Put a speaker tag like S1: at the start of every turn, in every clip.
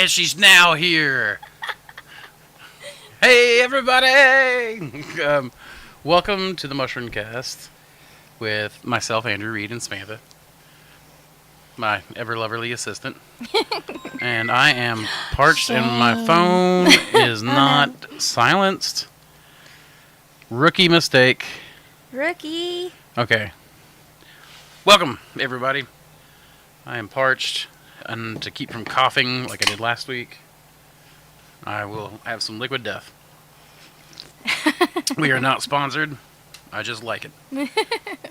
S1: she's now here. Hey, everybody! Welcome to the MushRune Cast with myself, Andrew Reed, and Samantha, my ever-loverly assistant. And I am parched and my phone is not silenced. Rookie mistake.
S2: Rookie.
S1: Okay. Welcome, everybody. I am parched, and to keep from coughing like I did last week, I will have some liquid death. We are not sponsored. I just like it.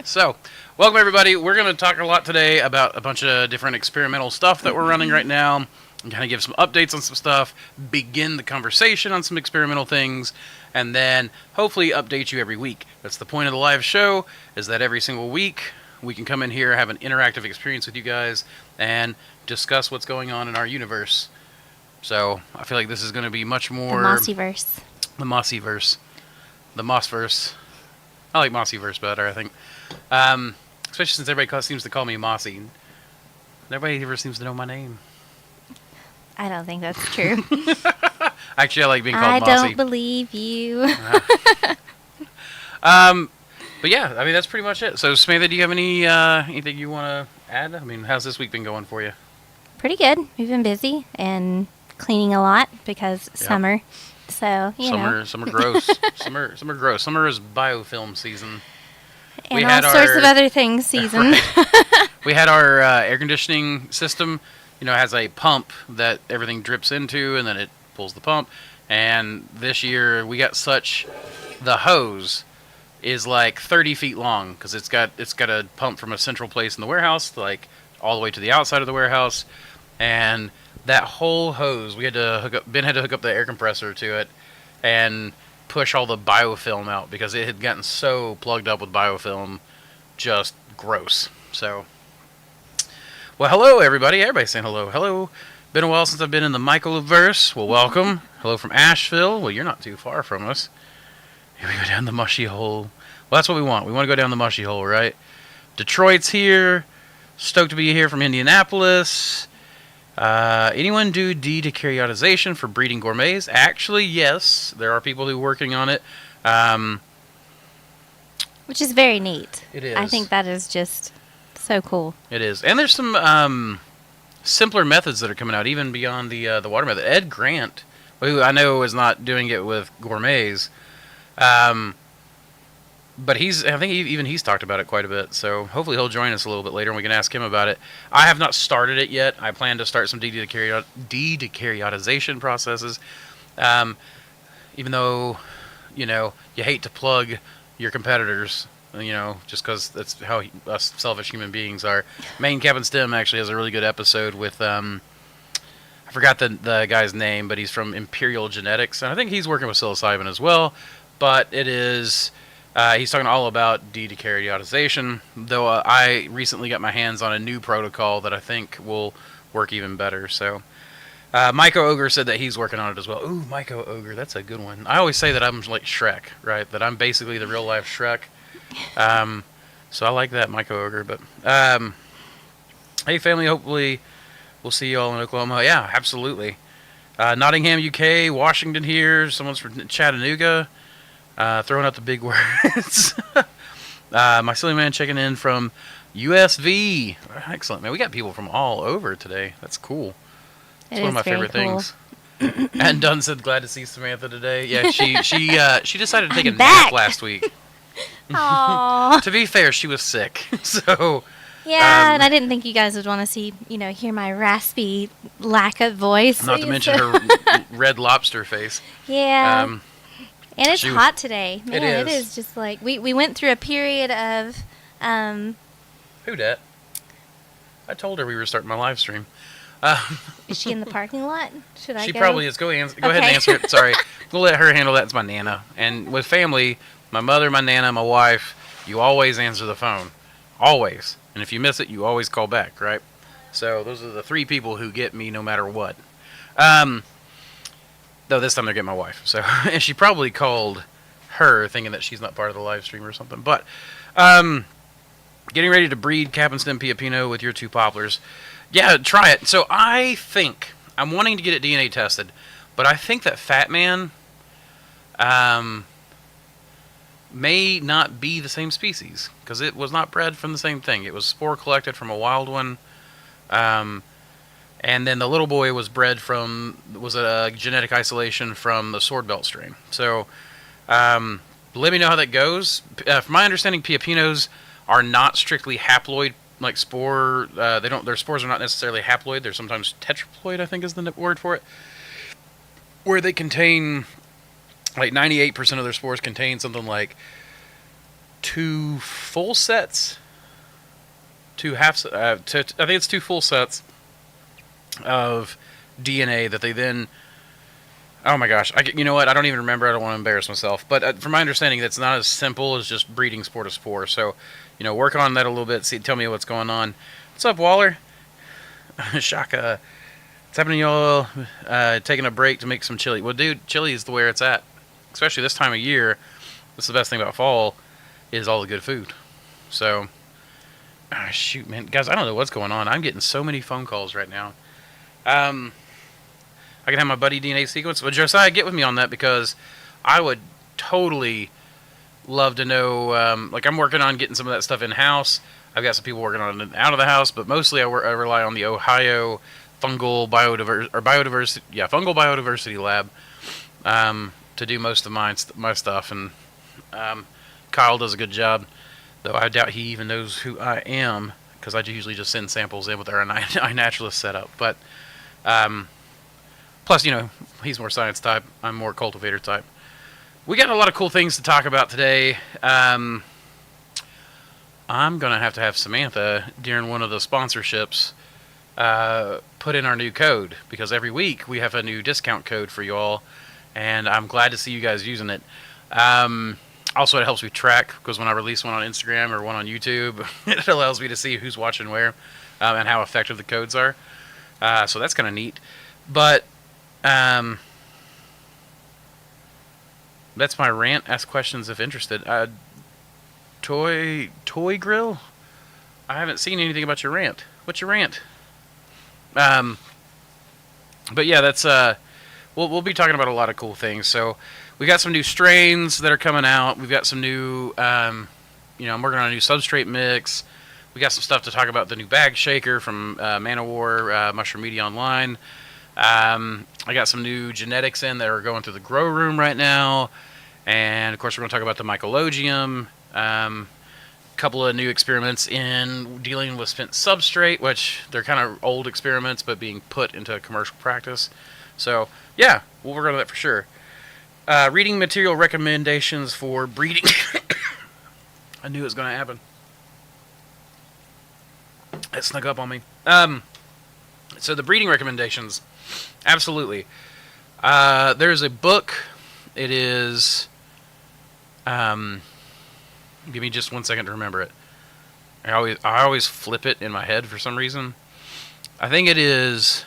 S1: So, welcome everybody. We're going to talk a lot today about a bunch of different experimental stuff that we're running right now. And kind of give some updates on some stuff, begin the conversation on some experimental things, and then hopefully update you every week. That's the point of the live show, is that every single week we can come in here, have an interactive experience with you guys, and discuss what's going on in our universe. So, I feel like this is going to be much more...
S2: The Mossyverse.
S1: The Mossyverse. The Mossverse. I like Mossyverse better, I think. Especially since everybody seems to call me Mossy. Nobody ever seems to know my name.
S2: I don't think that's true.
S1: Actually, I like being called Mossy.
S2: I don't believe you.
S1: But yeah, I mean, that's pretty much it. So, Samantha, do you have anything you want to add? I mean, how's this week been going for you?
S2: Pretty good. We've been busy and cleaning a lot because summer. So, you know.
S1: Summer gross. summer gross. Summer is biofilm season.
S2: And all sorts of other things season.
S1: Right. We had our air conditioning system. You know, it has a pump that everything drips into, and then it pulls the pump. And this year, we got the hose is like 30 feet long because it's got a pump from a central place in the warehouse, like all the way to the outside of the warehouse, and that whole hose, Ben had to hook up the air compressor to it and push all the biofilm out because it had gotten so plugged up with biofilm, just gross. So, well, hello everybody. Everybody's saying hello. Hello. Been a while since I've been in the Michaelverse. Well, welcome. Hello from Asheville. Well, you're not too far from us. Here we go down the mushy hole. Well, that's what we want. We want to go down the mushy hole, right? Detroit's here. Stoked to be here from Indianapolis. Anyone do decaryotisation for breeding gourmets? Actually, yes. There are people who are working on it.
S2: Which is very neat.
S1: It is.
S2: I think that is just so cool.
S1: It is. And there's some simpler methods that are coming out, even beyond the water method. Ed Grant, who I know is not doing it with gourmets, but I think he's talked about it quite a bit, so hopefully he'll join us a little bit later and we can ask him about it. I have not started it yet. I plan to start some decaryotisation processes, even though, you know, you hate to plug your competitors, you know, just because that's how us selfish human beings are. Main Cap and Stem actually has a really good episode with, I forgot the guy's name, but he's from Imperial Genetics, and I think he's working with psilocybin as well, but it is... he's talking all about decaryotisation, though I recently got my hands on a new protocol that I think will work even better. So, Myco Ogre said that he's working on it as well. Ooh, Myco Ogre, that's a good one. I always say that I'm like Shrek, right? That I'm basically the real-life Shrek. So I like that, Myco Ogre. But, hey, family, hopefully we'll see you all in Oklahoma. Yeah, absolutely. Nottingham, UK, Washington here. Someone's from Chattanooga. Throwing out the big words. My silly man checking in from USV. Excellent, man. We got people from all over today. That's cool. It's one of my favorite things. And Dunn said, glad to see Samantha today. Yeah, she decided to take a nap last week.
S2: Aww.
S1: To be fair, she was sick. So
S2: yeah, and I didn't think you guys would want to hear my raspy lack of voice.
S1: Not to mention her red lobster face.
S2: Yeah. And it's hot today. Man,
S1: it
S2: is just like we went through a period of
S1: Who dat? I told her we were starting my live stream.
S2: Is she in the parking lot? Should I go?
S1: She probably is. Go ahead and answer it. Sorry. We'll let her handle that. It's my Nana. And with family, my mother, my Nana, my wife, you always answer the phone. Always. And if you miss it, you always call back, right? So those are the three people who get me no matter what. Though this time they're getting my wife. So, and she probably called her thinking that she's not part of the live stream or something. But, getting ready to breed Cap and Stem Pia Pinot with your two poplars. Yeah, try it. So I think I'm wanting to get it DNA tested, but I think that Fat Man may not be the same species because it was not bred from the same thing. It was spore collected from a wild one, and then the little boy was bred from was a genetic isolation from the swordbelt strain. So let me know how that goes. From my understanding, Piapinos are not strictly haploid like spore. They don't. Their spores are not necessarily haploid. They're sometimes tetraploid, I think is the word for it, where they contain like 98% of their spores contain something like 2 full sets, 2 half. I think it's 2 full sets of DNA that they then. Oh my gosh! You know what? I don't even remember. I don't want to embarrass myself. But from my understanding, that's not as simple as just breeding spore to spore. So, work on that a little bit. Tell me what's going on. What's up, Waller? Shaka. What's happening, y'all? Taking a break to make some chili. Well, dude, chili is the where it's at. Especially this time of year. That's the best thing about fall is all the good food. So, shoot, man. Guys, I don't know what's going on. I'm getting so many phone calls right now. I can have my buddy DNA sequence. But Josiah, get with me on that because I would totally love to know. I'm working on getting some of that stuff in-house. I've got some people working on it out of the house, but mostly I rely on the Ohio fungal biodiversity lab to do most of my stuff. And Kyle does a good job, though I doubt he even knows who I am because I usually just send samples in with our iNaturalist setup. But plus, he's more science type. I'm more cultivator type. We got a lot of cool things to talk about today. I'm going to have Samantha, during one of the sponsorships, put in our new code. Because every week we have a new discount code for you all. And I'm glad to see you guys using it. Also, it helps me track. Because when I release one on Instagram or one on YouTube, it allows me to see who's watching where. And how effective the codes are. So that's kind of neat. But that's my rant. Ask questions if interested. Toy Grill? I haven't seen anything about your rant. What's your rant? But yeah, that's we'll be talking about a lot of cool things. So we got some new strains that are coming out. We've got some new I'm working on a new substrate mix. We got some stuff to talk about the new bag shaker from Manowar Mushroom Media Online. I got some new genetics in that are going through the grow room right now. And, of course, we're going to talk about the mycologium. A couple of new experiments in dealing with spent substrate, which they're kind of old experiments, but being put into commercial practice. So, yeah, we'll work on that for sure. Reading material recommendations for breeding. I knew it was going to happen. It snuck up on me. So the breeding recommendations, absolutely. There's a book. It is. Give me just 1 second to remember it. I always flip it in my head for some reason. I think it is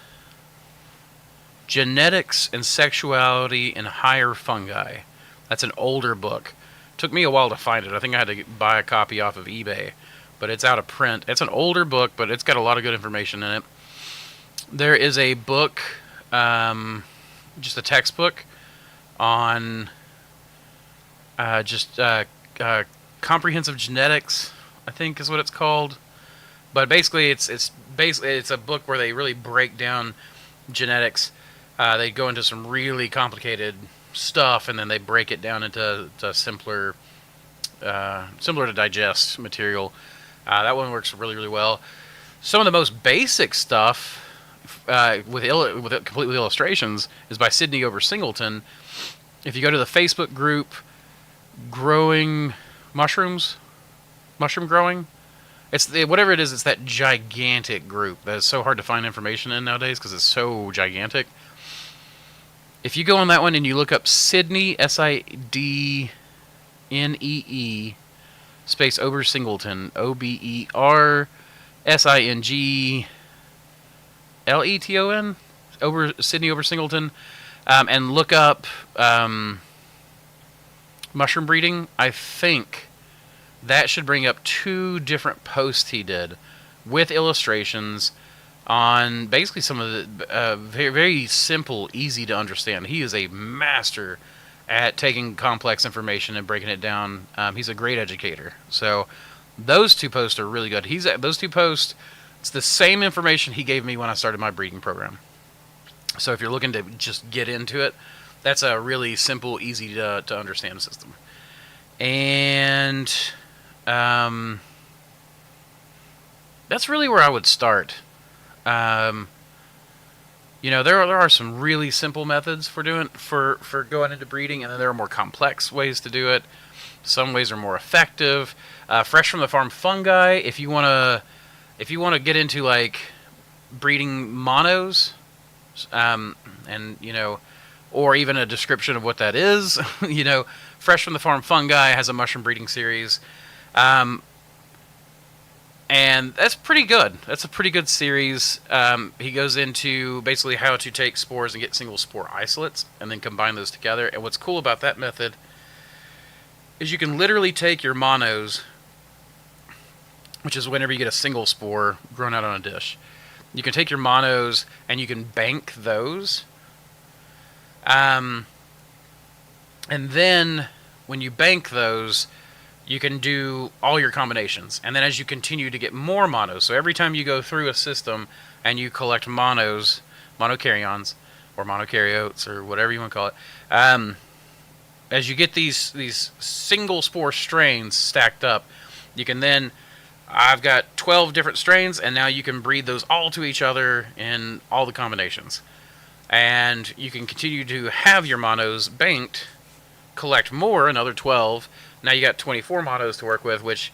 S1: Genetics and Sexuality in Higher Fungi. That's an older book. Took me a while to find it. I think I had to buy a copy off of eBay. But it's out of print. It's an older book, but it's got a lot of good information in it. There is a book, just a textbook, on comprehensive genetics, I think is what it's called. But basically, it's a book where they really break down genetics. They go into some really complicated stuff, and then they break it down into simpler to digest material. That one works really, really well. Some of the most basic stuff with complete with illustrations is by Sydney Over Singleton. If you go to the Facebook group, Growing Mushrooms, Mushroom Growing, whatever it is, it's that gigantic group that is so hard to find information in nowadays because it's so gigantic. If you go on that one and you look up Sydney, Sidnee, space Over Singleton, OberSingleton, over Sydney Over Singleton, and look up mushroom breeding. I think that should bring up 2 different posts he did with illustrations on basically some of the very, very simple, easy to understand. He is a master at taking complex information and breaking it down. He's a great educator. So those 2 posts are really good. Those 2 posts, it's the same information he gave me when I started my breeding program. So if you're looking to just get into it, that's a really simple, easy to understand system. And that's really where I would start. There are some really simple methods for going into breeding, and then there are more complex ways to do it. Some ways are more effective. Fresh from the farm fungi. If you wanna get into like breeding monos, or even a description of what that is, Fresh from the Farm Fungi has a mushroom breeding series. And that's pretty good. That's a pretty good series. He goes into basically how to take spores and get single spore isolates and then combine those together. And what's cool about that method is you can literally take your monos, which is whenever you get a single spore grown out on a dish. You can take your monos and you can bank those. And then when you bank those, you can do all your combinations. And then as you continue to get more monos, so every time you go through a system and you collect monos, monokaryons, or monokaryotes, or whatever you want to call it, as you get these single spore strains stacked up, you can then, I've got 12 different strains, and now you can breed those all to each other in all the combinations. And you can continue to have your monos banked, collect more, another 12. Now you got 24 monos to work with, which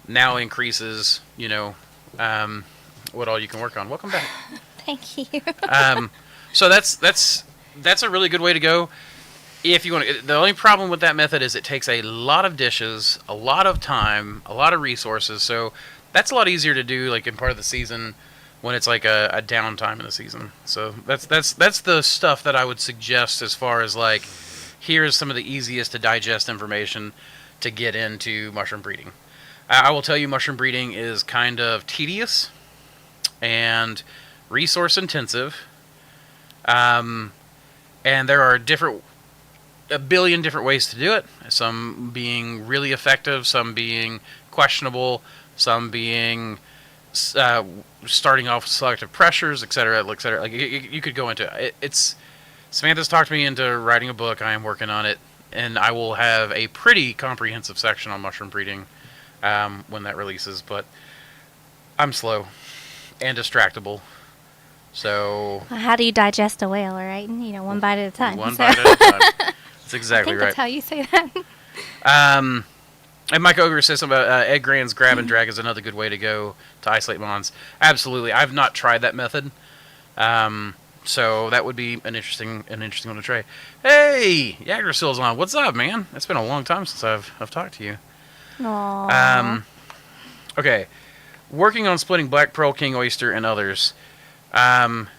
S1: now increases, what all you can work on. Welcome back.
S2: Thank you.
S1: So that's a really good way to go. If you want to, the only problem with that method is it takes a lot of dishes, a lot of time, a lot of resources. So that's a lot easier to do, like in part of the season when it's like a downtime in the season. So that's the stuff that I would suggest as far as like, here's some of the easiest to digest information to get into mushroom breeding. I will tell you, mushroom breeding is kind of tedious and resource intensive. And there are a billion different ways to do it. Some being really effective, some being questionable, some being starting off with selective pressures, etc., etc. Like you could go into it. It's Samantha's talked me into writing a book. I am working on it, and I will have a pretty comprehensive section on mushroom breeding when that releases. But I'm slow and distractible. So
S2: How do you digest a whale, all right? One bite at a time.
S1: One bite at a time. That's exactly right.
S2: That's how you say that.
S1: And Mike Ogre says something about Ed Grand's grab and drag is another good way to go to isolate mons. Absolutely. I've not tried that method. So that would be an interesting one to try. Hey, Yaggersil's on. What's up, man? It's been a long time since I've talked to you.
S2: Aww.
S1: Okay. Working on splitting black pearl, king oyster, and others. I'm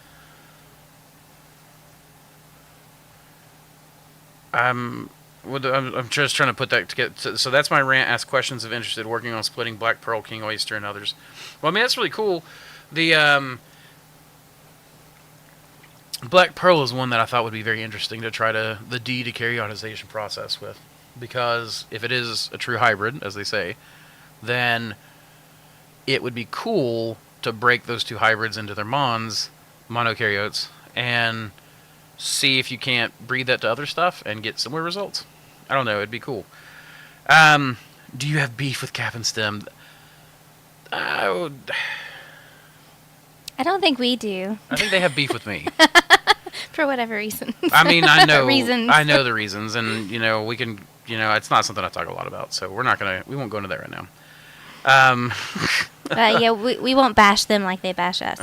S1: just trying to put that together. So that's my rant. Ask questions if interested. Working on splitting black pearl, king oyster, and others. Well, I mean, that's really cool. The black pearl is one that I thought would be very interesting to try the decaryotinization process with, because if it is a true hybrid, as they say, then it would be cool to break those two hybrids into their monokaryotes, and see if you can't breed that to other stuff and get similar results. I don't know, it'd be cool. Do you have beef with Cap and Stem?
S2: I don't think we do.
S1: I think they have beef with me.
S2: For whatever reason.
S1: I mean, I know
S2: reasons.
S1: I know the reasons, and we can, it's not something I talk a lot about, so we won't go into that right now.
S2: Yeah, we won't bash them like they bash us.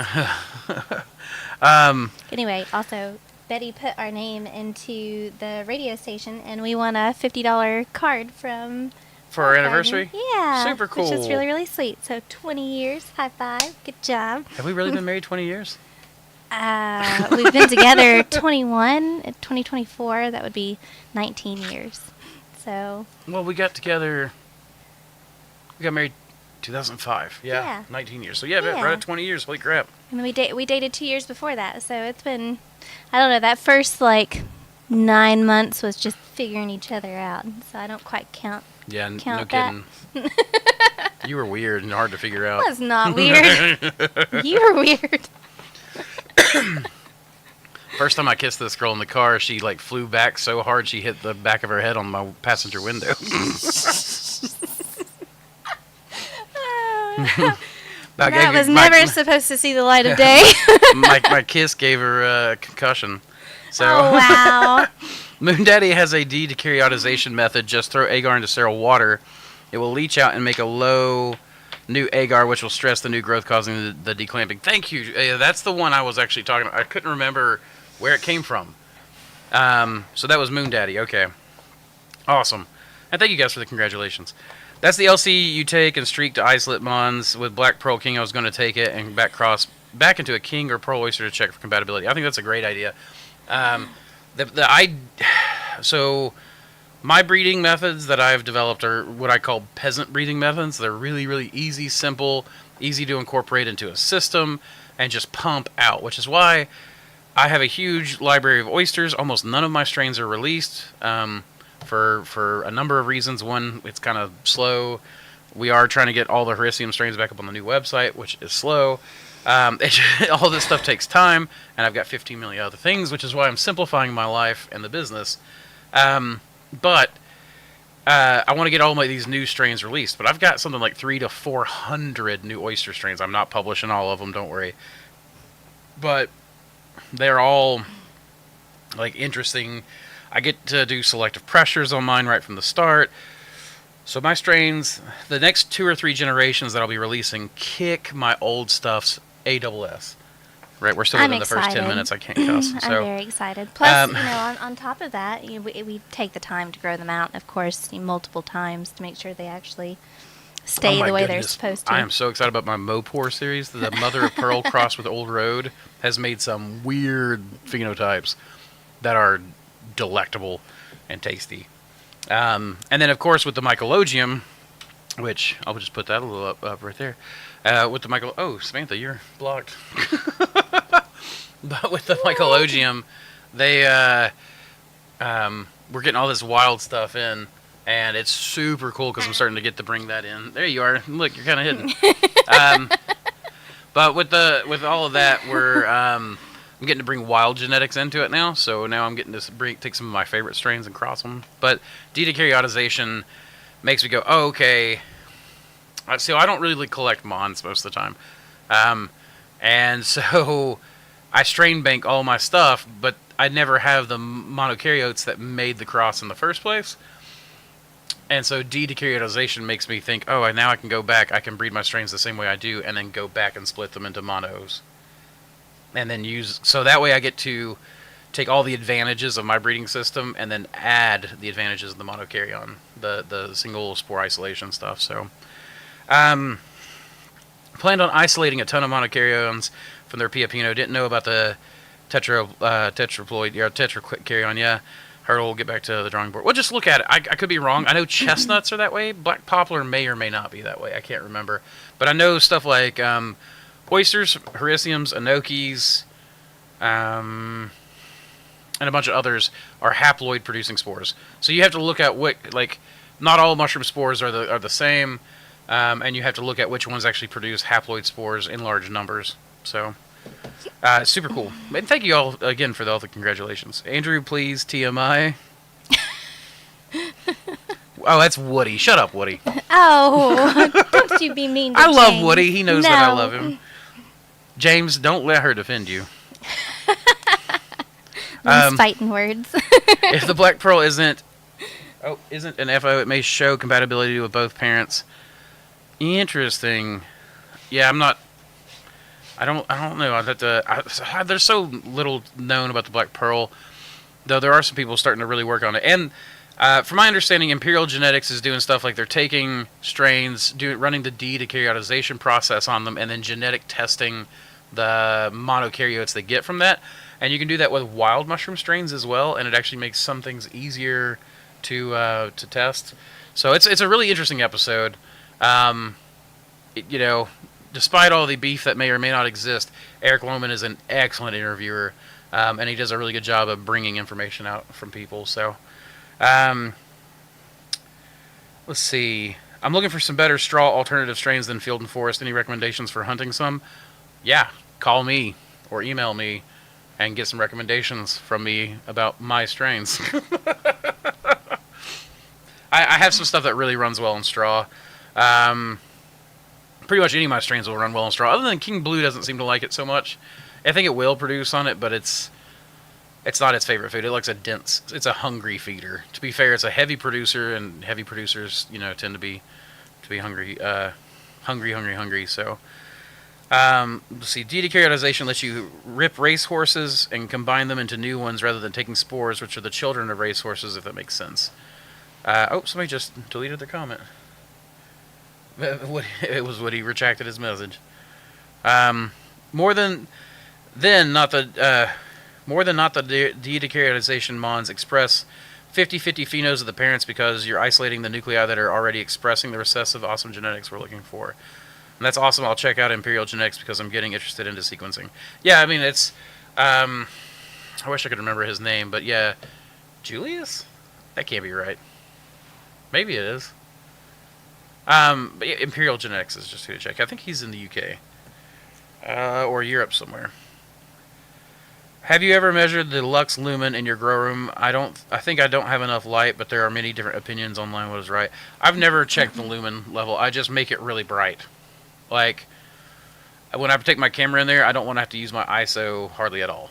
S2: Anyway, also, Betty put our name into the radio station, and we won a $50 card from...
S1: For our anniversary?
S2: Yeah.
S1: Super cool.
S2: Which is really, really sweet. So 20 years. High five. Good job.
S1: Have we really been married 20 years?
S2: We've been together 21. 2024, that would be 19 years. So...
S1: Well, we got married 2005. Yeah,
S2: Yeah.
S1: 19 years. So yeah,
S2: Yeah.
S1: right at 20 years. Holy crap.
S2: And we dated 2 years before that, so it's been, I don't know, that first like 9 months was just figuring each other out. So I don't quite count
S1: Yeah, no
S2: that.
S1: kidding. You were weird and hard to figure out.
S2: It was not weird. You were weird.
S1: First time I kissed this girl in the car, she like flew back so hard she hit the back of her head on my passenger window.
S2: That was never supposed to see the light of day.
S1: my kiss gave her a concussion. So,
S2: oh, wow.
S1: Moon Daddy has a decaryotisation method. Just throw agar into sterile water. It will leach out and make a low new agar, which will stress the new growth, causing the declamping. Thank you. That's the one I was actually talking about. I couldn't remember where it came from. So that was Moon Daddy. Okay. Awesome. And thank you guys for the congratulations. That's the LC you take and streak to isolate mons. With Black Pearl King, I was going to take it and back into a King or Pearl Oyster to check for compatibility. I think that's a great idea. So my breeding methods that I've developed are what I call peasant breeding methods. They're really, really easy, simple, easy to incorporate into a system and just pump out, which is why I have a huge library of oysters. Almost none of my strains are released for a number of reasons. One, it's kind of slow. We are trying to get all the Hericium strains back up on the new website, which is slow. All this stuff takes time, and I've got 15 million other things, which is why I'm simplifying my life and the business. But I want to get all these new strains released. But I've got something like 300 to 400 new oyster strains. I'm not publishing all of them, don't worry. But they're all like interesting. I get to do selective pressures on mine right from the start. So my strains, the next 2 or 3 generations that I'll be releasing, kick my old stuff's ASS. Right, we're still within the first 10 minutes. I can't cuss. So,
S2: I'm very excited. Plus, on top of that, we take the time to grow them out, of course, multiple times to make sure they actually stay the way they're supposed to.
S1: I am so excited about my Mopor series. The Mother of Pearl crossed with Old Road has made some weird phenotypes that are delectable and tasty. And then, of course, with the Mycologium, which I'll just put that a little up right there. With the oh, Samantha, you're blocked. But with the Mycologium, we're getting all this wild stuff in, and it's super cool because I'm starting to get to bring that in. There you are. Look, you're kind of hidden. But with all of that, I'm getting to bring wild genetics into it now. So now I'm getting to take some of my favorite strains and cross them. But decaryotisation makes me go, oh, okay. So I don't really collect mons most of the time. And so I strain bank all my stuff, but I never have the monokaryotes that made the cross in the first place. And so decaryotisation makes me think, oh, now I can go back, I can breed my strains the same way I do, and then go back and split them into monos. And then so that way I get to take all the advantages of my breeding system and then add the advantages of the monokaryon, the single spore isolation stuff. So planned on isolating a ton of monokaryons from their Piapino. Didn't know about the tetrakaryon. Yeah, Hurdle will get back to the drawing board. Well, just look at it. I could be wrong. I know chestnuts are that way. Black poplar may or may not be that way. I can't remember. But I know stuff like oysters, Hericiums, Enokis, and a bunch of others are haploid producing spores. So you have to look at not all mushroom spores are the same, and you have to look at which ones actually produce haploid spores in large numbers. So super cool. And thank you all again for all the congratulations. Andrew, please, TMI. Oh, that's Woody. Shut up, Woody.
S2: Oh, don't you be mean to
S1: I love
S2: James.
S1: Woody. He knows that I love him. James, don't let her defend you.
S2: These fighting words.
S1: If the Black Pearl isn't an FO, it may show compatibility with both parents. Interesting. Yeah, I don't know. There's so little known about the Black Pearl, though there are some people starting to really work on it. And from my understanding, Imperial Genetics is doing stuff like they're taking strains, running the decaryotisation process on them, and then genetic testing the monokaryotes they get from that. And you can do that with wild mushroom strains as well, and it actually makes some things easier to test. So it's a really interesting episode. you know, despite all the beef that may or may not exist, Eric Lohman is an excellent interviewer, and he does a really good job of bringing information out from people. So, let's see. I'm looking for some better straw alternative strains than Field and Forest. Any recommendations for hunting some? Yeah, call me or email me and get some recommendations from me about my strains. I have some stuff that really runs well in straw. Pretty much any of my strains will run well in straw. Other than King Blue doesn't seem to like it so much. I think it will produce on it, but it's not its favorite food. It likes it's a hungry feeder. To be fair, it's a heavy producer, and heavy producers, tend to be hungry, hungry. So, let's see. Dedecaryotization lets you rip racehorses and combine them into new ones rather than taking spores, which are the children of racehorses, if that makes sense. Somebody just deleted their comment. It was Woody retracted his message. More than not the dedecaryotization mons express 50-50 phenos of the parents because you're isolating the nuclei that are already expressing the recessive awesome genetics we're looking for. And that's awesome. I'll check out Imperial Genetics because I'm getting interested into sequencing. Yeah, I mean, it's... I wish I could remember his name, but yeah. Julius? That can't be right. Maybe it is. But yeah, Imperial Genetics is just who to check. I think he's in the UK. Or Europe somewhere. Have you ever measured the lux lumen in your grow room? I think I don't have enough light, but there are many different opinions online what is right. I've never checked the lumen level. I just make it really bright. Like, when I take my camera in there, I don't want to have to use my ISO hardly at all.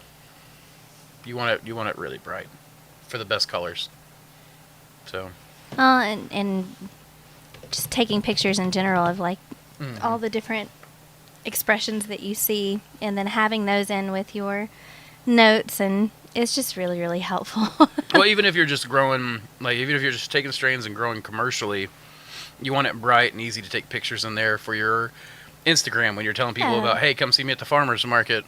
S1: You want it really bright for the best colors. So.
S2: And just taking pictures in general of all the different expressions that you see, and then having those in with your notes, and it's just really, really helpful.
S1: Well, even if you're just growing, even if you're just taking strains and growing commercially, you want it bright and easy to take pictures in there for your Instagram when you're telling people about, hey, come see me at the farmer's market,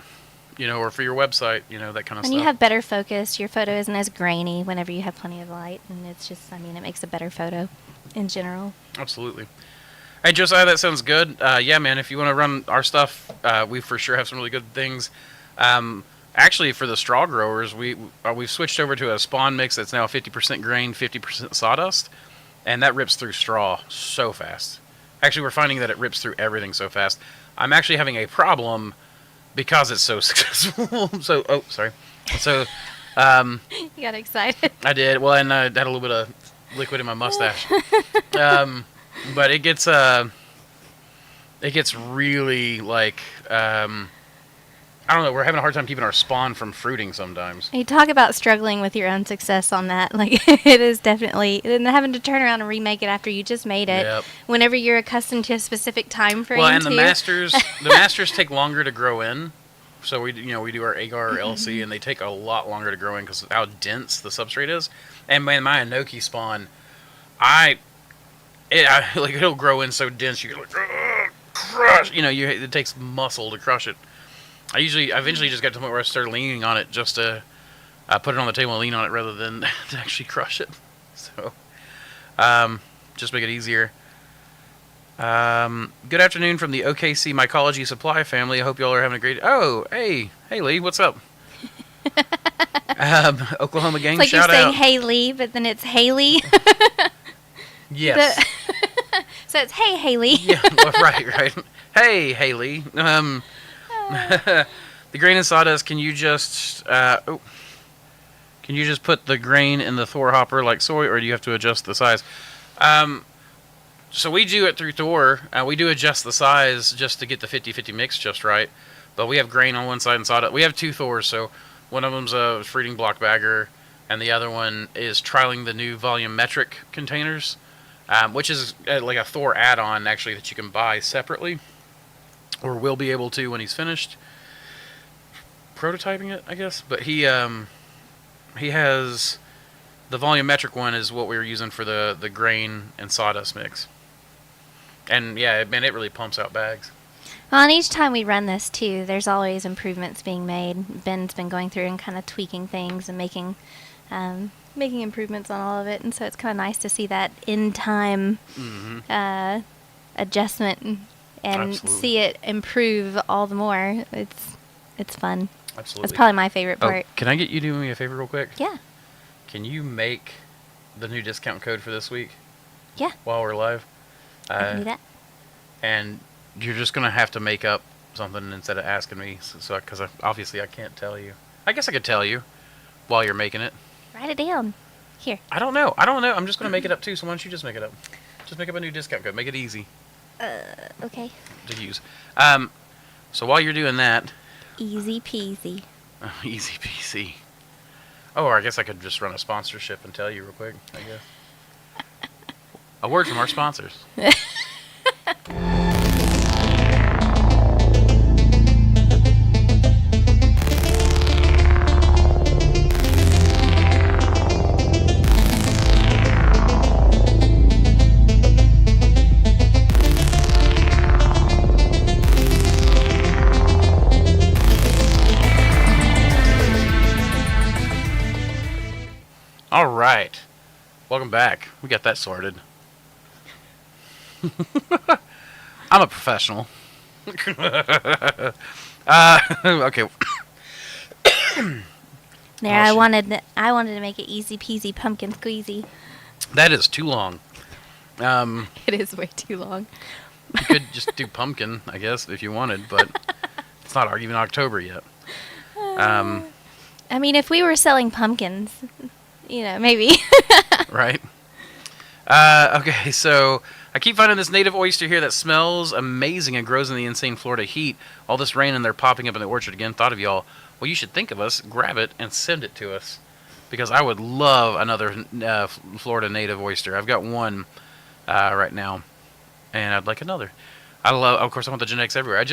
S1: or for your website, that kind of stuff.
S2: And you have better focus. Your photo isn't as grainy whenever you have plenty of light, and it's just, it makes a better photo in general.
S1: Absolutely. Hey, Josiah, that sounds good. Yeah, man, if you want to run our stuff, we for sure have some really good things. Actually, for the straw growers, we've switched over to a spawn mix that's now 50% grain, 50% sawdust, and that rips through straw so fast. Actually, we're finding that it rips through everything so fast. I'm actually having a problem because it's so successful. Sorry. So,
S2: you got excited.
S1: I did. Well, and I had a little bit of liquid in my mustache. But it gets really I don't know, we're having a hard time keeping our spawn from fruiting sometimes.
S2: You talk about struggling with your own success on that. It is definitely, and having to turn around and remake it after you just made it.
S1: Yep.
S2: Whenever you're accustomed to a specific time frame.
S1: Well, and the masters take longer to grow in. So we do our Agar or LC, and they take a lot longer to grow in because of how dense the substrate is. And man, my Enoki spawn, it'll grow in so dense you're like, crush. It takes muscle to crush it. I eventually just got to the point where I started leaning on it just to put it on the table and lean on it rather than to actually crush it. So, just make it easier. Good afternoon from the OKC Mycology Supply family. I hope y'all are having a great... Oh, hey Lee, what's up? Oklahoma gang,
S2: it's like
S1: shout
S2: you're saying
S1: out.
S2: hey Lee, but then it's Haley.
S1: Yes.
S2: So it's hey Haley.
S1: Yeah, well, right. Hey Haley. The grain and sawdust, can you just put the grain in the Thor hopper like soy, or do you have to adjust the size? So we do it through Thor. We do adjust the size just to get the 50-50 mix just right. But we have grain on one side and sawdust. We have two Thors, so one of them's a fruiting block bagger, and the other one is trialing the new volumetric containers, which is like a Thor add-on, actually, that you can buy separately. Or will be able to when he's finished prototyping it, I guess. But he has the volumetric one is what we were using for the grain and sawdust mix. And yeah, man, it really pumps out bags.
S2: Well, and each time we run this too, there's always improvements being made. Ben's been going through and kind of tweaking things and making improvements on all of it, and so it's kind of nice to see that in time adjustment and
S1: Absolutely.
S2: see it improve all the more. It's fun.
S1: Absolutely.
S2: That's probably my favorite
S1: Oh,
S2: part.
S1: can I get you to do me a favor real quick?
S2: Yeah.
S1: Can you make the new discount code for this week
S2: Yeah.
S1: while we're live?
S2: I can do that.
S1: And you're just going to have to make up something instead of asking me, because obviously I can't tell you. I guess I could tell you while you're making it.
S2: Write it down. Here.
S1: I don't know. I'm just going to make it up too, so why don't you just make it up? Just make up a new discount code. Make it easy
S2: Okay.
S1: to use. So while you're doing that...
S2: Easy peasy.
S1: Easy peasy. Oh, or I guess I could just run a sponsorship and tell you real quick, I guess. A word from our sponsors. All right. Welcome back. We got that sorted. I'm a professional. Okay.
S2: There,
S1: Oh,
S2: I
S1: shit.
S2: wanted to make it easy peasy pumpkin squeezy.
S1: That is too long.
S2: It is way too long.
S1: You could just do pumpkin, I guess, if you wanted, but it's not even October yet.
S2: I mean, if we were selling pumpkins, maybe.
S1: Right? Okay, so I keep finding this native oyster here that smells amazing and grows in the insane Florida heat. All this rain and they're popping up in the orchard again. Thought of y'all. Well, you should think of us, grab it, and send it to us. Because I would love another Florida native oyster. I've got one right now, and I'd like another. Of course, I want the genetics everywhere.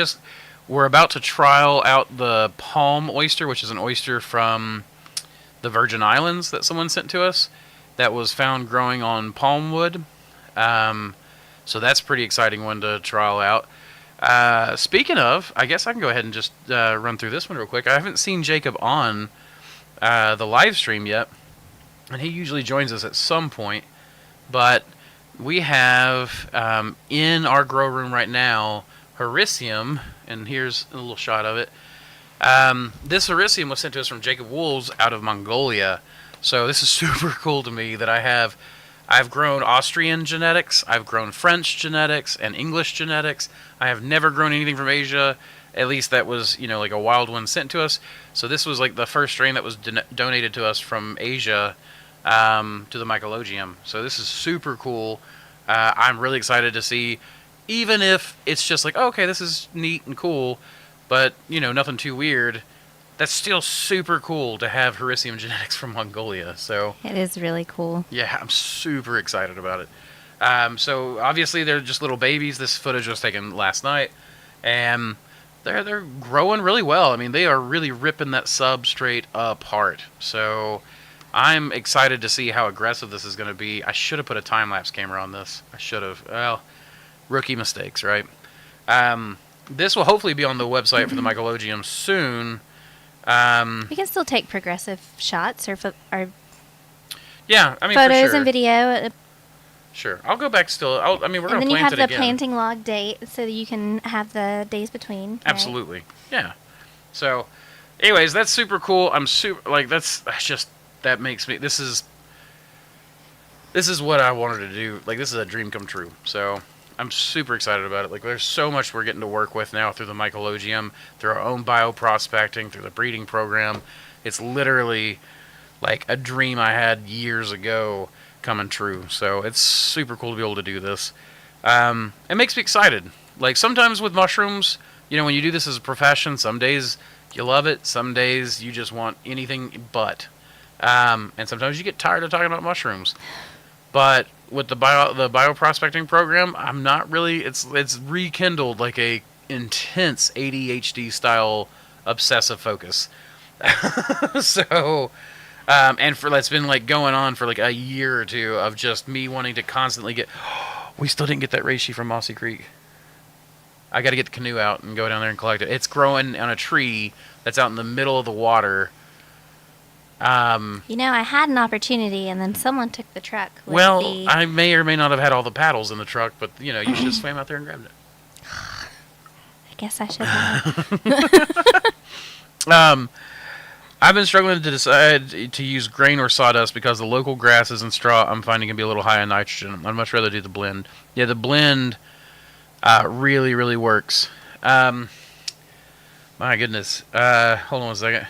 S1: We're about to trial out the palm oyster, which is an oyster from the Virgin Islands that someone sent to us that was found growing on palm wood. So that's a pretty exciting one to trial out. Speaking of, I guess I can go ahead and just run through this one real quick. I haven't seen Jacob on the live stream yet, and he usually joins us at some point. But we have in our grow room right now Hericium, and here's a little shot of it. This Hericium was sent to us from Jacob Wolves out of Mongolia. So this is super cool to me that I've grown Austrian genetics, I've grown French genetics, and English genetics. I have never grown anything from Asia, at least that was, like a wild one sent to us. So this was like the first strain that was donated to us from Asia to the Mycologium. So this is super cool. I'm really excited to see, even if it's just like, oh, okay, this is neat and cool, but, nothing too weird. That's still super cool to have Hericium genetics from Mongolia. So
S2: It is really cool.
S1: yeah, I'm super excited about it. So obviously they're just little babies. This footage was taken last night, and they're growing really well. I mean, they are really ripping that substrate apart. So I'm excited to see how aggressive this is going to be. I should have put a time-lapse camera on this. I should have. Well, rookie mistakes, right? This will hopefully be on the website for the Mycologium soon.
S2: We can still take progressive shots or
S1: Yeah, I mean,
S2: photos
S1: for sure.
S2: and video.
S1: Sure. I'll go back still. We're
S2: And
S1: going to
S2: then
S1: plant
S2: you have
S1: it
S2: the
S1: again.
S2: planting log date so that you can have the days between. Right?
S1: Absolutely. Yeah. So, anyways, that's super cool. I'm super, that makes me, this is what I wanted to do. Like, this is a dream come true. So, I'm super excited about it. Like, there's so much we're getting to work with now through the Mycologium, through our own bioprospecting, through the breeding program. It's literally like a dream I had years ago coming true. So it's super cool to be able to do this. It makes me excited. Like, sometimes with mushrooms, when you do this as a profession, some days you love it, some days you just want anything but. And sometimes you get tired of talking about mushrooms. But with the bioprospecting program, I'm not really. It's rekindled like a intense ADHD style obsessive focus. So, and that's been like going on for like a year or two of just me wanting to constantly get. We still didn't get that reishi from Mossy Creek. I got to get the canoe out and go down there and collect it. It's growing on a tree that's out in the middle of the water.
S2: I had an opportunity, and then someone took the truck.
S1: I may or may not have had all the paddles in the truck, but you should have swam out there and grabbed it.
S2: guess I should have.
S1: I've been struggling to decide to use grain or sawdust because the local grasses and straw I'm finding can be a little high in nitrogen. I'd much rather do the blend. Yeah, the blend really, really works. My goodness. Hold on a second.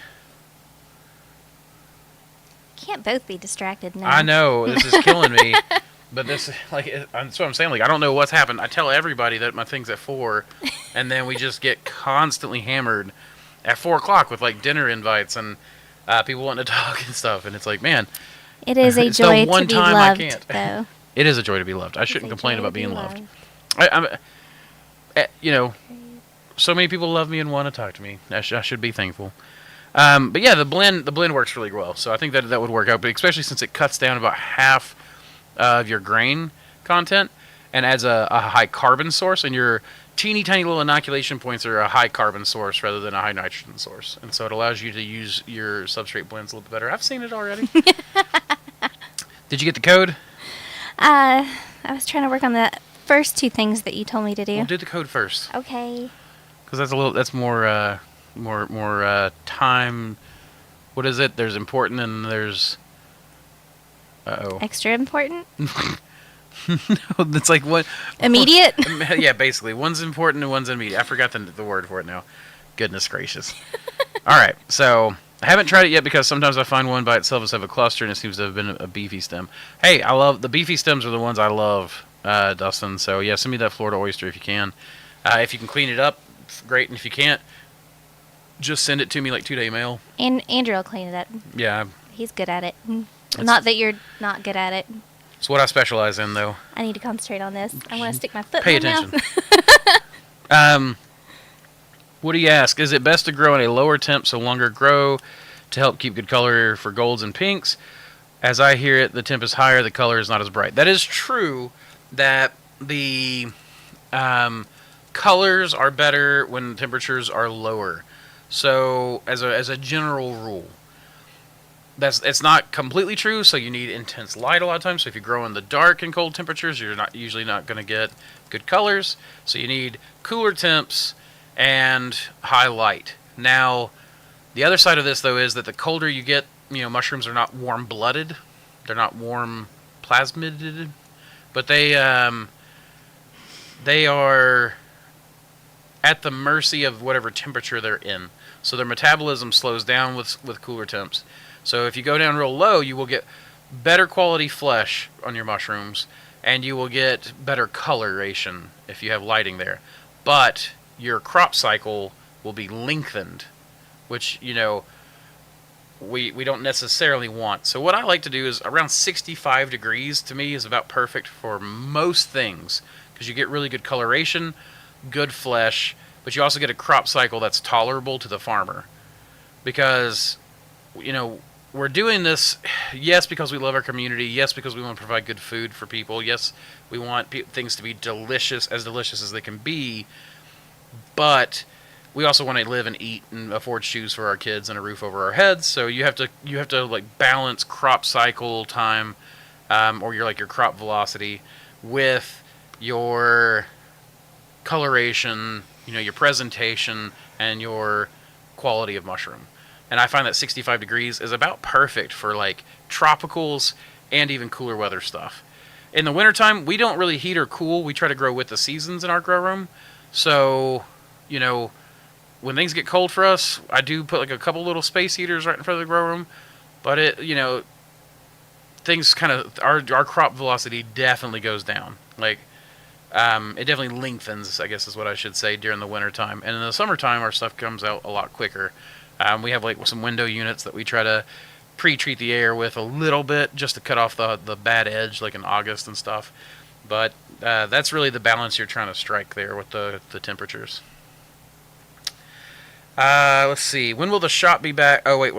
S2: Can't both be distracted now.
S1: I know, this is killing me. But this, that's what I'm saying. Like, I don't know what's happened. I tell everybody that my thing's at 4, and then we just get constantly hammered at 4 o'clock with, like, dinner invites and people wanting to talk and stuff. And it's like, man.
S2: It is a
S1: it's
S2: joy
S1: the one
S2: to be
S1: time
S2: loved,
S1: I can't.
S2: though.
S1: It is a joy to be loved. I shouldn't complain about being loved. You know, so many people love me and want to talk to me. I should be thankful. But yeah, the blend works really well. So I think that would work out, but especially since it cuts down about half of your grain content and adds a high carbon source, and your teeny tiny little inoculation points are a high carbon source rather than a high nitrogen source. And so it allows you to use your substrate blends a little bit better. I've seen it already. Did you get the code?
S2: I was trying to work on the first 2 things that you told me to do.
S1: We'll do the code first.
S2: Okay.
S1: Because that's more time. What is it? There's important and there's
S2: Extra important?
S1: No, it's like what?
S2: Immediate?
S1: Yeah, basically. One's important and one's immediate. I forgot the word for it now. Goodness gracious. All right, so I haven't tried it yet because sometimes I find one by itself instead of a cluster, and it seems to have been a beefy stem. Hey, I love the beefy stems are the ones I love, Dustin. So yeah, send me that Florida oyster if you can. If you can clean it up, great. And if you can't, just send it to me like 2-day mail.
S2: And Andrew will clean it up.
S1: Yeah.
S2: He's good at it. Not that you're not good at it.
S1: It's what I specialize in, though.
S2: I need to concentrate on this. I want to stick my foot
S1: Pay
S2: in my
S1: attention.
S2: mouth.
S1: What do you ask? Is it best to grow at a lower temp so longer grow to help keep good color for golds and pinks? As I hear it, the temp is higher, the color is not as bright. That is true that the colors are better when temperatures are lower. So, as a general rule, it's not completely true. So you need intense light a lot of times. So if you grow in the dark and cold temperatures, you're usually not going to get good colors. So you need cooler temps and high light. Now, the other side of this though is that the colder you get, mushrooms are not warm-blooded. They're not warm plasmided, but they are at the mercy of whatever temperature they're in. So their metabolism slows down with cooler temps. So if you go down real low, you will get better quality flesh on your mushrooms, and you will get better coloration if you have lighting there. But your crop cycle will be lengthened, which, we don't necessarily want. So what I like to do is around 65 degrees to me is about perfect for most things, because you get really good coloration, good flesh, but you also get a crop cycle that's tolerable to the farmer. Because, we're doing this, yes, because we love our community. Yes, because we want to provide good food for people. Yes, we want things to be delicious as they can be. But we also want to live and eat and afford shoes for our kids and a roof over our heads. So you have to like balance crop cycle time, or your crop velocity with your coloration, your presentation, and your quality of mushroom. And I find that 65 degrees is about perfect for tropicals and even cooler weather stuff. In the wintertime, we don't really heat or cool. We try to grow with the seasons in our grow room. So, when things get cold for us, I do put a couple little space heaters right in front of the grow room. But things kind of, our crop velocity definitely goes down. It definitely lengthens, I guess is what I should say, during the wintertime. And in the summertime, our stuff comes out a lot quicker. We have some window units that we try to pre-treat the air with a little bit just to cut off the bad edge, like in August and stuff. But that's really the balance you're trying to strike there with the temperatures. Let's see. When will the shop be back? Oh, wait.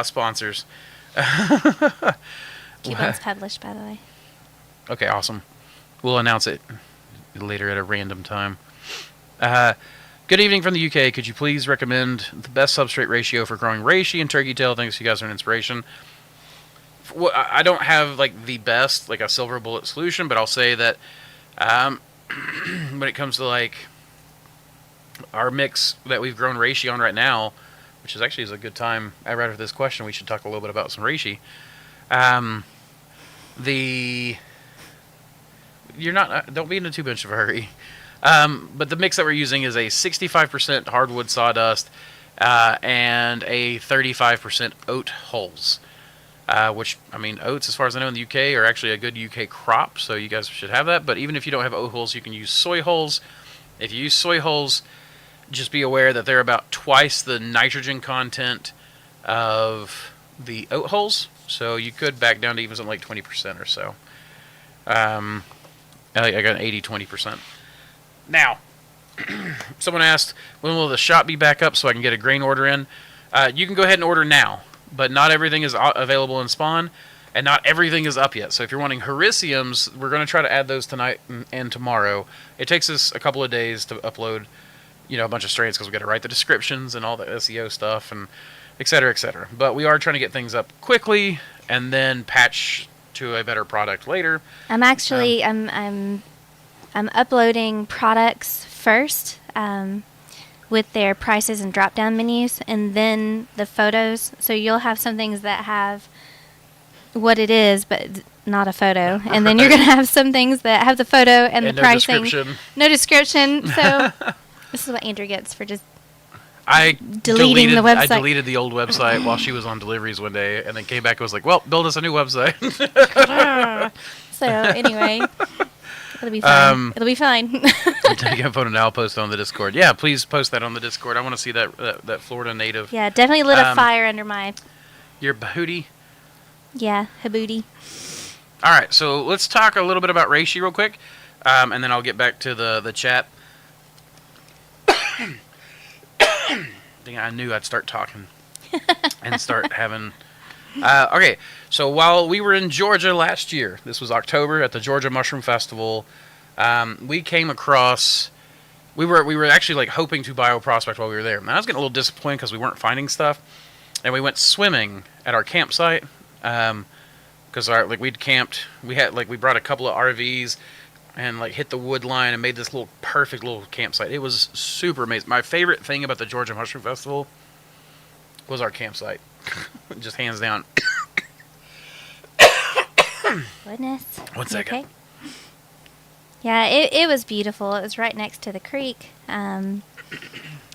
S1: Sponsors.
S2: Coupons published, by the way.
S1: Okay, awesome. We'll announce it later at a random time. Good evening from the UK. Could you please recommend the best substrate ratio for growing reishi and turkey tail? Thanks, you guys are an inspiration. Well, I don't have the best, a silver bullet solution, but I'll say that when it comes to our mix that we've grown reishi on right now, which is actually a good time. Right after this question, we should talk a little bit about some reishi. You're not. Don't be in too much of a hurry. But the mix that we're using is a 65% hardwood sawdust and a 35% oat hulls. Which, I mean, oats, as far as I know, in the UK are actually a good UK crop, so you guys should have that. But even if you don't have oat hulls, you can use soy hulls. If you use soy hulls, just be aware that they're about twice the nitrogen content of the oat hulls, so you could back down to even something like 20% or so. I got an 80-20%. Now, someone asked, when will the shop be back up so I can get a grain order in? You can go ahead and order now, but not everything is available in Spawn, and not everything is up yet. So if you're wanting Hericiums, we're going to try to add those tonight and tomorrow. It takes us a couple of days to upload, a bunch of strains because we got to write the descriptions and all the SEO stuff and et cetera, et cetera. But we are trying to get things up quickly and then patch to a better product later.
S2: I'm actually I'm uploading products first with their prices and drop down menus, and then the photos. So you'll have some things that have what it is, but not a photo, and then you're gonna have some things that have the photo and the
S1: no
S2: pricing,
S1: description.
S2: No description. So this is what Andrew gets for just
S1: I
S2: deleting the website.
S1: I deleted the old website while she was on deliveries one day, and then came back and was like, well, build us a new website.
S2: So anyway, it'll be fine. It'll be fine.
S1: Take a photo now. I'll post it on the Discord. Yeah, please post that on the Discord. I want to see that Florida native.
S2: Yeah, definitely lit a fire under my...
S1: Your bahootie?
S2: Yeah, habooty.
S1: All right, so let's talk a little bit about reishi real quick, and then I'll get back to the chat. Dang, I knew I'd start talking and start having... okay, so while we were in Georgia last year, this was October at the Georgia Mushroom Festival, we came across... We were actually like hoping to bioprospect while we were there. And I was getting a little disappointed because we weren't finding stuff. And we went swimming at our campsite because we'd camped. We brought a couple of RVs and hit the wood line and made this perfect little campsite. It was super amazing. My favorite thing about the Georgia Mushroom Festival was our campsite. Just hands down.
S2: Goodness.
S1: 1 second.
S2: Okay? Yeah, it was beautiful. It was right next to the creek. And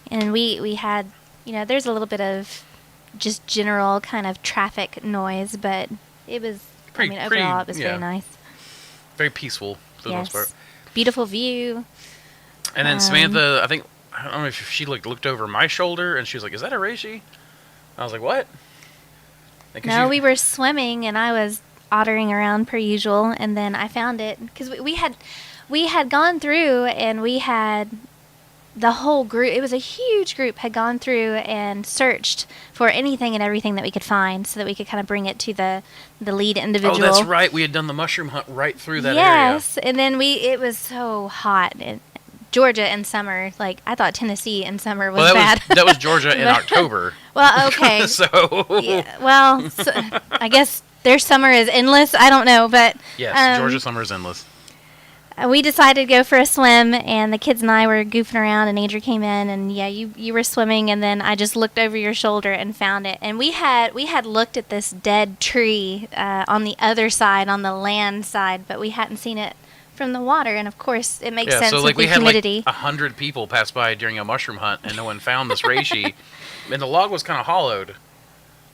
S2: we had, there's a little bit of just general kind of traffic noise, but it was, overall it was very nice.
S1: Very peaceful for the most part.
S2: Beautiful view.
S1: And then Samantha, I don't know if she looked over my shoulder and she was like, is that a reishi? I was like, what?
S2: No, we were swimming and I was ottering around per usual, and then I found it because we had gone through and we had the whole group. It was a huge group had gone through and searched for anything and everything that we could find, so that we could kind of bring it to the lead individual.
S1: Oh, that's right. We had done the mushroom hunt right through that area.
S2: Yes, and then it was so hot. Georgia in summer, I thought Tennessee in summer was bad.
S1: That was Georgia in October.
S2: Well, okay.
S1: So
S2: I guess their summer is endless. I don't know, but
S1: yes, Georgia summer is endless.
S2: We decided to go for a swim, and the kids and I were goofing around, and Andrew came in, and you were swimming, and then I just looked over your shoulder and found it. And we had looked at this dead tree on the other side, on the land side, but we hadn't seen it from the water, and of course it makes sense with the humidity.
S1: We had 100 people pass by during a mushroom hunt, and no one found this reishi, and the log was kind of hollowed.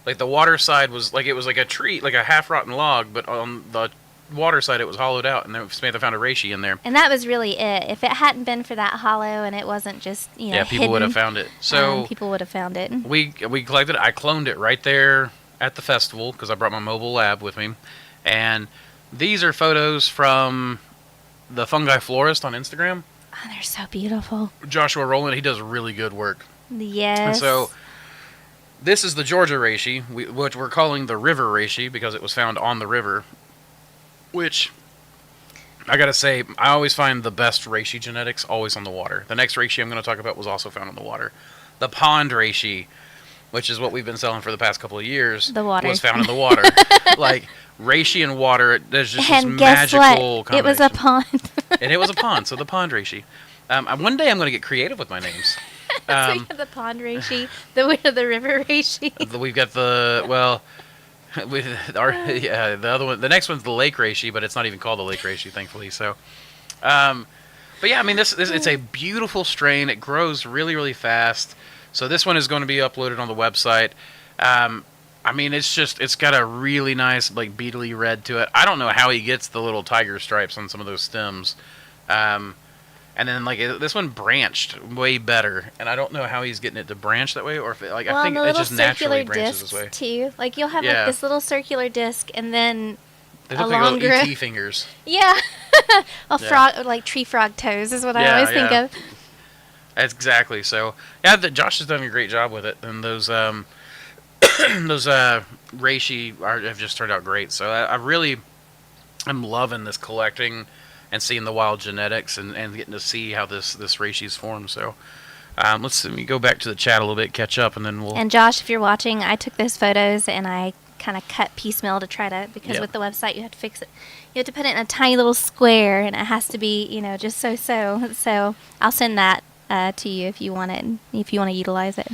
S1: The water side was it was like a tree, like a half-rotten log, but on the water side it was hollowed out, and then Samantha found a reishi in there.
S2: And that was really it. If it hadn't been for that hollow and it wasn't just people
S1: hidden, would have found it. So
S2: people would have found it.
S1: We collected it. I cloned it right there at the festival because I brought my mobile lab with me, and these are photos from the Fungi Florist on Instagram.
S2: Oh, they're so beautiful.
S1: Joshua Rowland, he does really good work.
S2: Yes.
S1: And so this is the Georgia reishi, which we're calling the river reishi because it was found on the river. Which, I gotta say, I always find the best reishi genetics always on the water. The next reishi I'm going to talk about was also found on the water. The pond reishi, which is what we've been selling for the past couple of years, was found in the water. Reishi and water, there's just this magical combination.
S2: It was a pond.
S1: And it was a pond, so the pond reishi. One day I'm going to get creative with my names.
S2: So you have the pond reishi, the river reishi.
S1: We've got the other one. The next one's the lake reishi, but it's not even called the lake reishi, thankfully. So, but yeah, I mean, this it's a beautiful strain. It grows really, really fast. So this one is going to be uploaded on the website. I mean, it's got a really nice like beetly red to it. I don't know how he gets the little tiger stripes on some of those stems. And then like this one branched way better, and I don't know how he's getting it to branch that way, or if I think it just naturally branches this way.
S2: Too. Like you'll have like this little circular disc, and then
S1: they look like little ET fingers.
S2: Yeah, frog, like tree frog toes is what I always think of.
S1: That's exactly. So yeah, Josh has done a great job with it, and those reishi have just turned out great. So I'm loving this collecting and seeing the wild genetics and getting to see how this reishi's formed. So let me go back to the chat a little bit, catch up, and then we'll... And
S2: Josh, if you're watching, I took those photos and I kind of cut piecemeal to try to, because with the website you have to fix it. You have to put it in a tiny little square, and it has to be, just so. So I'll send that to you if you want it, if you want to utilize it.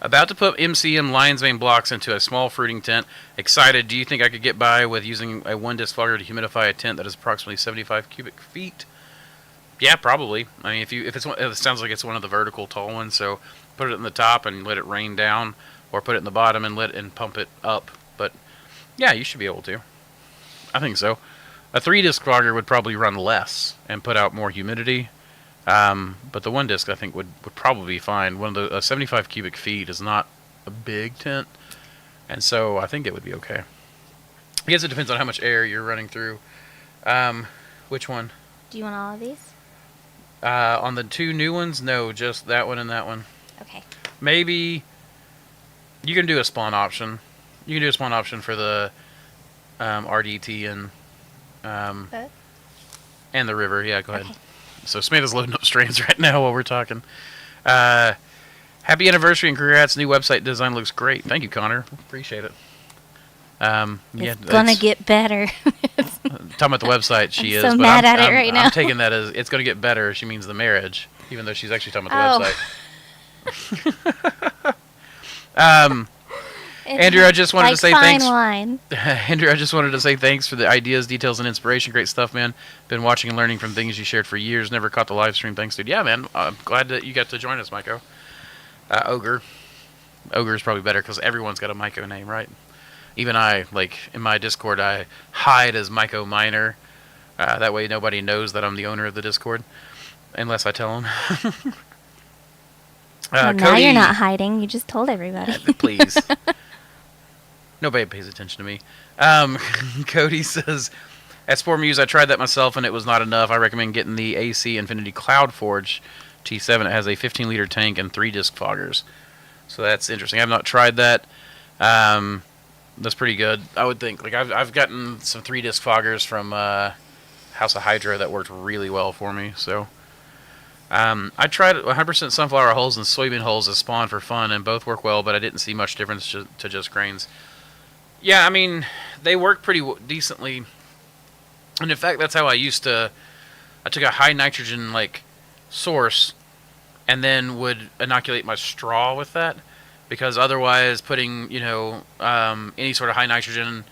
S1: About to put MCM lion's mane blocks into a small fruiting tent. Excited. Do you think I could get by with using a one-disc fogger to humidify a tent that is approximately 75 cubic feet? Yeah, probably. I mean, if it sounds like it's one of the vertical tall ones, so put it in the top and let it rain down, or put it in the bottom and pump it up. But yeah, you should be able to. I think so. A 3-disc fogger would probably run less and put out more humidity. But the one disc I think would probably be fine. 75 cubic feet is not a big tent, and so I think it would be okay. I guess it depends on how much air you're running through. Which one?
S2: Do you want all of these?
S1: On the 2 new ones, no, just that one and that one.
S2: Okay.
S1: Maybe you can do a spawn option. You can do a spawn option for the RDT and the river. Yeah, go ahead.
S2: Okay.
S1: So Samantha's loading up strains right now while we're talking. Happy anniversary and congrats. New website design looks great. Thank you, Connor. Appreciate it.
S2: It's gonna get better.
S1: Talking about the website, she is.
S2: I'm so mad at it right now.
S1: I'm taking that as it's gonna get better. She means the marriage, even though she's actually talking about the website. Andrew, I just wanted to say thanks. Andrew, I just wanted to say thanks for the ideas, details, and inspiration. Great stuff, man. Been watching and learning from things you shared for years. Never caught the live stream. Thanks, dude. Yeah, man. I'm glad that you got to join us, Myco. Ogre. Ogre is probably better because everyone's got a Myco name, right? Even I, like, in my Discord, I hide as Myco Miner. That way nobody knows that I'm the owner of the Discord. Unless I tell them.
S2: Well, now you're not hiding. You just told everybody.
S1: Please. Nobody pays attention to me. Cody says, at Spore Muse, I tried that myself and it was not enough. I recommend getting the AC Infinity Cloud Forge T7. It has a 15-liter tank and 3-disc foggers. So that's interesting. I've not tried that. That's pretty good, I would think. Like I've gotten some 3-disc foggers from House of Hydra that worked really well for me. So I tried 100% sunflower hulls and soybean hulls as spawn for fun, and both work well, but I didn't see much difference to just grains. Yeah, I mean, they work pretty decently. And in fact, that's how I took a high nitrogen source and then would inoculate my straw with that, because otherwise putting, any sort of high nitrogen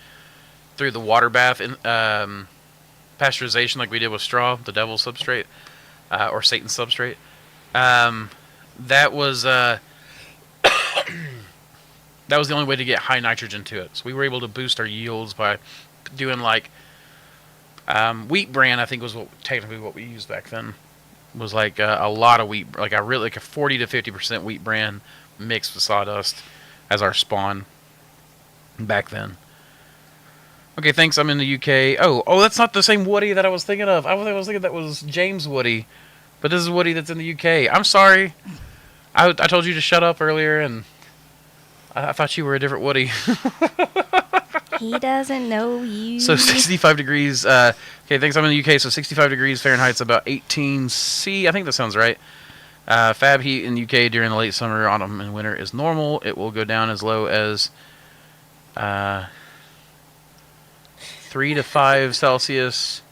S1: through the water bath in pasteurization like we did with straw, the devil's substrate, or Satan's substrate, that was that was the only way to get high nitrogen to it. So we were able to boost our yields by doing wheat bran. I think was technically what we used back then. Was a lot of wheat, like a 40 to 50% wheat bran mixed with sawdust as our spawn back then. Okay, thanks. I'm in the UK. Oh, that's not the same Woody that I was thinking of. I was thinking that was James Woody, but this is Woody that's in the UK. I'm sorry. I told you to shut up earlier, and I thought you were a different Woody.
S2: He doesn't know you.
S1: So 65 degrees. Okay, thanks. I'm in the UK. So 65 degrees Fahrenheit's about 18 C. I think that sounds right. Fab heat in the UK during the late summer, autumn, and winter is normal. It will go down as low as 3 to 5 Celsius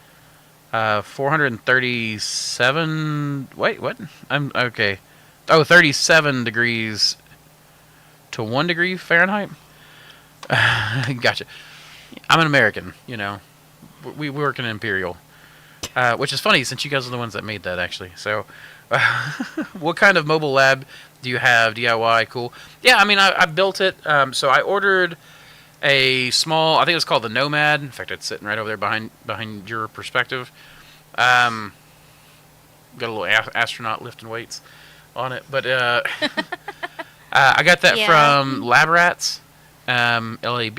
S1: 437. Wait, what? I'm okay. Oh, 37 degrees to 1 degree Fahrenheit. Gotcha. I'm an American. You know, we work in Imperial, which is funny since you guys are the ones that made that actually. So, what kind of mobile lab do you have? DIY, cool. Yeah, I mean, I built it. So I ordered a small. I think it's called the Nomad. In fact, it's sitting right over there behind your perspective. Got a little astronaut lifting weights on it, but I got that from Lab Rats, LAB,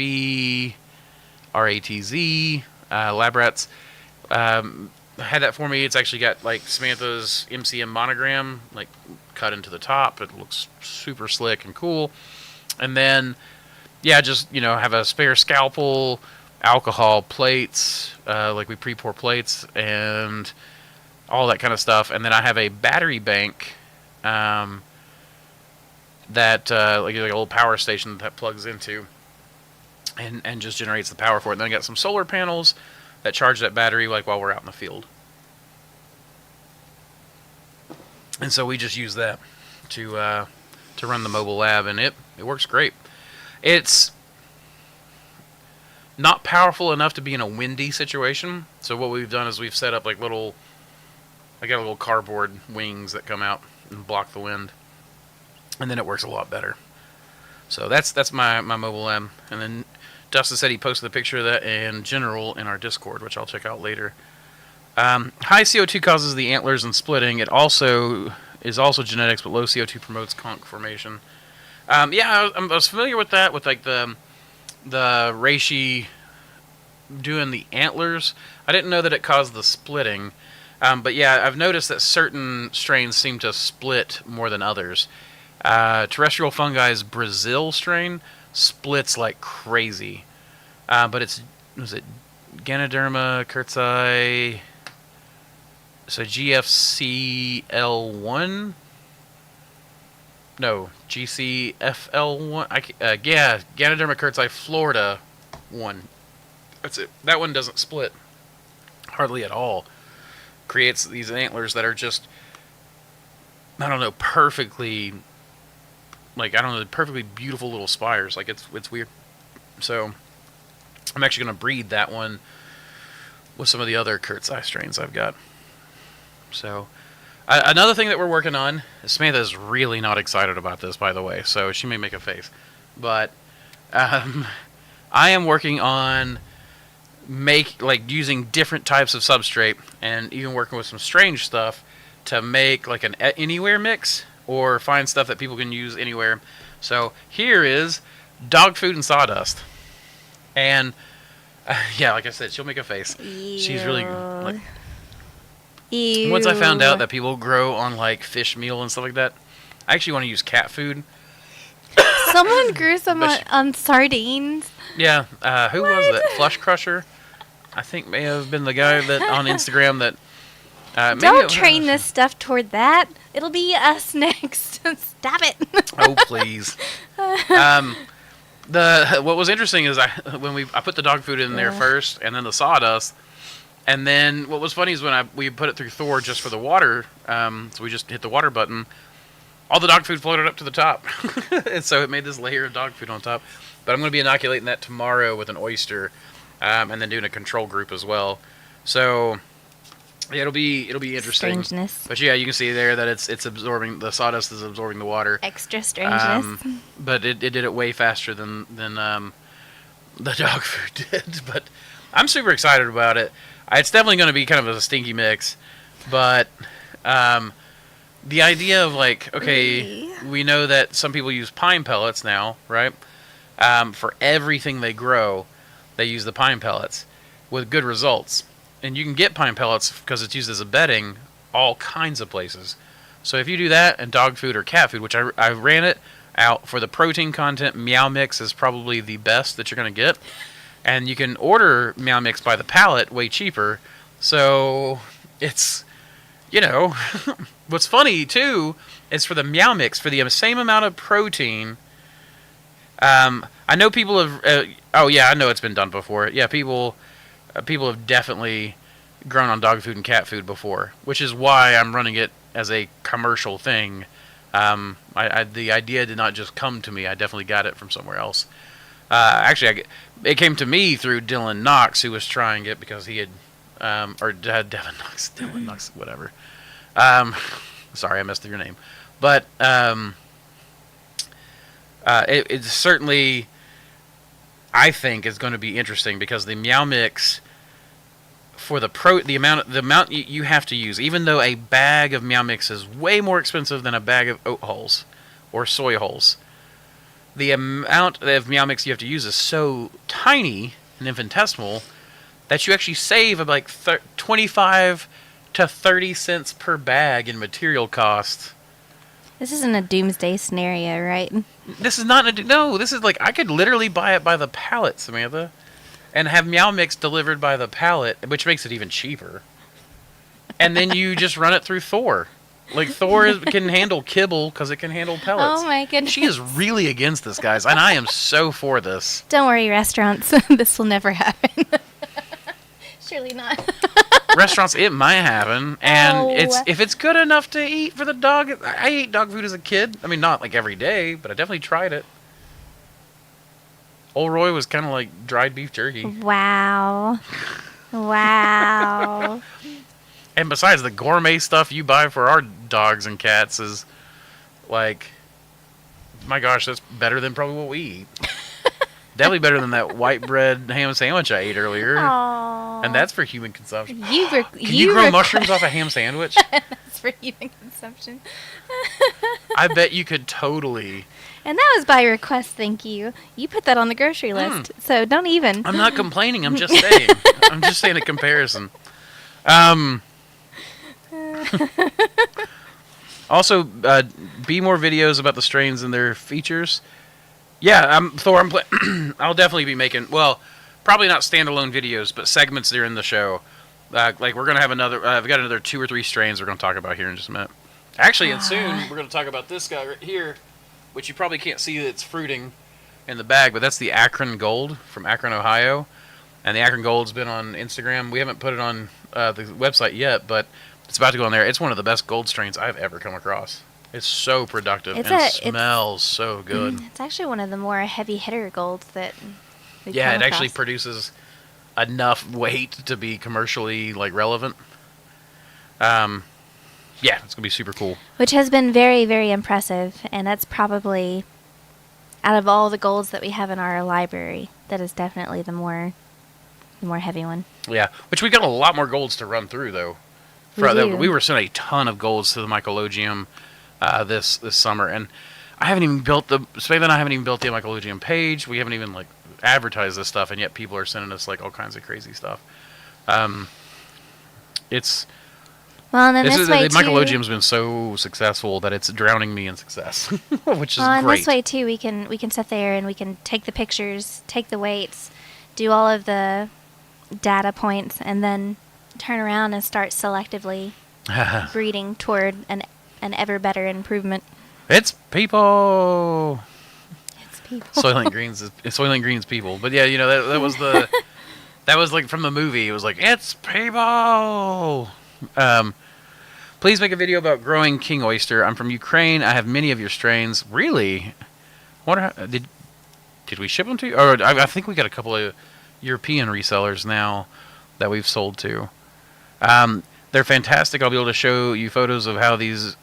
S1: RATZ, Lab Rats. Had that for me. It's actually got like Samantha's MCM monogram like cut into the top. It looks super slick and cool. And then, yeah, just have a spare scalpel, alcohol plates, like we pre-pour plates, and all that kind of stuff. And then I have a battery bank that like a little power station that plugs into and just generates the power for it. And then I got some solar panels that charge that battery like while we're out in the field. And so we just use that to run the mobile lab, and it works great. It's not powerful enough to be in a windy situation. So what we've done is we've set up like I got little cardboard wings that come out and block the wind, and then it works a lot better. So that's my mobile lab. And then Dustin said he posted a picture of that in general in our Discord, which I'll check out later. High CO2 causes the antlers and splitting. It is also genetics, but low CO2 promotes conch formation. Yeah, I was familiar with that, with like the reishi doing the antlers. I didn't know that it caused the splitting. But yeah, I've noticed that certain strains seem to split more than others. Terrestrial fungi's Brazil strain splits like crazy. But was it Ganoderma kurtzii? So GFCL1? No, GCFL1. Yeah, Ganoderma kurtzii Florida 1. That's it. That one doesn't split hardly at all. Creates these antlers that are just, I don't know, perfectly beautiful little spires. Like it's weird. So I'm actually going to breed that one with some of the other kurtzii strains I've got. So another thing that we're working on, Samantha is really not excited about this, by the way, so she may make a face. But I am working on using different types of substrate, and even working with some strange stuff to make like an anywhere mix, or find stuff that people can use anywhere. So here is dog food and sawdust. And yeah, like I said, she'll make a face.
S2: Ew.
S1: She's really like.
S2: Ew.
S1: Once I found out that people grow on like fish meal and stuff like that, I actually want to use cat food.
S2: Someone grew some on sardines.
S1: Yeah, who was that? Flush Crusher, I think may have been the guy that on Instagram that.
S2: Don't train this stuff toward that. It'll be us next. Stop it.
S1: Oh please. What was interesting is I put the dog food in there first, and then the sawdust, and then what was funny is when we put it through Thor just for the water. So we just hit the water button. All the dog food floated up to the top, and so it made this layer of dog food on top. But I'm going to be inoculating that tomorrow with an oyster, and then doing a control group as well. So yeah, it'll be interesting.
S2: Strangeness.
S1: But yeah, you can see there that it's absorbing, the sawdust is absorbing the water.
S2: Extra strangeness.
S1: But it did it way faster than the dog food did. But I'm super excited about it. It's definitely going to be kind of a stinky mix, but the idea of like, okay, we know that some people use pine pellets now, right? For everything they grow, they use the pine pellets with good results. And you can get pine pellets because it's used as a bedding all kinds of places. So if you do that and dog food or cat food, which I ran it out for the protein content, Meow Mix is probably the best that you're going to get. And you can order Meow Mix by the pallet way cheaper. So it's, what's funny too is for the Meow Mix, for the same amount of protein, I know people have, I know it's been done before. Yeah, people have definitely grown on dog food and cat food before, which is why I'm running it as a commercial thing. The idea did not just come to me. I definitely got it from somewhere else. Actually, it came to me through Dylan Knox, who was trying it because he had, Devin Knox, Dylan Knox, whatever. Sorry, I messed up your name. But it certainly, I think, is going to be interesting because the Meow Mix, for the amount you have to use, even though a bag of Meow Mix is way more expensive than a bag of oat hulls or soy hulls, the amount of Meow Mix you have to use is so tiny and infinitesimal that you actually save of like 25 to 30 cents per bag in material cost.
S2: This isn't a doomsday scenario, right?
S1: This is not no. This is like I could literally buy it by the pallet, Samantha, and have Meow Mix delivered by the pallet, which makes it even cheaper. And then you just run it through Thor. Like Thor can handle kibble because it can handle pellets.
S2: Oh my goodness!
S1: She is really against this, guys, and I am so for this.
S2: Don't worry, restaurants. This will never happen. Surely not.
S1: Restaurants, it might happen, and
S2: Oh.
S1: if it's good enough to eat for the dog. I ate dog food as a kid. I mean, not like every day, but I definitely tried it. Old Roy was kind of like dried beef jerky.
S2: Wow. Wow.
S1: And besides, the gourmet stuff you buy for our dogs and cats is like, my gosh, that's better than probably what we eat. Definitely better than that white bread ham sandwich I ate earlier.
S2: Aww.
S1: And that's for human consumption.
S2: Can
S1: Can you grow mushrooms off a ham sandwich?
S2: That's for human consumption.
S1: I bet you could totally.
S2: And that was by request, thank you. You put that on the grocery list, so don't even.
S1: I'm not complaining. I'm just saying. I'm just saying a comparison. Also, be more videos about the strains and their features. Yeah, Thor. I'll definitely be making. Well, probably not standalone videos, but segments during the show. Like we're gonna have another. We've got another 2 or 3 strains we're gonna talk about here in just a minute. Actually, and soon we're gonna talk about this guy right here, which you probably can't see that's fruiting in the bag, but that's the Akron Gold from Akron, Ohio. And the Akron Gold's been on Instagram. We haven't put it on the website yet, but it's about to go on there. It's one of the best gold strains I've ever come across. It's so productive and smells so good.
S2: It's actually one of the more heavy hitter golds that we've come
S1: it actually
S2: across.
S1: produces enough weight to be commercially like relevant. Yeah, it's gonna be super cool.
S2: Which has been very, very impressive, and that's probably, out of all the golds that we have in our library, that is definitely the more heavy one.
S1: Yeah, which we got a lot more golds to run through though. We were sent a ton of golds to the Mycologium this summer, and I haven't even built Samantha and I haven't even built the Mycologium page. We haven't even like advertised this stuff, and yet people are sending us like all kinds of crazy stuff. It's
S2: Well, and then this way
S1: the
S2: too.
S1: Mycologium's been so successful that it's drowning me in success, which is
S2: Well, and
S1: great.
S2: this way too, we can sit there and we can take the pictures, take the weights, do all of the data points, and then turn around and start selectively breeding toward an ever better improvement.
S1: It's people.
S2: It's people.
S1: Soylent Green's people. But yeah, that was the that was like from the movie. It was like it's people. Please make a video about growing king oyster. I'm from Ukraine. I have many of your strains. Really? Wonder how, did we ship them to you? Or I think we got a couple of European resellers now that we've sold to. They're fantastic. I'll be able to show you photos of how these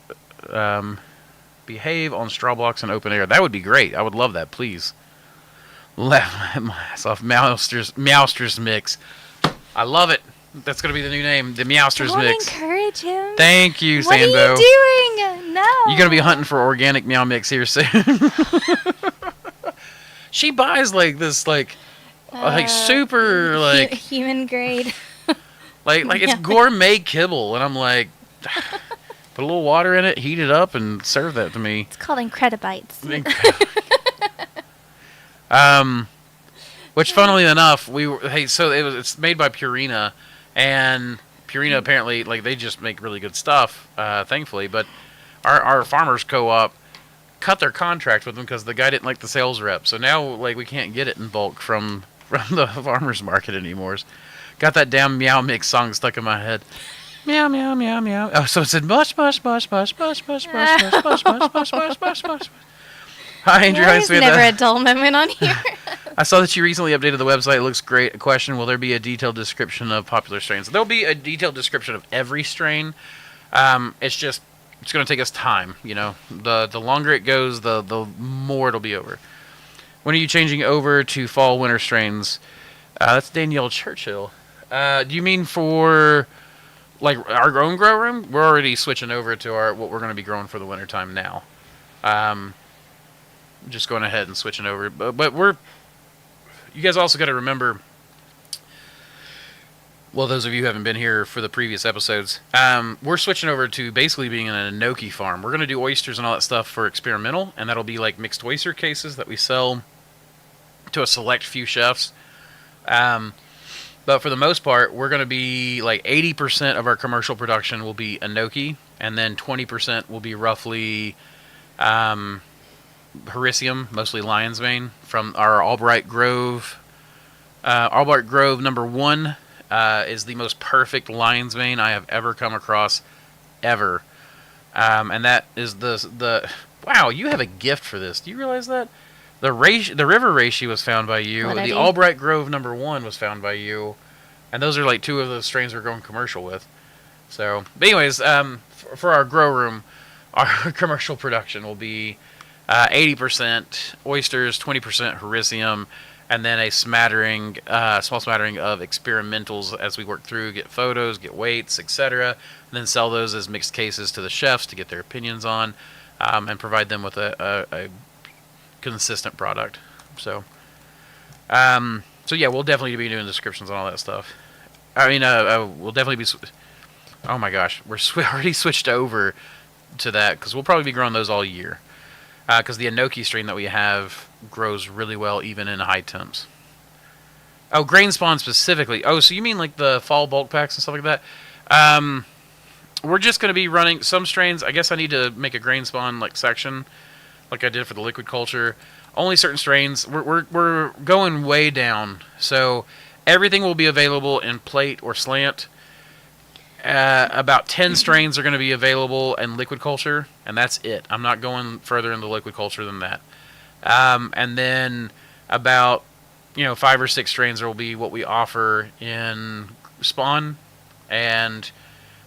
S1: behave on straw blocks in open air. That would be great. I would love that. Please. Myself, Meowsters Mix. I love it. That's going to be the new name, the Meowsters
S2: Don't
S1: Mix.
S2: encourage him.
S1: Thank you,
S2: What
S1: Sando.
S2: are you doing? No.
S1: You're going to be hunting for organic Meow Mix here soon. She buys like this like super like
S2: human grade.
S1: like it's gourmet kibble, and I'm like, put a little water in it, heat it up, and serve that to me.
S2: It's called Incredibites.
S1: Which, funnily enough, it's made by Purina, and Purina apparently like they just make really good stuff, thankfully. But our farmers co-op cut their contract with them because the guy didn't like the sales rep. So now like we can't get it in bulk from the farmers market anymore. Got that damn Meow Mix song stuck in my head. Meow, meow, meow, meow. Oh, so it said mush, mush, mush, mush, mush, mush, mush, mush, mush, mush, mush, mush, mush, mush. Hi, Andrew. Hi,
S2: There's
S1: Samantha.
S2: never a dull moment on here.
S1: I saw that you recently updated the website. It looks great. A question, will there be a detailed description of popular strains? There'll be a detailed description of every strain. It's going to take us time. You know, the longer it goes, the more it'll be over. When are you changing over to fall winter strains? That's Danielle Churchill. Do you mean for like our own grow room? We're already switching over to what we're going to be growing for the winter time now. Just going ahead and switching over, but you guys also got to remember. Well, those of you who haven't been here for the previous episodes, we're switching over to basically being an Enoki farm. We're going to do oysters and all that stuff for experimental, and that'll be like mixed oyster cases that we sell to a select few chefs. But for the most part, we're going to be like 80% of our commercial production will be Enoki, and then 20% will be roughly Hericium, mostly lion's mane, from our Albright Grove. Albright Grove #1 is the most perfect lion's mane I have ever come across, ever. And that is the wow, you have a gift for this. Do you realize that? The river reishi was found by you. The Albright Grove #1 was found by you. And those are like two of the strains we're going commercial with. So, but anyways, for our grow room, our commercial production will be 80% oysters, 20% Hericium, and then a small smattering of experimentals as we work through, get photos, get weights, etc., and then sell those as mixed cases to the chefs to get their opinions on, and provide them with a consistent product. So yeah, we'll definitely be doing descriptions on all that stuff. I mean, we'll definitely be. Oh my gosh, we're already switched over to that because we'll probably be growing those all year. Because the Enoki strain that we have grows really well even in high temps. Oh, grain spawn specifically. Oh, so you mean like the fall bulk packs and stuff like that? We're just going to be running some strains. I guess I need to make a grain spawn like section, like I did for the liquid culture. Only certain strains. We're going way down. So everything will be available in plate or slant. About 10 strains are going to be available in liquid culture, and that's it. I'm not going further into liquid culture than that. And then about 5 or 6 strains will be what we offer in spawn, and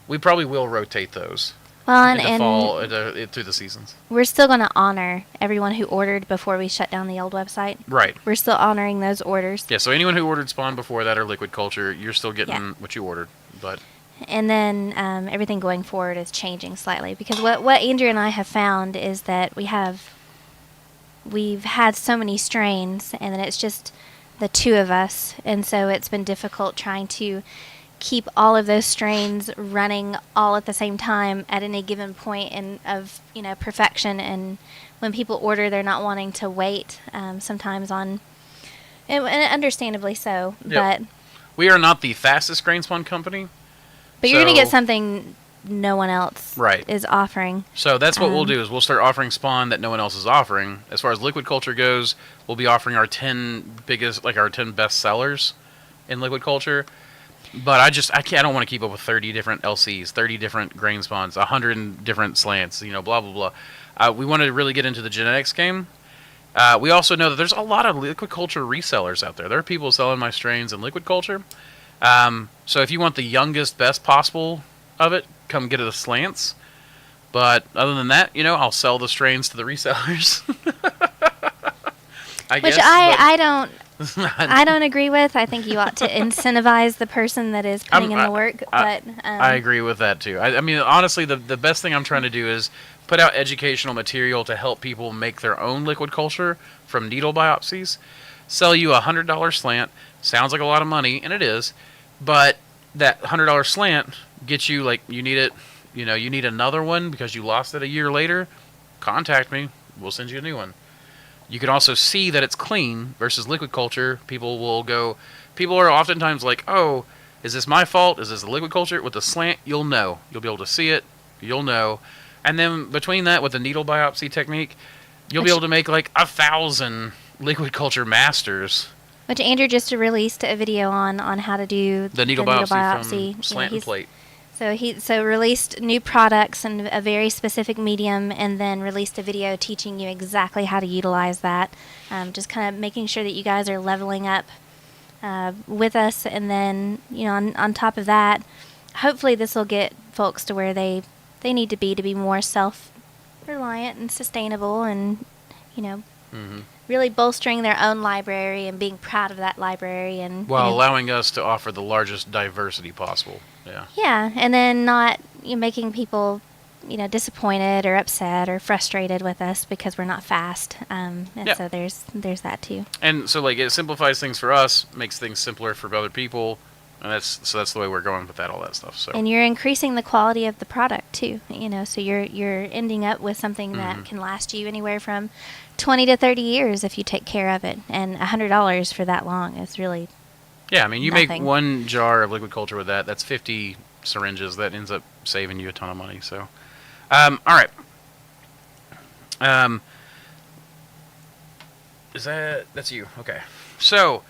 S1: we probably will rotate those in the fall through the seasons.
S2: We're still going to honor everyone who ordered before we shut down the old website.
S1: Right.
S2: We're still honoring those orders.
S1: Yeah. So anyone who ordered spawn before that or liquid culture, you're still getting what you ordered, but.
S2: And then everything going forward is changing slightly because what Andrew and I have found is that we've had so many strains and then it's just the two of us, and so it's been difficult trying to keep all of those strains running all at the same time at any given point of perfection. And when people order, they're not wanting to wait sometimes on, and understandably so.
S1: Yep. But we are not the fastest grain spawn company.
S2: But you're going to get something no one else is offering.
S1: So that's what we'll do is we'll start offering spawn that no one else is offering. As far as liquid culture goes, we'll be offering our 10 biggest, like our 10 best sellers in liquid culture. But I don't want to keep up with 30 different LCs, 30 different grain spawns, 100 different slants, blah, blah, blah. We want to really get into the genetics game. We also know that there's a lot of liquid culture resellers out there. There are people selling my strains in liquid culture. So if you want the youngest, best possible of it, come get it a slants. But other than that, I'll sell the strains to the resellers.
S2: I don't agree with. I think you ought to incentivize the person that is putting in the work.
S1: I agree with that too. I mean, honestly, the best thing I'm trying to do is put out educational material to help people make their own liquid culture from needle biopsies. Sell you $100 slant. Sounds like a lot of money, and it is. But that $100 slant gets you, like, you need it, you need another one because you lost it a year later, contact me. We'll send you a new one. You can also see that it's clean versus liquid culture. People are oftentimes like, oh, is this my fault? Is this a liquid culture? With the slant, you'll know. You'll be able to see it. You'll know. And then between that with the needle biopsy technique, you'll be able to make like 1,000 liquid culture masters.
S2: Which Andrew just released a video on how to do
S1: The needle biopsy from Slant and Plate.
S2: So released new products and a very specific medium, and then released a video teaching you exactly how to utilize that. Just kind of making sure that you guys are leveling up with us, and then on top of that, hopefully this will get folks to where they need to be more self-reliant and sustainable, and really bolstering their own library and being proud of that library, and
S1: while allowing us to offer the largest diversity possible.
S2: Yeah, and then not making people disappointed or upset or frustrated with us because we're not fast. So there's that too.
S1: And so it simplifies things for us, makes things simpler for other people, and that's the way we're going with all that stuff. So
S2: and you're increasing the quality of the product too. So you're ending up with something that can last you anywhere from 20 to 30 years if you take care of it, and $100 for that long is really
S1: you
S2: nothing.
S1: make one jar of liquid culture with that. That's 50 syringes. That ends up saving you a ton of money. So, all right. That's you? Okay. So,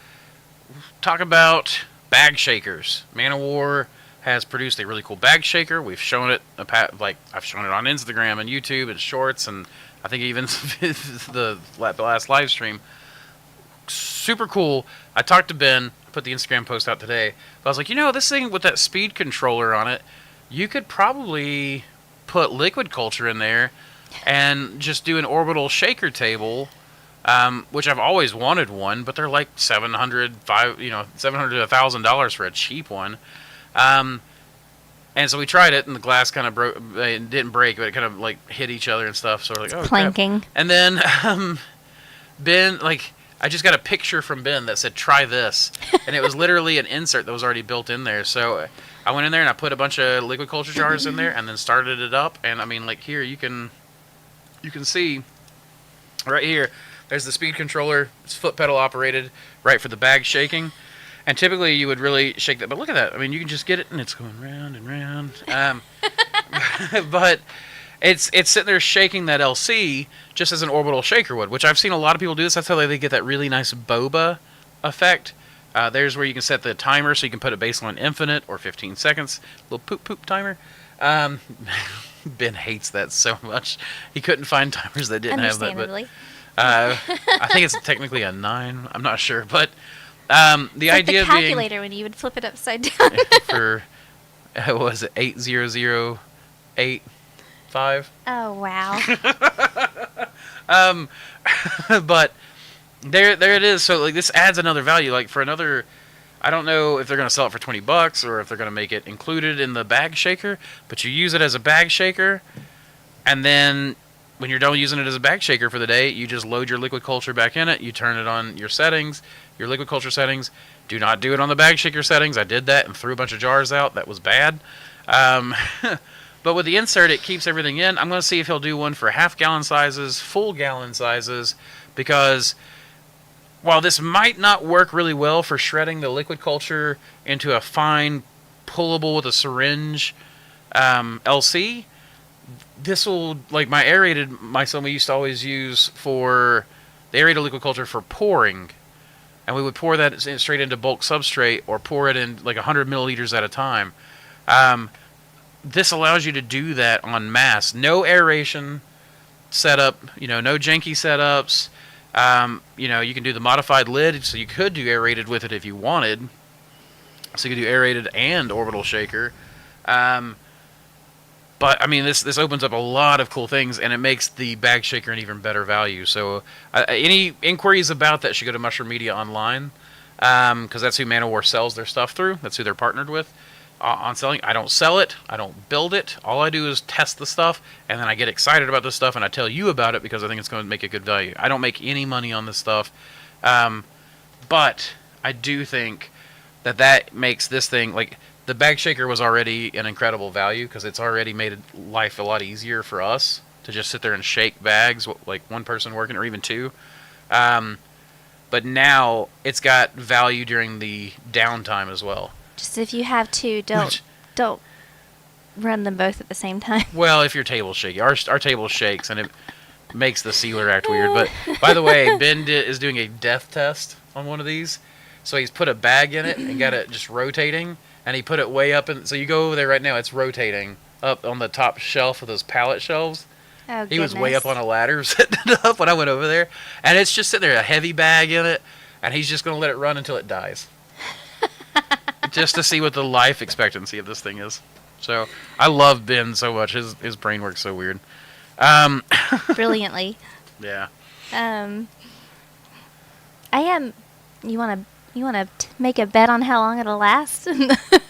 S1: talk about bag shakers. Man of War has produced a really cool bag shaker. We've shown it I've shown it on Instagram and YouTube and Shorts, and I think even the last live stream. Super cool. I talked to Ben, put the Instagram post out today. But I was like, this thing with that speed controller on it, you could probably put liquid culture in there and just do an orbital shaker table, which I've always wanted one, but they're like $700 to $1,000 for a cheap one. And so we tried it, and the glass kind of broke. It didn't break, but it kind of hit each other and stuff. So we're like, oh,
S2: clanking.
S1: Crap. And then Ben, I just got a picture from Ben that said, try this. And it was literally an insert that was already built in there. So I went in there and I put a bunch of liquid culture jars in there and then started it up. And here you can see right here, there's the speed controller. It's foot pedal operated, right for the bag shaking. And typically you would really shake that. But look at that. You can just get it and it's going round and round. But it's sitting there shaking that LC just as an orbital shaker would, which I've seen a lot of people do this. That's how they get that really nice boba effect. There's where you can set the timer, so you can put a baseline infinite or 15 seconds. Little poop timer. Ben hates that so much. He couldn't find timers that didn't have that. But I think it's technically a 9. I'm not sure, but the
S2: it's
S1: idea
S2: like the calculator when you would flip it upside down.
S1: for what was it, 80085?
S2: Oh wow.
S1: But there it is. So this adds another value. For another, I don't know if they're going to sell it for $20 or if they're going to make it included in the bag shaker. But you use it as a bag shaker, and then when you're done using it as a bag shaker for the day, you just load your liquid culture back in it. You turn it on your settings, your liquid culture settings. Do not do it on the bag shaker settings. I did that and threw a bunch of jars out. That was bad. But with the insert, it keeps everything in. I'm going to see if he'll do one for half-gallon sizes, full-gallon sizes, because while this might not work really well for shredding the liquid culture into a fine, pullable with a syringe LC, this will, my son we used to always use for the aerated liquid culture for pouring, and we would pour that straight into bulk substrate or pour it in 100 milliliters at a time. This allows you to do that en masse. No aeration setup, no janky setups. You can do the modified lid, so you could do aerated with it if you wanted. So you could do aerated and orbital shaker. But this opens up a lot of cool things, and it makes the bag shaker an even better value. So any inquiries about that should go to Mushroom Media online, because that's who Man of War sells their stuff through. That's who they're partnered with on selling. I don't sell it. I don't build it. All I do is test the stuff, and then I get excited about this stuff, and I tell you about it because I think it's going to make a good value. I don't make any money on this stuff, but I do think that makes this thing, the bag shaker was already an incredible value because it's already made life a lot easier for us to just sit there and shake bags, one person working or even two. But now it's got value during the downtime as well.
S2: Just if you have to, don't run them both at the same time.
S1: Well, if your table's shaky. Our table shakes, and it makes the sealer act weird. But, by the way, Ben is doing a death test on one of these. So he's put a bag in it and got it just rotating, and he put it way up. So you go over there right now, it's rotating up on the top shelf of those pallet shelves.
S2: Oh,
S1: He was way up on a ladder setting it up when I went over there, and it's just sitting there, a heavy bag in it, and he's just going to let it run until it dies. Just to see what the life expectancy of this thing is. So I love Ben so much. His brain works so weird.
S2: Brilliantly.
S1: Yeah.
S2: I am. You want to make a bet on how long it'll last?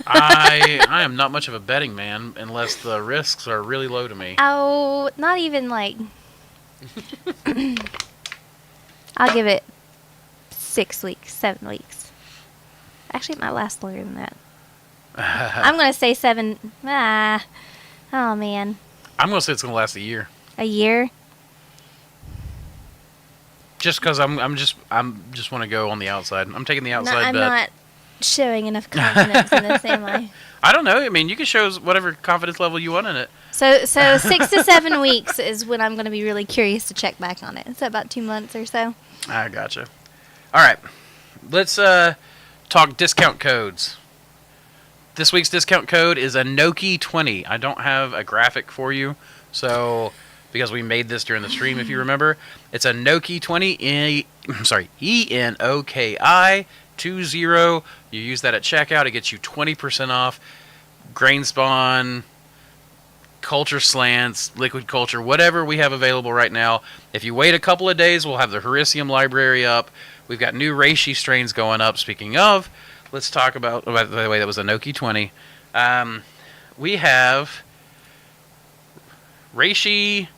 S1: I am not much of a betting man unless the risks are really low to me.
S2: Oh, not even like. I'll give it 6 weeks, 7 weeks. Actually, it might last longer than that. I'm gonna say 7. Oh man.
S1: I'm gonna say it's gonna last a year.
S2: A year.
S1: Just because I'm just want to go on the outside. I'm taking the outside
S2: I'm
S1: bet.
S2: not showing enough confidence in this, am I?
S1: I don't know. I mean, you can show whatever confidence level you want in it.
S2: So 6 to 7 weeks is when I'm going to be really curious to check back on it. So about 2 months or so.
S1: I gotcha. All right, let's talk discount codes. This week's discount code is Enoki 20. I don't have a graphic for you, so because we made this during the stream, if you remember, it's Enoki 20. ENOKI 20. You use that at checkout, it gets you 20% off. Grain spawn, culture slants, liquid culture, whatever we have available right now. If you wait a couple of days, we'll have the Hericium library up. We've got new Reishi strains going up. Speaking of, let's talk about, by the way, that was Enoki 20. We have Reishi,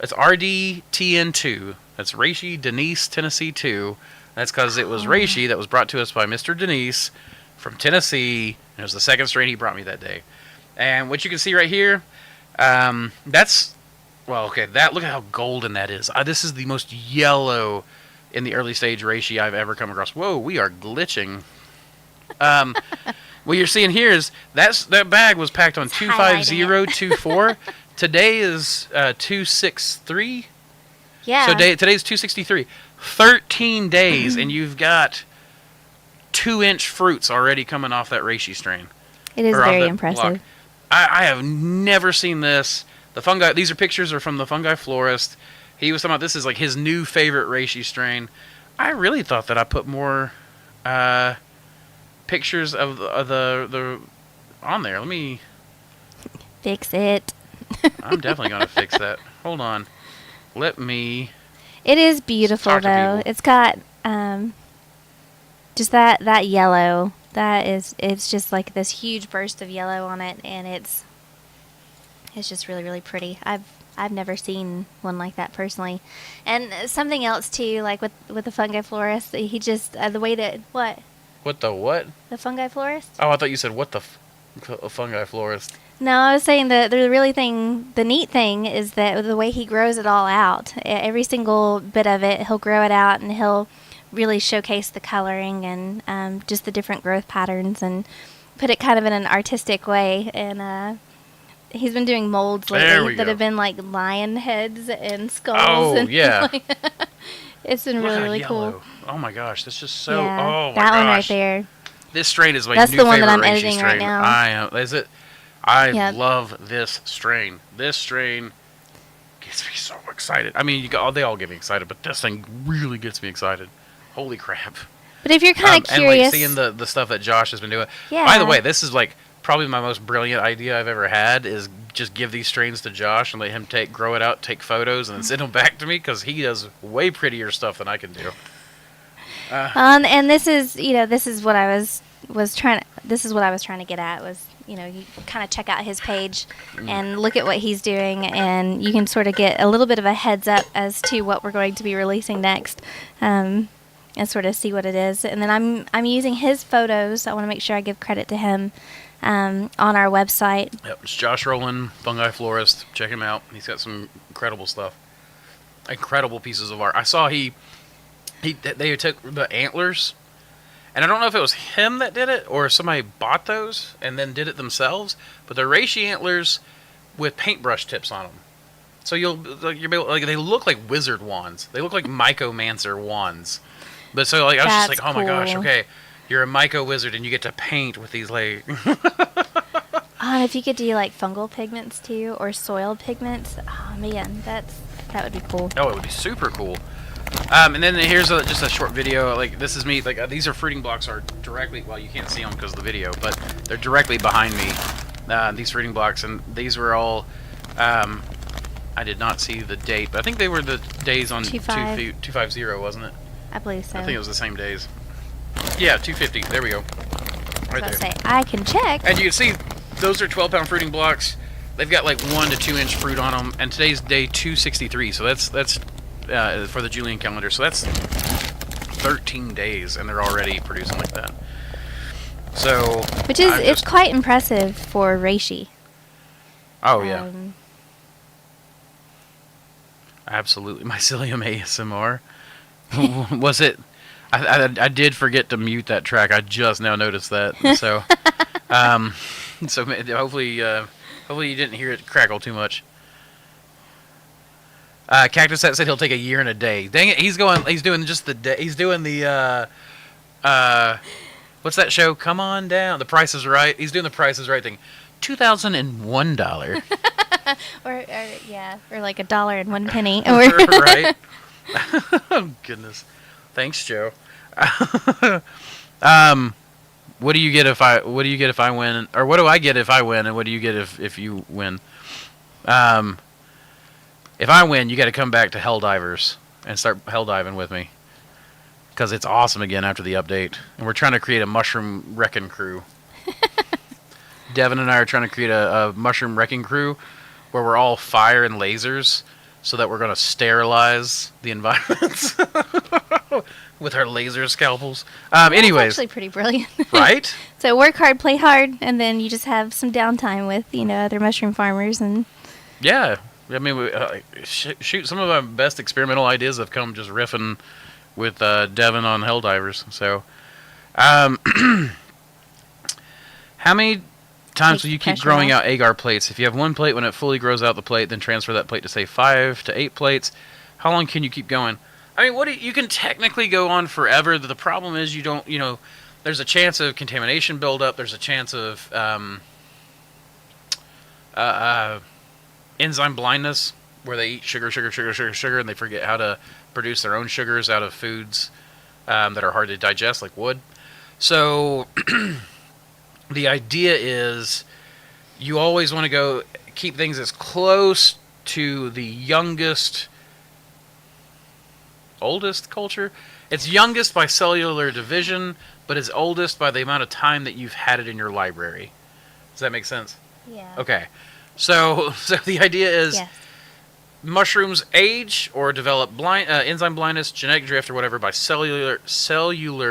S1: it's RDTN2. That's Reishi Denise Tennessee 2. That's because it was Reishi that was brought to us by Mr. Denise from Tennessee. It was the second strain he brought me that day. And what you can see right here, that's, well, okay, look at how golden that is. This is the most yellow in the early stage Reishi I've ever come across. Whoa, we are glitching. What you're seeing here is that bag was packed on 25024. Today is 263.
S2: Yeah.
S1: So today's 263. 13 days, and you've got 2-inch fruits already coming off that Reishi strain.
S2: It is very impressive.
S1: Block. I have never seen this. The fungi. These pictures are from the fungi florist. He was talking about this is like his new favorite Reishi strain. I really thought that I put more pictures of the on there. Let me
S2: fix it.
S1: I'm definitely gonna fix that. Hold on. Let me.
S2: It is beautiful though. It's got just that yellow. It's just like this huge burst of yellow on it, and it's just really, really pretty. I've never seen one like that personally. And something else too, like with the fungi florist, he just the way that what
S1: the what?
S2: The fungi florist?
S1: Oh, I thought you said what the fungi florist.
S2: No, I was saying the neat thing is that the way he grows it all out, every single bit of it, he'll grow it out and he'll really showcase the coloring and just the different growth patterns and put it kind of in an artistic way. And he's been doing molds lately that have been like lion heads and skulls.
S1: Oh,
S2: and
S1: yeah.
S2: It's been really, really cool.
S1: Oh my gosh, that's just so.
S2: Yeah,
S1: oh my
S2: that
S1: gosh.
S2: one right there.
S1: This strain is my
S2: That's
S1: new
S2: the one
S1: favorite
S2: that I'm
S1: Reishi
S2: editing
S1: strain.
S2: right now.
S1: Is it? I
S2: Yep.
S1: love this strain. This strain gets me so excited. I mean, they all get me excited, but this thing really gets me excited. Holy crap!
S2: But if you're kind of curious,
S1: and like seeing the stuff that Josh has been doing.
S2: Yeah.
S1: By the way, this is like probably my most brilliant idea I've ever had. Is just give these strains to Josh and let him grow it out, take photos, and then send them back to me because he does way prettier stuff than I can do.
S2: And this is what I was trying to get at was, you kind of check out his page and look at what he's doing, and you can sort of get a little bit of a heads up as to what we're going to be releasing next, and sort of see what it is. And then I'm using his photos. I want to make sure I give credit to him on our website.
S1: Yep, it's Josh Rowland, Fungi Florist. Check him out. He's got some incredible stuff. Incredible pieces of art. I saw they took the antlers, and I don't know if it was him that did it or somebody bought those and then did it themselves, but they're Reishi antlers with paintbrush tips on them. So you'll be able, like, they look like wizard wands. They look like Mycomancer wands. But so like I was just like, oh my gosh, okay. You're a myco wizard, and you get to paint with these like.
S2: And if you could do like fungal pigments too, or soil pigments, oh man, that would be cool.
S1: Oh, it would be super cool. And then here's just a short video. Like, this is me. Like, these are fruiting blocks are directly. Well, you can't see them because of the video, but they're directly behind me. These fruiting blocks, and these were all. I did not see the date, but I think they were the days on 250, wasn't it?
S2: I believe so.
S1: I think it was the same days. Yeah, 250. There we go. Right there.
S2: Say I can check.
S1: And you can see those are 12-pound fruiting blocks. They've got like 1 to 2 inch fruit on them, and today's day 263. So that's for the Julian calendar. So that's 13 days, and they're already producing like that. So
S2: which is it's quite impressive for Reishi.
S1: Oh yeah. Absolutely. Mycelium ASMR. Was it? I did forget to mute that track. I just now noticed that. So, so hopefully you didn't hear it crackle too much. Cactus Hat said he'll take a year and a day. Dang it, he's doing just the day. He's doing the what's that show? Come on down. The Price is Right. He's doing the Price is Right thing. $2,001.
S2: or like $1.01. Or
S1: right. Oh goodness. Thanks, Joe. What do you get if I win, or what do I get if I win, and what do you get if you win? If I win, you got to come back to Helldivers and start hell-diving with me, because it's awesome again after the update, and we're trying to create a mushroom wrecking crew. Devin and I are trying to create a mushroom wrecking crew where we're all fire and lasers, so that we're going to sterilize the environment with our laser scalpels. Anyways,
S2: that's actually pretty brilliant,
S1: right?
S2: So work hard, play hard, and then you just have some downtime with other mushroom farmers and.
S1: Yeah, I mean, shoot, some of my best experimental ideas have come just riffing with Devin on Helldivers. So, how many times will you keep growing out agar plates? If you have one plate, when it fully grows out the plate, then transfer that plate to say 5 to 8 plates. How long can you keep going? I mean, you can technically go on forever. The problem is you don't, there's a chance of contamination buildup. There's a chance of enzyme blindness, where they eat sugar, and they forget how to produce their own sugars out of foods that are hard to digest, like wood. So the idea is you always want to keep things as close to the oldest culture. It's youngest by cellular division, but it's oldest by the amount of time that you've had it in your library. Does that make sense?
S2: Yeah.
S1: Okay. So the idea is
S2: yes.
S1: Mushrooms age or develop enzyme blindness, genetic drift, or whatever by cellular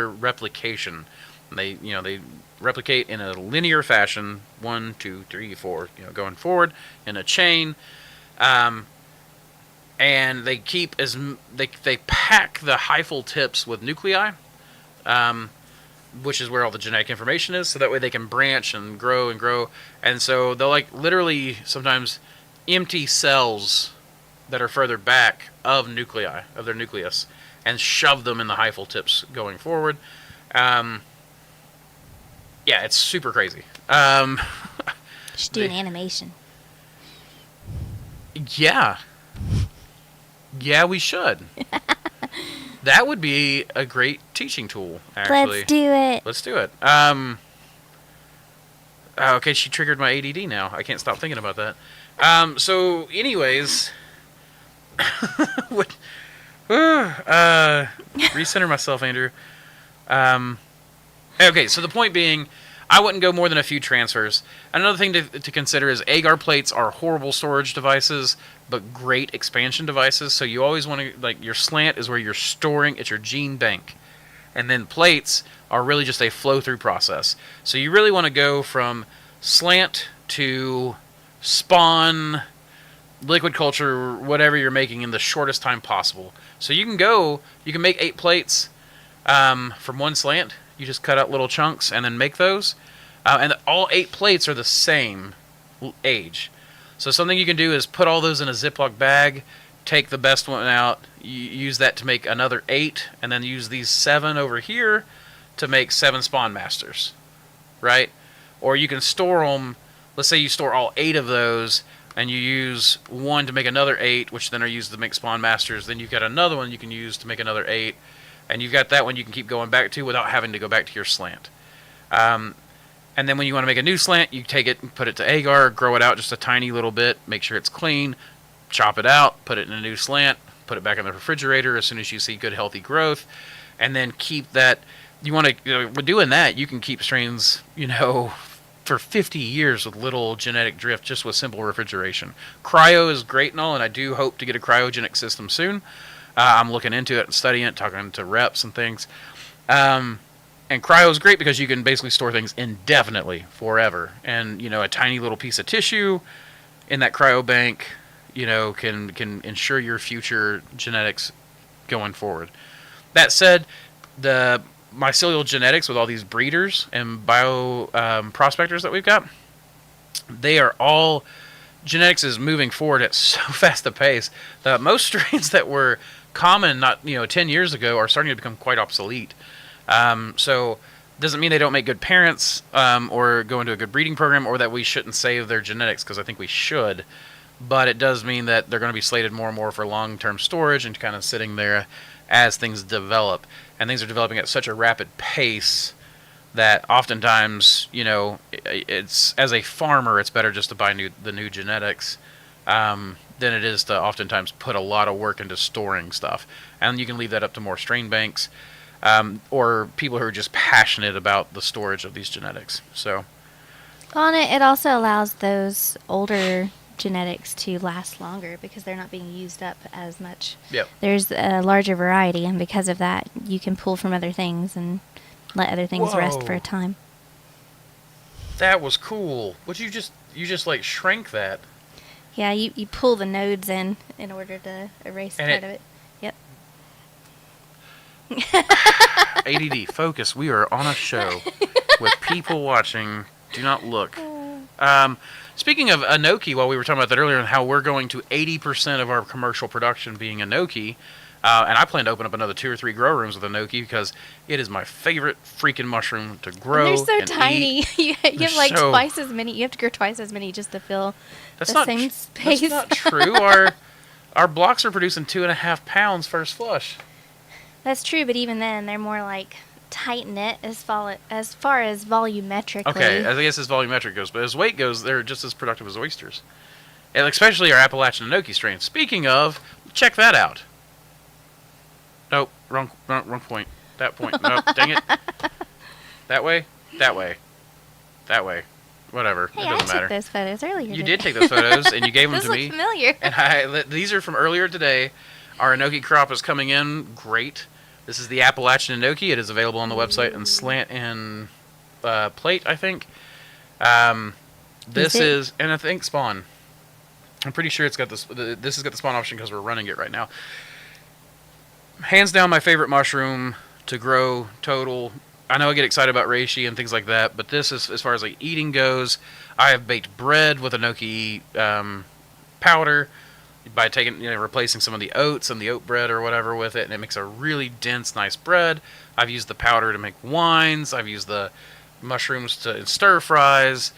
S1: replication. And they replicate in a linear fashion, 1, 2, 3, 4, going forward in a chain. And they keep they pack the hyphal tips with nuclei, which is where all the genetic information is, so that way they can branch and grow. And so they'll literally sometimes empty cells that are further back of their nucleus, and shove them in the hyphal tips going forward. Yeah, it's super crazy.
S2: Should do an animation.
S1: Yeah. Yeah, we should. That would be a great teaching tool, actually.
S2: Let's do
S1: Let's do
S2: it.
S1: it. Okay, she triggered my ADD now. I can't stop thinking about that. So, anyways... recenter myself, Andrew. Okay, so the point being, I wouldn't go more than a few transfers. Another thing to consider is agar plates are horrible storage devices, but great expansion devices. So you always want to, your slant is where you're storing, it's your gene bank. And then plates are really just a flow-through process. So you really want to go from slant to spawn, liquid culture, whatever you're making in the shortest time possible. So you can make 8 plates from one slant. You just cut out little chunks and then make those. And all 8 plates are the same age. So something you can do is put all those in a Ziploc bag, take the best one out, use that to make another 8, and then use these 7 over here to make 7 spawn masters, right? Or you can store them. Let's say you store all 8 of those, and you use 1 to make another 8, which then are used to make spawn masters. Then you've got another one you can use to make another 8, and you've got that one you can keep going back to without having to go back to your slant. And then when you want to make a new slant, you take it and put it to agar, grow it out just a tiny little bit, make sure it's clean, chop it out, put it in a new slant, put it back in the refrigerator as soon as you see good healthy growth, and then keep that. You want to, with doing that, you can keep strains, for 50 years with little genetic drift just with simple refrigeration. Cryo is great and all, and I do hope to get a cryogenic system soon. I'm looking into it and studying it, talking to reps and things. And cryo is great because you can basically store things indefinitely, forever. And, a tiny little piece of tissue in that cryo bank, can ensure your future genetics going forward. That said, the mycelial genetics with all these breeders and bioprospectors that we've got, they are all, genetics is moving forward at so fast a pace that most strains that were common 10 years ago are starting to become quite obsolete. So doesn't mean they don't make good parents or go into a good breeding program, or that we shouldn't save their genetics, because I think we should. But it does mean that they're going to be slated more and more for long-term storage and kind of sitting there as things develop. And things are developing at such a rapid pace that oftentimes, it's, as a farmer, it's better just to buy the new genetics than it is to oftentimes put a lot of work into storing stuff. And you can leave that up to more strain banks. Or people who are just passionate about the storage of these genetics. So,
S2: Well, and it also allows those older genetics to last longer because they're not being used up as much.
S1: Yep.
S2: There's a larger variety, and because of that, you can pull from other things and let other things rest for a time.
S1: That was cool. Would you just like shrank that?
S2: Yeah, you pull the nodes in order to erase part of it. Yep.
S1: ADD, focus. We are on a show with people watching. Do not look. Speaking of Enoki, while we were talking about that earlier, and how we're going to 80% of our commercial production being Enoki, and I plan to open up another 2 or 3 grow rooms with Enoki because it is my favorite freaking mushroom to grow.
S2: And they're so
S1: and
S2: tiny.
S1: Eat.
S2: You have like twice as many. You have to grow twice as many just to fill the same space.
S1: That's not true. Our blocks are producing 2.5 pounds first flush.
S2: That's true, but even then, they're more like tight knit as far as volumetrically.
S1: Okay, I guess as volumetric goes, but as weight goes, they're just as productive as oysters. And especially our Appalachian Enoki strain. Speaking of, check that out. Nope, wrong point. That point. Nope, dang it. That way. Whatever.
S2: Hey,
S1: it doesn't matter.
S2: I took those photos earlier.
S1: You did take those photos, and you gave them to me.
S2: Those look familiar.
S1: And these are from earlier today. Our Enoki crop is coming in great. This is the Appalachian Enoki. It is available on the website in slant and plate, I think. This is, and I think spawn. I'm pretty sure it's got this. This has got the spawn option because we're running it right now. Hands down, my favorite mushroom to grow. Total. I know I get excited about reishi and things like that, but this is, as far as like eating goes, I have baked bread with Enoki powder by replacing some of the oats and the oat bread or whatever with it, and it makes a really dense, nice bread. I've used the powder to make wines. I've used the mushrooms to stir fries.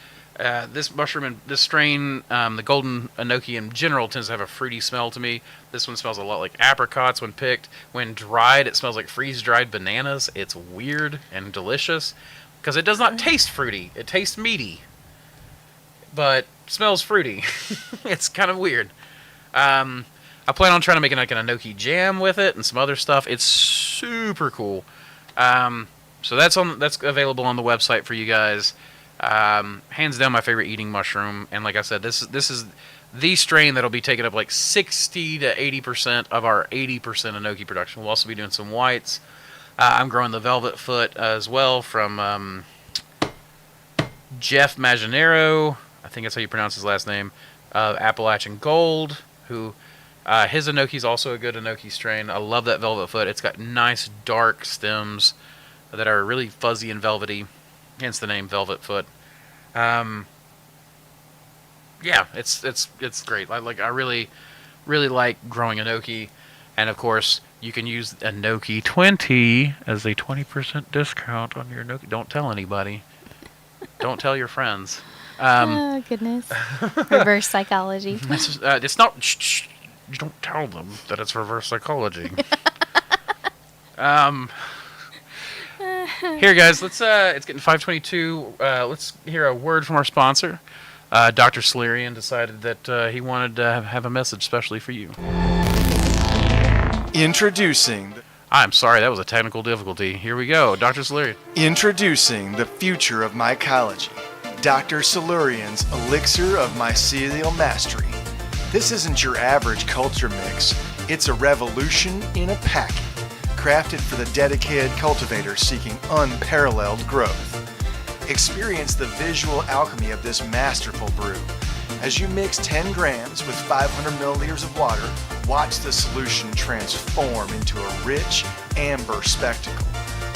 S1: This mushroom and this strain, the golden Enoki in general, tends to have a fruity smell to me. This one smells a lot like apricots when picked. When dried, it smells like freeze-dried bananas. It's weird and delicious because it does not taste fruity. It tastes meaty, but smells fruity. It's kind of weird. I plan on trying to make like an Enoki jam with it and some other stuff. It's super cool. So that's available on the website for you guys. Hands down my favorite eating mushroom, and like I said, this is the strain that'll be taking up like 60 to 80% of our 80% Enoki production. We'll also be doing some whites. I'm growing the Velvet Foot as well from Jeff Maginero. I think that's how you pronounce his last name. Appalachian Gold, who his Enoki is also a good Enoki strain. I love that Velvet Foot. It's got nice dark stems that are really fuzzy and velvety, hence the name Velvet Foot. Yeah, it's great. I really like growing Enoki, and of course you can use Enoki 20 as a 20% discount on your Enoki. Don't tell anybody. Don't tell your friends.
S2: Oh, goodness. Reverse psychology.
S1: It's not. Shh, you don't tell them that it's reverse psychology. Here, guys. Let's. It's getting 5:22. Let's hear a word from our sponsor. Dr. Solarian decided that he wanted to have a message specially for you.
S3: Introducing.
S1: I'm sorry, that was a technical difficulty. Here we go, Dr. Solarian.
S3: Introducing the future of mycology. Dr. Solarian's Elixir of Mycelial Mastery. This isn't your average culture mix. It's a revolution in a packet, crafted for the dedicated cultivator seeking unparalleled growth. Experience the visual alchemy of this masterful brew. As you mix 10 grams with 500 milliliters of water, watch the solution transform into a rich, amber spectacle,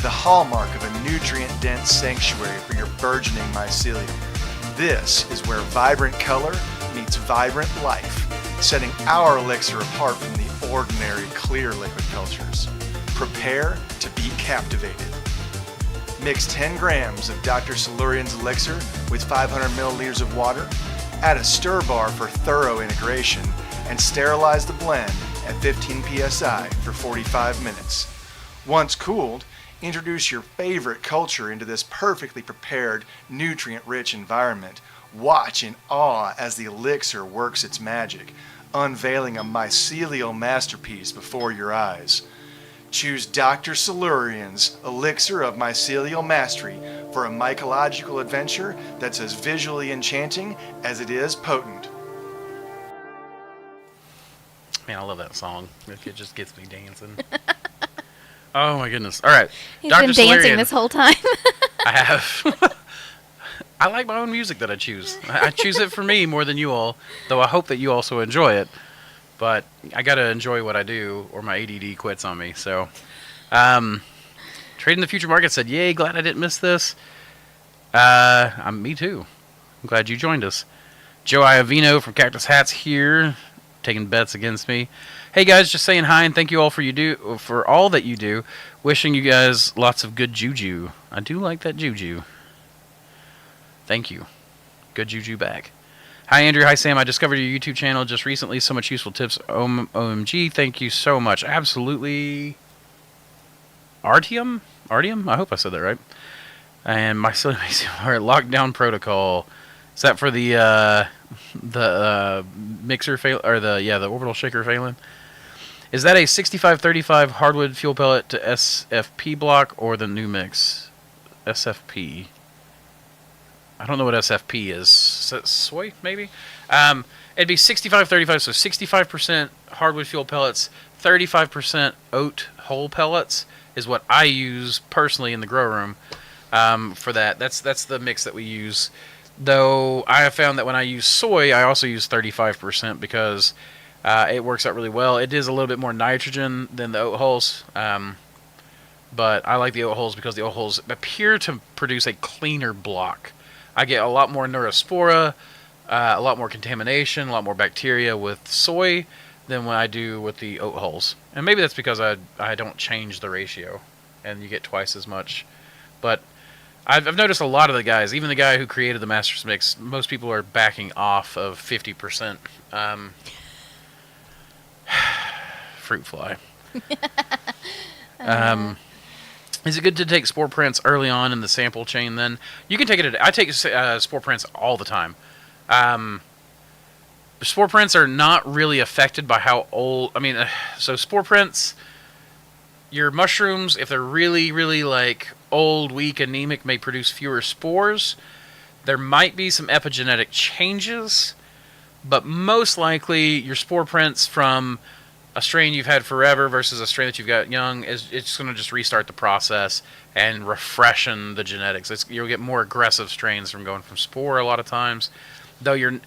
S3: the hallmark of a nutrient-dense sanctuary for your burgeoning mycelium. This is where vibrant color meets vibrant life, setting our elixir apart from the ordinary clear liquid cultures. Prepare to be captivated. Mix 10 grams of Dr. Solarian's elixir with 500 milliliters of water, add a stir bar for thorough integration, and sterilize the blend at 15 psi for 45 minutes. Once cooled, introduce your favorite culture into this perfectly prepared, nutrient-rich environment. Watch in awe as the elixir works its magic, unveiling a mycelial masterpiece before your eyes. Choose Dr. Solarian's Elixir of Mycelial Mastery for a mycological adventure that's as visually enchanting as it is potent.
S1: Man, I love that song. It just gets me dancing. Oh my goodness! All right,
S2: He's
S1: Dr.
S2: been
S1: Solarian,
S2: dancing this whole time.
S1: I have. I like my own music that I choose. I choose it for me more than you all, though I hope that you also enjoy it. But I gotta enjoy what I do, or my ADD quits on me. So, Trading the Future Market said, "Yay, glad I didn't miss this." Me too. I'm glad you joined us. Joe Iovino from Cactus Hats here, taking bets against me. Hey guys, just saying hi and thank you all for all that you do. Wishing you guys lots of good juju. I do like that juju. Thank you. Good juju back. Hi Andrew, hi Sam. I discovered your YouTube channel just recently. So much useful tips. OMG, thank you so much. Absolutely. Artium? I hope I said that right. And my lockdown protocol. Is that for the mixer fail or the orbital shaker failing? Is that a 65-35 hardwood fuel pellet to SFP block or the new mix? SFP. I don't know what SFP is. Soy, maybe? It'd be 65-35, so 65% hardwood fuel pellets, 35% oat whole pellets is what I use personally in the grow room for that. That's the mix that we use. Though I have found that when I use soy, I also use 35% because it works out really well. It is a little bit more nitrogen than the oat hulls, but I like the oat hulls because the oat hulls appear to produce a cleaner block. I get a lot more neurospora, a lot more contamination, a lot more bacteria with soy than what I do with the oat hulls. And maybe that's because I don't change the ratio, and you get twice as much. But I've noticed a lot of the guys, even the guy who created the Masters Mix, most people are backing off of 50%. Fruit fly. Is it good to take spore prints early on in the sample chain then? You can take it. I take spore prints all the time. Spore prints are not really affected by how old... so spore prints... Your mushrooms, if they're really, really like old, weak, anemic, may produce fewer spores. There might be some epigenetic changes, but most likely your spore prints from a strain you've had forever versus a strain that you've got young, it's going to just restart the process and refreshen the genetics. You'll get more aggressive strains from going from spore a lot of times, though you're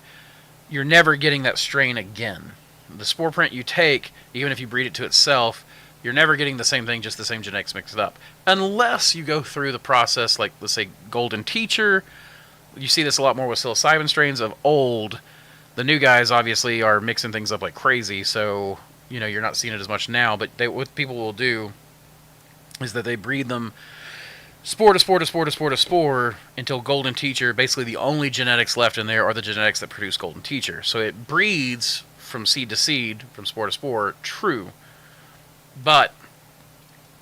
S1: never getting that strain again. The spore print you take, even if you breed it to itself, you're never getting the same thing, just the same genetics mixed up. Unless you go through the process, like, let's say, Golden Teacher. You see this a lot more with psilocybin strains of old. The new guys, obviously, are mixing things up like crazy, so you're not seeing it as much now, but what people will do is that they breed them spore to spore to spore to spore to spore until golden teacher. Basically, the only genetics left in there are the genetics that produce golden teacher. So it breeds from seed to seed, from spore to spore, true. But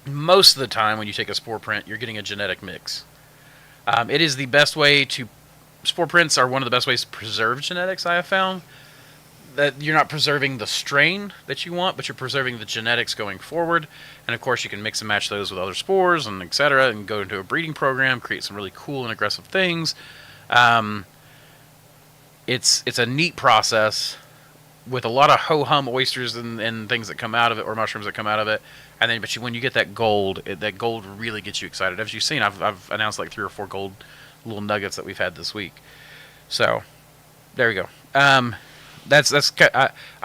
S1: most of the time when you take a spore print, you're getting a genetic mix. It is the best way to... Spore prints are one of the best ways to preserve genetics, I have found. That you're not preserving the strain that you want, but you're preserving the genetics going forward. And of course, you can mix and match those with other spores and etc. and go into a breeding program, create some really cool and aggressive things. It's a neat process with a lot of ho-hum oysters and things that come out of it, or mushrooms that come out of it. And then, when you get that gold, that gold really gets you excited. As you've seen, I've announced like 3 or 4 gold little nuggets that we've had this week. So there we go. I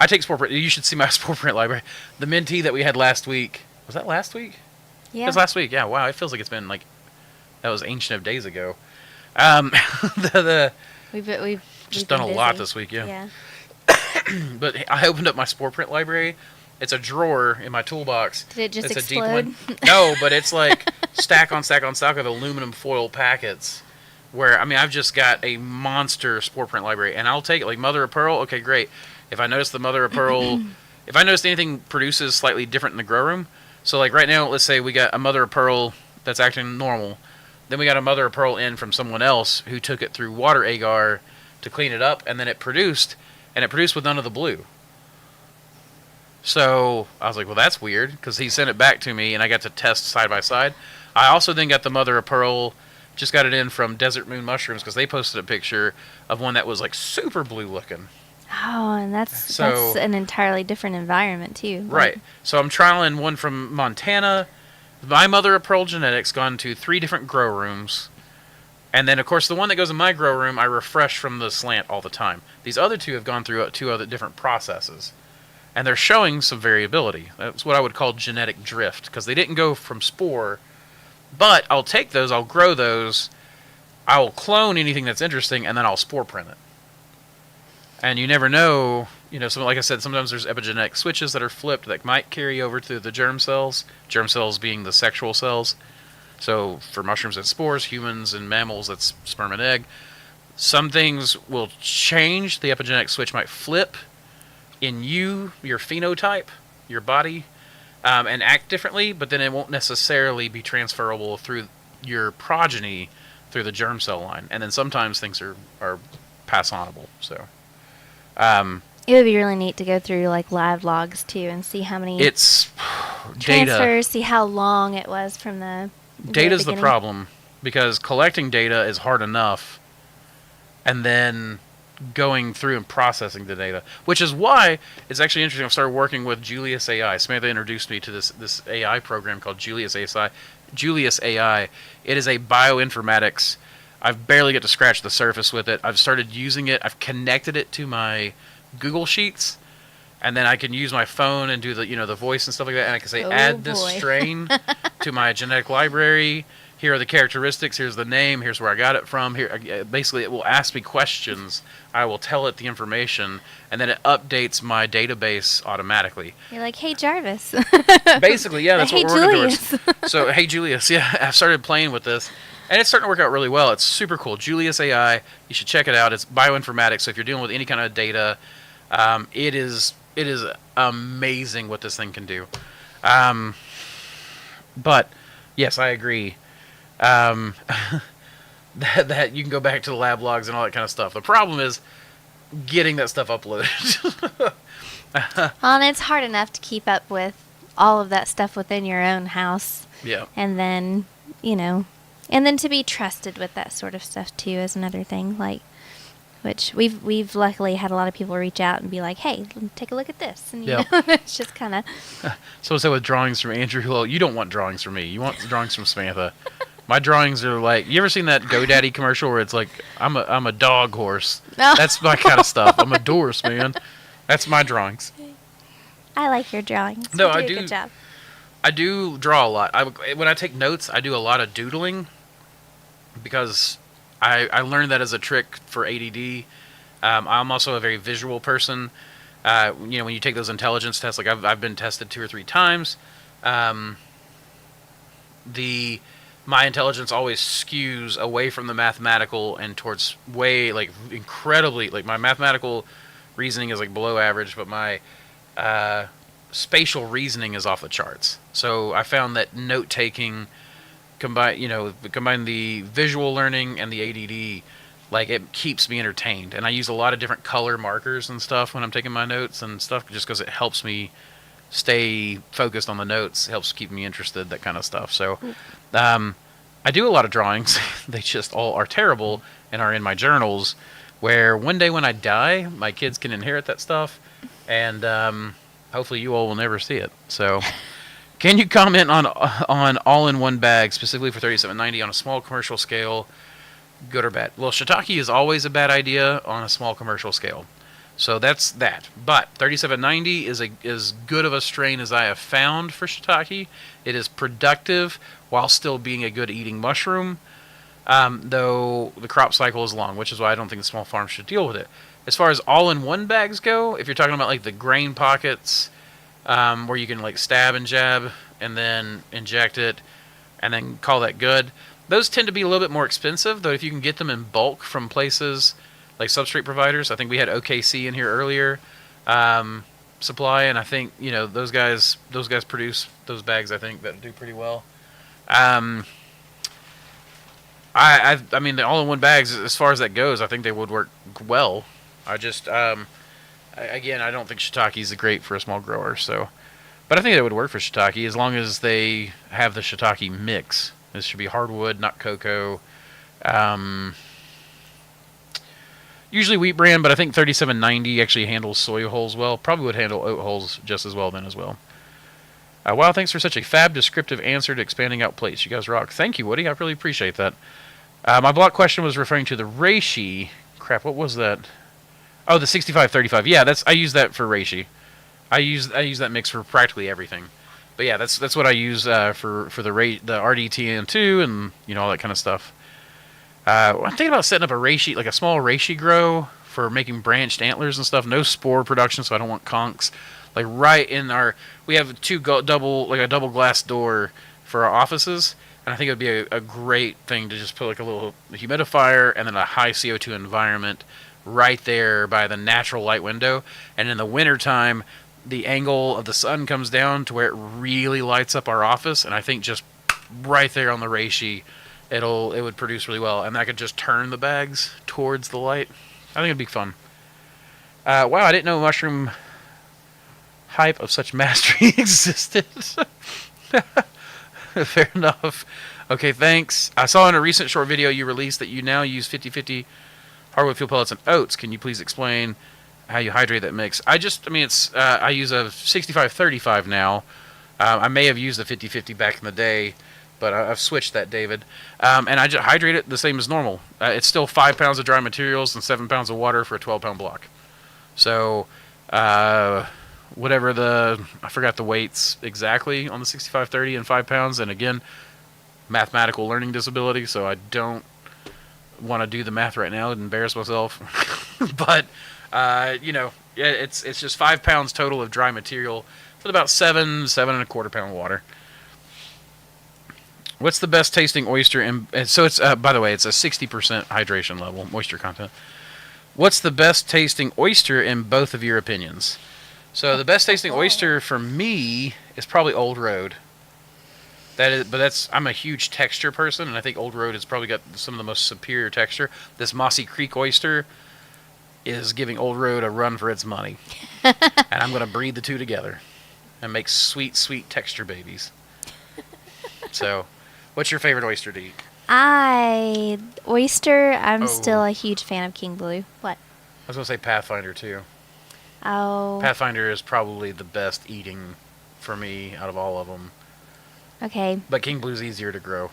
S1: take spore print. You should see my spore print library. The Minty that we had last week. Was that last week?
S2: Yeah.
S1: It was last week. Yeah. Wow. It feels like it's been like that was ancient of days ago.
S2: We've
S1: just
S2: been
S1: done a
S2: busy.
S1: lot this week. Yeah.
S2: Yeah.
S1: But I opened up my spore print library. It's a drawer in my toolbox.
S2: Did it just
S1: it's
S2: explode?
S1: A deep one. No, but it's like stack on stack on stack of aluminum foil packets. Where, I've just got a monster spore print library, and I'll take it. Like Mother of Pearl, okay, great. If I notice the Mother of Pearl, if I notice anything produces slightly different in the grow room, so like right now, let's say we got a Mother of Pearl that's acting normal, then we got a Mother of Pearl in from someone else who took it through water agar to clean it up, and then it produced with none of the blue. So I was like, well, that's weird, because he sent it back to me, and I got to test side by side. I also then got the Mother of Pearl. Just got it in from Desert Moon Mushrooms because they posted a picture of one that was like super blue looking.
S2: Oh, and that's an entirely different environment too.
S1: Right. So I'm trialing one from Montana. My Mother of Pearl genetics gone to 3 different grow rooms. And then, of course, the one that goes in my grow room, I refresh from the slant all the time. These other 2 have gone through 2 other different processes. And they're showing some variability. That's what I would call genetic drift, because they didn't go from spore. But I'll take those, I'll grow those, I'll clone anything that's interesting, and then I'll spore print it. And you never know, so like I said, sometimes there's epigenetic switches that are flipped that might carry over to the germ cells being the sexual cells. So for mushrooms, it's spores, humans and mammals, that's sperm and egg. Some things will change, the epigenetic switch might flip in your phenotype, your body, and act differently, but then it won't necessarily be transferable through your progeny through the germ cell line. And then sometimes things are pass-onable. So
S2: it would be really neat to go through like live logs too and see how many
S1: it's
S2: transfers,
S1: data.
S2: see how long it was from the
S1: Data's the
S2: beginning.
S1: problem, because collecting data is hard enough, and then going through and processing the data, which is why it's actually interesting. I've started working with Julius AI. Samantha introduced me to this AI program called Julius AI. Julius AI. It is a bioinformatics. I've barely get to scratch the surface with it. I've started using it. I've connected it to my Google Sheets, and then I can use my phone and do the voice and stuff like that. And I can say, add this strain to my genetic library. Here are the characteristics. Here's the name. Here's where I got it from. Here, basically, it will ask me questions. I will tell it the information, and then it updates my database automatically.
S2: You're like, hey, Jarvis.
S1: Basically, yeah, that's
S2: Hey,
S1: what we're working
S2: Julius.
S1: towards. So, hey, Julius, yeah, I've started playing with this, and it's starting to work out really well. It's super cool. Julius AI, you should check it out. It's bioinformatics, so if you're dealing with any kind of data, it is amazing what this thing can do. But, yes, I agree. That you can go back to the lab logs and all that kind of stuff. The problem is getting that stuff uploaded.
S2: And it's hard enough to keep up with all of that stuff within your own house.
S1: Yeah.
S2: And then, and then to be trusted with that sort of stuff too is another thing. Like, which we've luckily had a lot of people reach out and be like, hey, take a look at this. And it's just kind of.
S1: So say with drawings from Andrew, well, you don't want drawings from me. You want drawings from Samantha. My drawings are like, you ever seen that GoDaddy commercial where it's like, I'm a dog horse.
S2: No.
S1: That's my kind of stuff. I'm a dorse, man. That's my drawings.
S2: I like your drawings.
S1: No,
S2: You
S1: I
S2: a
S1: do.
S2: Good job.
S1: I do draw a lot. When I take notes, I do a lot of doodling because I learned that as a trick for ADD. I'm also a very visual person. When you take those intelligence tests, like I've been tested 2 or 3 times, my intelligence always skews away from the mathematical and towards way like incredibly like my mathematical reasoning is like below average, but my spatial reasoning is off the charts. So I found that note taking combine the visual learning and the ADD, like it keeps me entertained. And I use a lot of different color markers and stuff when I'm taking my notes and stuff, just because it helps me stay focused on the notes. It helps keep me interested, that kind of stuff. So I do a lot of drawings. They just all are terrible and are in my journals, where one day when I die, my kids can inherit that stuff, and hopefully you all will never see it. So can you comment on all-in-one bag, specifically for 3790 on a small commercial scale, good or bad? Well, shiitake is always a bad idea on a small commercial scale. So that's that. But 3790 is as good of a strain as I have found for shiitake. It is productive while still being a good eating mushroom, though the crop cycle is long, which is why I don't think the small farms should deal with it. As far as all-in-one bags go, if you're talking about like the grain pockets, where you can like stab and jab and then inject it and then call that good, those tend to be a little bit more expensive, though if you can get them in bulk from places like substrate providers. I think we had OKC in here earlier, supply, and I think those guys produce those bags, I think, that do pretty well. I mean the all-in-one bags, as far as that goes, I think they would work well. I just again, I don't think shiitake is great for a small grower, but I think it would work for shiitake as long as they have the shiitake mix. This should be hardwood, not cocoa. Usually wheat bran, but I think 3790 actually handles soy hulls well. Probably would handle oat hulls just as well then as well. Wow, thanks for such a fab descriptive answer to expanding out plates. You guys rock. Thank you, Woody. I really appreciate that. My block question was referring to the Reishi. Crap, what was that? Oh, the 6535. Yeah, I use that for Reishi. I use that mix for practically everything. But yeah, that's what I use for the RDTN2 and all that kind of stuff. I'm thinking about setting up a Reishi, like a small Reishi grow for making branched antlers and stuff. No spore production, so I don't want conchs. Like right in we have a double glass door for our offices, and I think it would be a great thing to just put like a little humidifier and then a high CO2 environment right there by the natural light window. And in the wintertime, the angle of the sun comes down to where it really lights up our office, and I think just right there on the Reishi, it would produce really well, and I could just turn the bags towards the light. I think it'd be fun. Wow, I didn't know mushroom hype of such mastery existed. Fair enough. Okay, thanks. I saw in a recent short video you released that you now use 50/50 hardwood fuel pellets and oats. Can you please explain how you hydrate that mix? I use a 65/35 now. I may have used the 50/50 back in the day, but I've switched that, David. And I just hydrate it the same as normal. It's still 5 pounds of dry materials and 7 pounds of water for a 12-pound block. So, whatever I forgot the weights exactly on the 65/30 and 5 pounds. And again, mathematical learning disability, so I don't want to do the math right now and embarrass myself. But, it's just 5 pounds total of dry material with about 7 and a quarter pound water. What's the best tasting oyster? So it's, by the way, it's a 60% hydration level, moisture content. What's the best tasting oyster in both of your opinions? So the best tasting oyster for me is probably Old Road. I'm a huge texture person, and I think Old Road has probably got some of the most superior texture. This Mossy Creek oyster is giving Old Road a run for its money. And I'm going to breed the two together and make sweet, sweet texture babies. So, what's your favorite oyster to eat?
S2: I'm still a huge fan of King Blue. What?
S1: I was going to say Pathfinder, too.
S2: Oh.
S1: Pathfinder is probably the best eating for me out of all of them.
S2: Okay.
S1: But King Blue's easier to grow.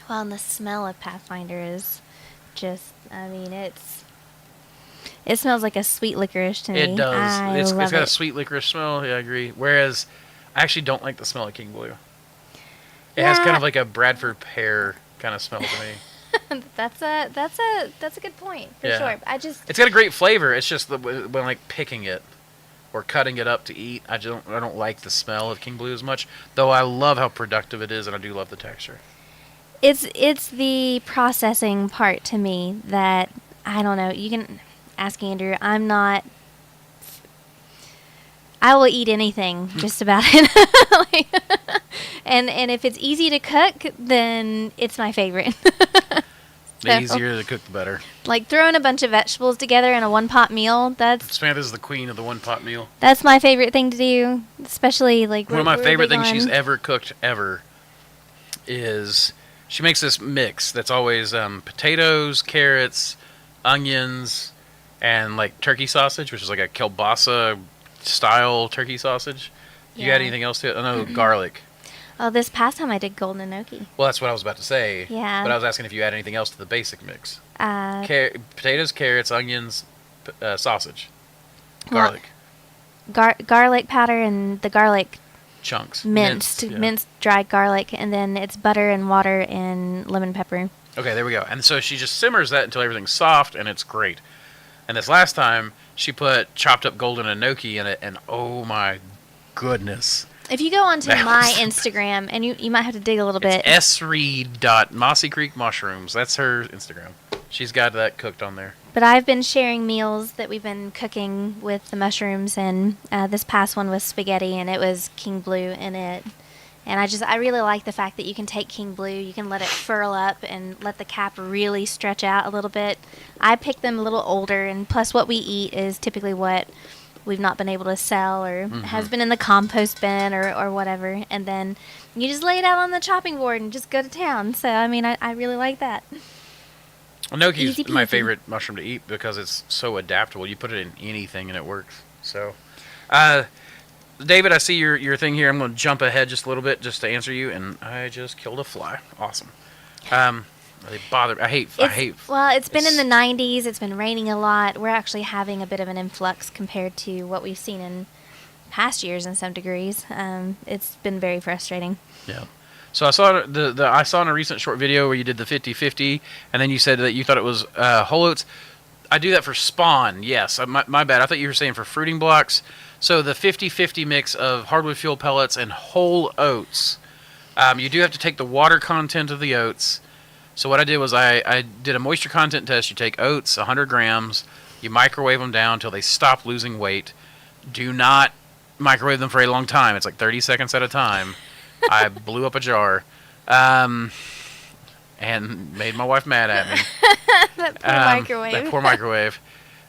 S2: Well, and the smell of Pathfinder is just, it smells like a sweet licorice to me.
S1: It does. It's got
S2: it.
S1: a sweet licorice smell. Yeah, I agree. Whereas, I actually don't like the smell of King Blue. It has kind of like a Bradford pear kind of smell to me.
S2: That's a good point for sure.
S1: It's got a great flavor. It's just when like picking it, or cutting it up to eat. I don't like the smell of king blue as much, though I love how productive it is, and I do love the texture.
S2: It's the processing part to me that I don't know. You can ask Andrew. I'm not. I will eat anything, just about it. and if it's easy to cook, then it's my favorite.
S1: The easier to cook, the better.
S2: Like throwing a bunch of vegetables together in a one-pot meal,
S1: Samantha's the queen of the one-pot meal.
S2: that's my favorite thing to do, especially like
S1: One of my favorite
S2: big
S1: things she's
S2: on-
S1: ever cooked ever is she makes this mix that's always potatoes, carrots, onions, and like turkey sausage, which is like a kielbasa style turkey sausage. You
S2: Yeah.
S1: add anything else to it? I know garlic.
S2: Oh, this past time I did golden enoki.
S1: Well, that's what I was about to say.
S2: Yeah.
S1: But I was asking if you add anything else to the basic mix.
S2: Uh,
S1: Potatoes, carrots, onions, sausage,
S2: Well,
S1: garlic,
S2: garlic powder and the garlic
S1: chunks,
S2: minced
S1: yeah.
S2: dried garlic, and then it's butter and water and lemon pepper.
S1: Okay, there we go. And so she just simmers that until everything's soft, and it's great. And this last time, she put chopped up golden enoki in it, and oh my goodness.
S2: If you go onto
S1: That
S2: my
S1: was-
S2: Instagram, and you might have to dig a little bit.
S1: It's sreed.mossy Creek Mushrooms. That's her Instagram. She's got that cooked on there.
S2: But I've been sharing meals that we've been cooking with the mushrooms, and this past one was spaghetti, and it was king blue in it. And I really like the fact that you can take king blue, you can let it furl up and let the cap really stretch out a little bit. I pick them a little older, and plus what we eat is typically what we've not been able to sell or has been in the compost bin or whatever. And then you just lay it out on the chopping board and just go to town. So, I mean, I really like that.
S1: Enoki
S2: Easy
S1: is my
S2: peasy.
S1: favorite mushroom to eat because it's so adaptable. You put it in anything and it works. So, David, I see your thing here. I'm going to jump ahead just a little bit just to answer you, and I just killed a fly. Awesome. They bother. I hate.
S2: Well, it's been in
S1: it's-
S2: the 90s. It's been raining a lot. We're actually having a bit of an influx compared to what we've seen in past years in some degrees. It's been very frustrating.
S1: Yeah. So I saw I saw in a recent short video where you did the 50-50, and then you said that you thought it was whole oats. I do that for spawn. Yes, my bad. I thought you were saying for fruiting blocks. So the 50-50 mix of hardwood fuel pellets and whole oats. You do have to take the water content of the oats. So what I did was I did a moisture content test. You take oats, 100 grams. You microwave them down until they stop losing weight. Do not microwave them for a long time. It's like 30 seconds at a time. I blew up a jar and made my wife mad at me.
S2: That poor microwave.
S1: That poor microwave.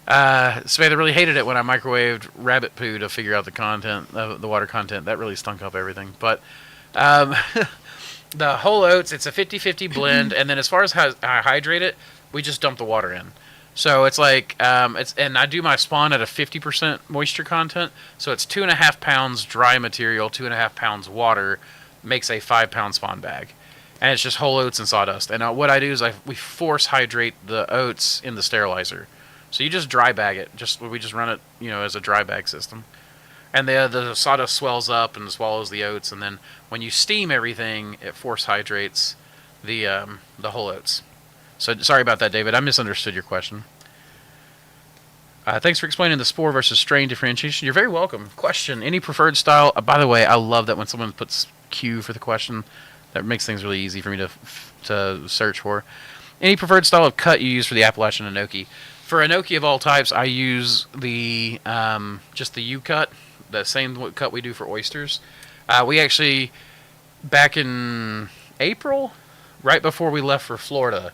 S1: Samantha really hated it when I microwaved rabbit poo to figure out the content, the water content. That really stunk up everything. But the whole oats, it's a 50-50 blend. And then as far as how I hydrate it, we just dump the water in. So it's like, and I do my spawn at a 50% moisture content. So it's 2.5 pounds dry material, 2.5 pounds water, makes a 5-pound spawn bag. And it's just whole oats and sawdust. And what I do is we force hydrate the oats in the sterilizer. So you just dry bag it. We just run it, as a dry bag system. And the sawdust swells up and swallows the oats. And then when you steam everything, it force hydrates the whole oats. So sorry about that, David. I misunderstood your question. Thanks for explaining the spore versus strain differentiation. You're very welcome. Question: any preferred style? By the way, I love that when someone puts Q for the question. That makes things really easy for me to search for. Any preferred style of cut you use for the Appalachian Enoki? For Enoki of all types, I use the just the U cut, the same cut we do for oysters. We actually, back in April, right before we left for Florida,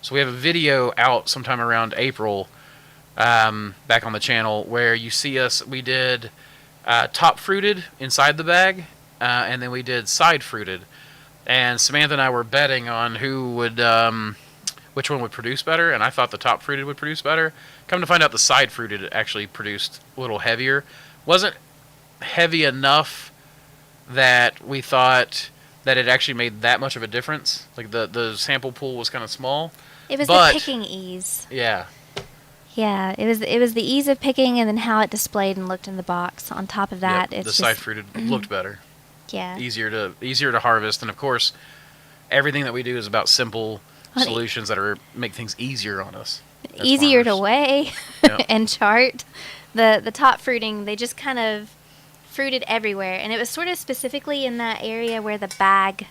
S1: so we have a video out sometime around April, back on the channel where you see us. We did top fruited inside the bag, and then we did side fruited. And Samantha and I were betting on who would, which one would produce better, and I thought the top fruited would produce better. Come to find out, the side fruited actually produced a little heavier. Wasn't heavy enough that we thought that it actually made that much of a difference. Like the sample pool was kind of small.
S2: It was
S1: but
S2: the picking ease.
S1: Yeah.
S2: Yeah, it was the ease of picking and then how it displayed and looked in the box. On top of that,
S1: Yep,
S2: it's
S1: the
S2: just,
S1: side fruited looked better.
S2: Yeah.
S1: Easier to harvest, and of course, everything that we do is about simple solutions that make things easier on us. as
S2: Easier to
S1: farmers.
S2: weigh
S1: Yep.
S2: and chart the top fruiting, they just kind of fruited everywhere, and it was sort of specifically in that area where the bag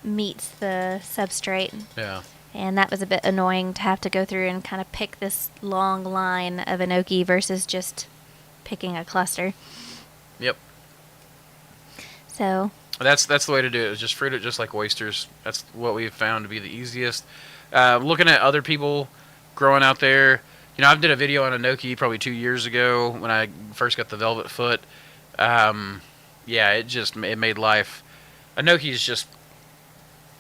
S2: meets the substrate.
S1: Yeah.
S2: And that was a bit annoying to have to go through and kind of pick this long line of Enoki versus just picking a cluster.
S1: Yep.
S2: So
S1: That's the way to do it. Is just fruit it just like oysters. That's what we've found to be the easiest. Looking at other people growing out there, I did a video on Enoki probably 2 years ago when I first got the velvet foot. It made life. Enoki is just,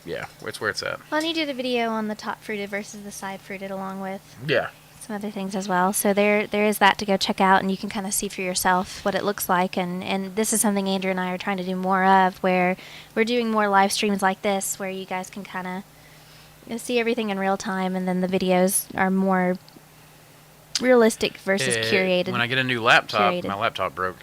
S1: it's where it's at.
S2: well, and you did a video on the top fruited versus the side fruited, along with
S1: Yeah.
S2: some other things as well. So there is that to go check out, and you can kind of see for yourself what it looks like. And this is something Andrew and I are trying to do more of, where we're doing more live streams like this, where you guys can kind of see everything in real time, and then the videos are more realistic versus curated.
S1: When I get a new laptop,
S2: Curated.
S1: my laptop broke.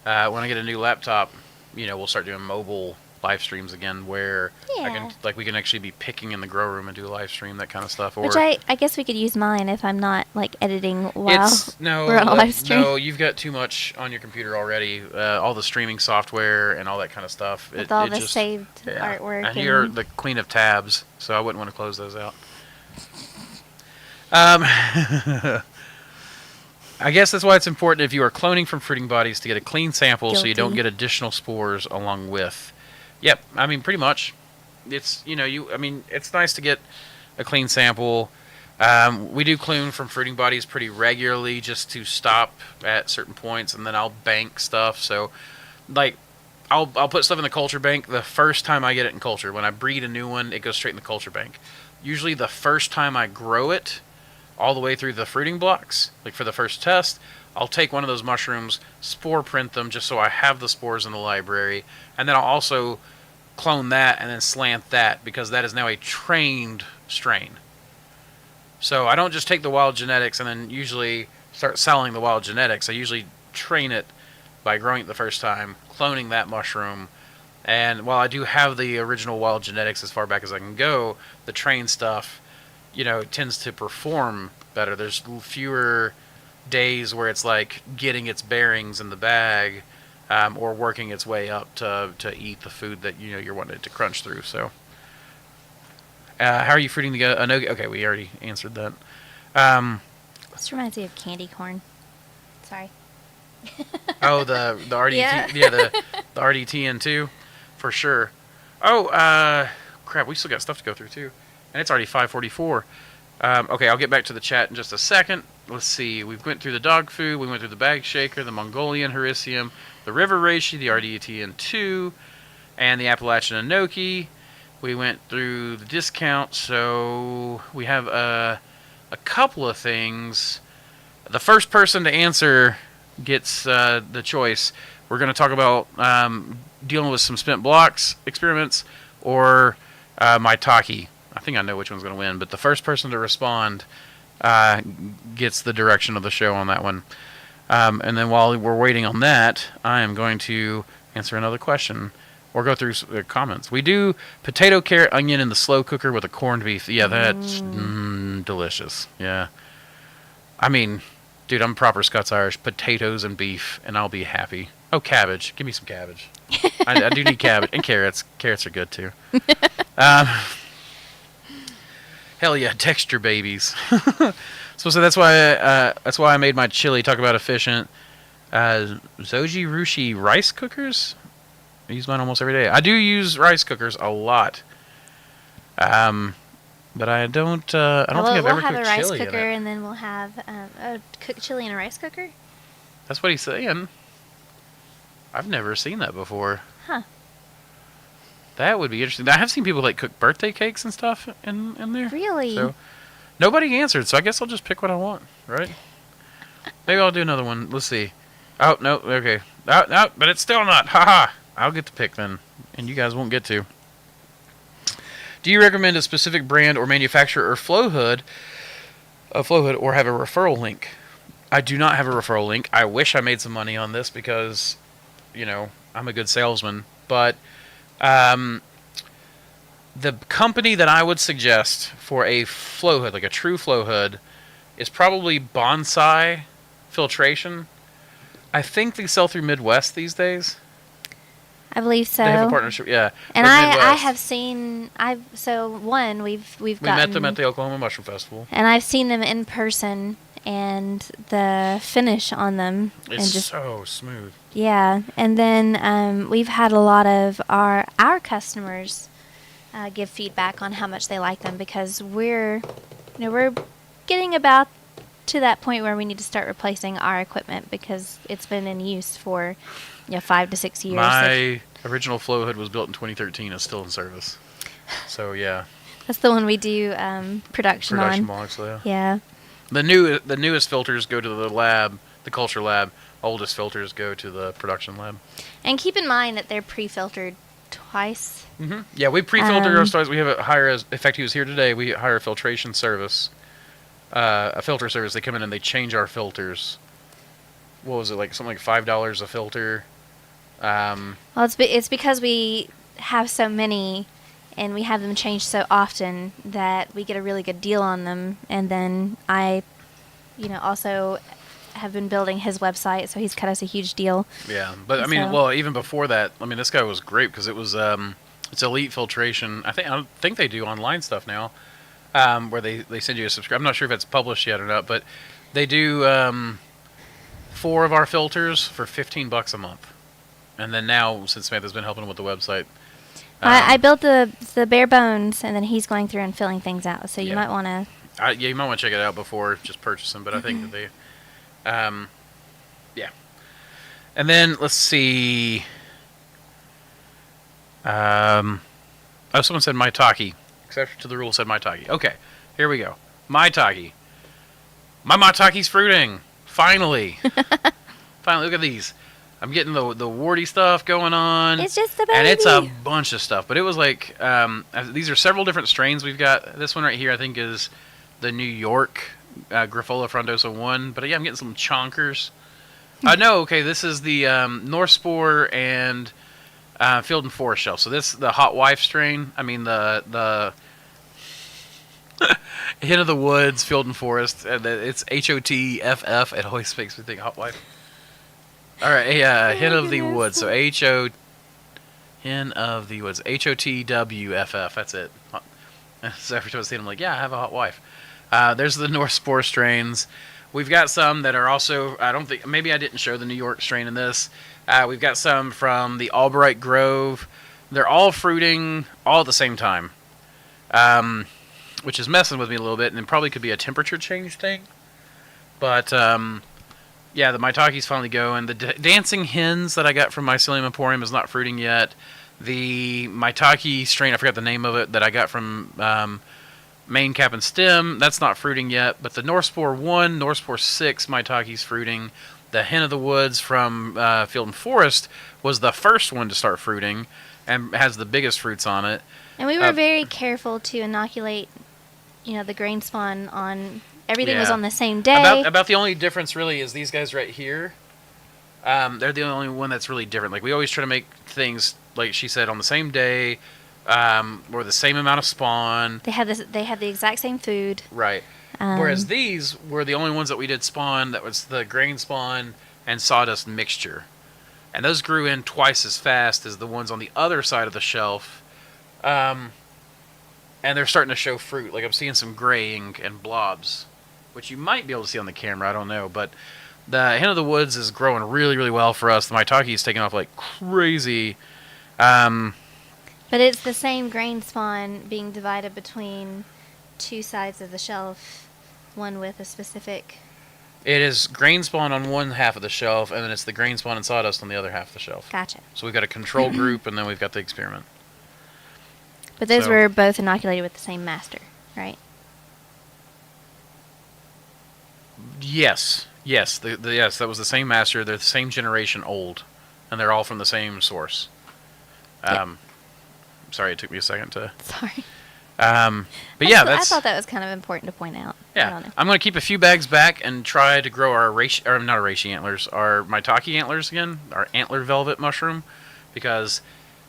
S1: When I get a new laptop, we'll start doing mobile live streams again, where
S2: Yeah.
S1: we can actually be picking in the grow room and do a live stream, that kind of stuff. Or
S2: Which I guess we could use mine if I'm not like editing while
S1: no,
S2: we're on a live stream.
S1: no, you've got too much on your computer already. All the streaming software and all that kind of stuff.
S2: With all the saved artwork.
S1: And you're the queen of tabs, so I wouldn't want to close those out. I guess that's why it's important, if you are cloning from fruiting bodies, to get a clean sample so you don't get additional spores along with. Yep, pretty much. It's it's nice to get a clean sample. We do clone from fruiting bodies pretty regularly, just to stop at certain points, and then I'll bank stuff. So, I'll put stuff in the culture bank the first time I get it in culture. When I breed a new one, it goes straight in the culture bank. Usually the first time I grow it, all the way through the fruiting blocks, like for the first test, I'll take one of those mushrooms, spore print them, just so I have the spores in the library, and then I'll also clone that and then slant that, because that is now a trained strain. So I don't just take the wild genetics and then usually start selling the wild genetics. I usually train it by growing it the first time, cloning that mushroom, and while I do have the original wild genetics as far back as I can go, the trained stuff, it tends to perform better. There's fewer days where it's like getting its bearings in the bag, or working its way up to eat the food that you're wanting it to crunch through. So, how are you fruiting the Enoki? Okay, we already answered that.
S2: This reminds me of candy corn. Sorry.
S1: Oh, the RDT,
S2: Yeah.
S1: the RDTN2, for sure. Oh, crap, we still got stuff to go through too. And it's already 5:44. Okay, I'll get back to the chat in just a second. Let's see. We went through the dog food. We went through the bag shaker, the Mongolian Hericium, the river reishi, the RDTN2, and the Appalachian Enoki. We went through the discount. So we have a couple of things. The first person to answer gets the choice. We're going to talk about dealing with some spent blocks experiments, or Maitake. I think I know which one's going to win, but the first person to respond gets the direction of the show on that one. And then while we're waiting on that, I am going to answer another question or go through comments. We do potato, carrot, onion in the slow cooker with a corned beef. Yeah, that's delicious. Yeah. Dude, I'm proper Scots-Irish. Potatoes and beef, and I'll be happy. Oh, cabbage. Give me some cabbage. I do need cabbage. And carrots. Carrots are good, too. Hell yeah, texture babies. So that's why I made my chili. Talk about efficient. Zoji Rushi rice cookers. I use mine almost every day. I do use rice cookers a lot. But I don't think I've ever cooked chili in it.
S2: We'll have a rice cooker, and then we'll have cooked chili in a rice cooker.
S1: That's what he's saying. I've never seen that before.
S2: Huh.
S1: That would be interesting. I have seen people cook birthday cakes and stuff in there.
S2: Really?
S1: So nobody answered, so I guess I'll just pick what I want, right? Maybe I'll do another one. Let's see. Oh, no, okay. No, but it's still not. Haha. I'll get to pick then, and you guys won't get to. Do you recommend a specific brand or manufacturer or flow hood, or have a referral link? I do not have a referral link. I wish I made some money on this because, I'm a good salesman. But the company that I would suggest for a flow hood, like a true flow hood, is probably Bonsai Filtration. I think they sell through Midwest these days.
S2: I believe so.
S1: They have a partnership, yeah.
S2: And
S1: with
S2: I
S1: Midwest.
S2: have seen we've
S1: We met
S2: gotten
S1: them at the Oklahoma Mushroom Festival.
S2: and I've seen them in person, and the finish on them
S1: It's
S2: and just
S1: so smooth.
S2: yeah. And then we've had a lot of our customers give feedback on how much they like them, because we're getting about to that point where we need to start replacing our equipment because it's been in use for 5 to 6 years.
S1: My original flow hood was built in 2013. It's still in service. So yeah,
S2: That's the one we do production
S1: production
S2: on.
S1: blocks. So, yeah.
S2: Yeah.
S1: The newest filters go to the lab, the culture lab. Oldest filters go to the production lab.
S2: And keep in mind that they're pre-filtered twice.
S1: Mm-hmm. Yeah, we pre-filter our stars. We have a hire. In fact, he was here today. We hire a filtration service, a filter service. They come in and they change our filters. What was it, like something like $5 a filter?
S2: Well, it's because we have so many, and we have them changed so often that we get a really good deal on them. And then I, also have been building his website, so he's cut us a huge deal.
S1: Yeah, but I mean,
S2: So-
S1: well, even before that, I mean, this guy was great because it was it's Elite Filtration. I don't think they do online stuff now, where they send you a subscription. I'm not sure if it's published yet or not, but they do 4 of our filters for $15 a month. And then now, since Samantha's been helping him with the website,
S2: I built the bare bones, and then he's going through and filling things out. So you
S1: Yeah.
S2: might want to.
S1: yeah, you might want to check it out before just purchasing. But I think that they, yeah. And then let's see. Someone said Maitake. Exception to the rule said Maitake. Okay, here we go. Maitake. My Maitake's fruiting. Finally. Finally, look at these. I'm getting the warty stuff going on.
S2: It's just a baby.
S1: And it's a bunch of stuff. But it was like, these are several different strains we've got. This one right here, I think, is the New York Griffola frondosa 1. But yeah, I'm getting some chonkers. No, okay, this is the North Spore and Field and Forest shelf. So this the Hot Wife strain. I mean, the Hen of the Woods, Field and Forest. It's HOTFF. It always makes me think Hot Wife. All right, Hen of the Woods. So Hen of the Woods. HOTWFF. That's it. So every time I see it, I'm like, yeah, I have a hot wife. There's the North Spore strains. We've got some that are also, I don't think, maybe I didn't show the New York strain in this. We've got some from the Albright Grove. They're all fruiting all at the same time, which is messing with me a little bit, and it probably could be a temperature change thing. But yeah, the Maitake's finally going. The Dancing Hens that I got from Mycelium Emporium is not fruiting yet. The Maitake strain, I forgot the name of it, that I got from Main Cap and Stem, that's not fruiting yet. But the North Spore 1, North Spore 6 Maitake's fruiting. The Hen of the Woods from Field and Forest was the first one to start fruiting and has the biggest fruits on it.
S2: And we were very careful to inoculate, the grain spawn on. Everything was
S1: Yeah.
S2: on the same day.
S1: About the only difference really is these guys right here. They're the only one that's really different. Like we always try to make things, like she said, on the same day, or the same amount of spawn.
S2: They had the exact same food.
S1: Right. Whereas these were the only ones that we did spawn. That was the grain spawn and sawdust mixture, and those grew in twice as fast as the ones on the other side of the shelf. And they're starting to show fruit. Like I'm seeing some graying and blobs, which you might be able to see on the camera. I don't know, but the Hen of the Woods is growing really, really well for us. The Maitake is taking off like crazy.
S2: But it's the same grain spawn being divided between 2 sides of the shelf, one with a specific.
S1: It is grain spawn on one half of the shelf, and then it's the grain spawn and sawdust on the other half of the shelf.
S2: Gotcha.
S1: So we've got a control group, and then we've got the experiment.
S2: But those
S1: So-
S2: were both inoculated with the same master, right?
S1: Yes. Yes, yes, that was the same master. They're the same generation old, and they're all from the same source.
S2: Yep.
S1: Sorry, it took me a second to.
S2: Sorry.
S1: But yeah,
S2: I
S1: that's.
S2: thought that was kind of important to point out. I
S1: Yeah,
S2: don't know.
S1: I'm going to keep a few bags back and try to grow our Reishi, or not our Reishi antlers, our Maitake antlers again, our antler velvet mushroom, because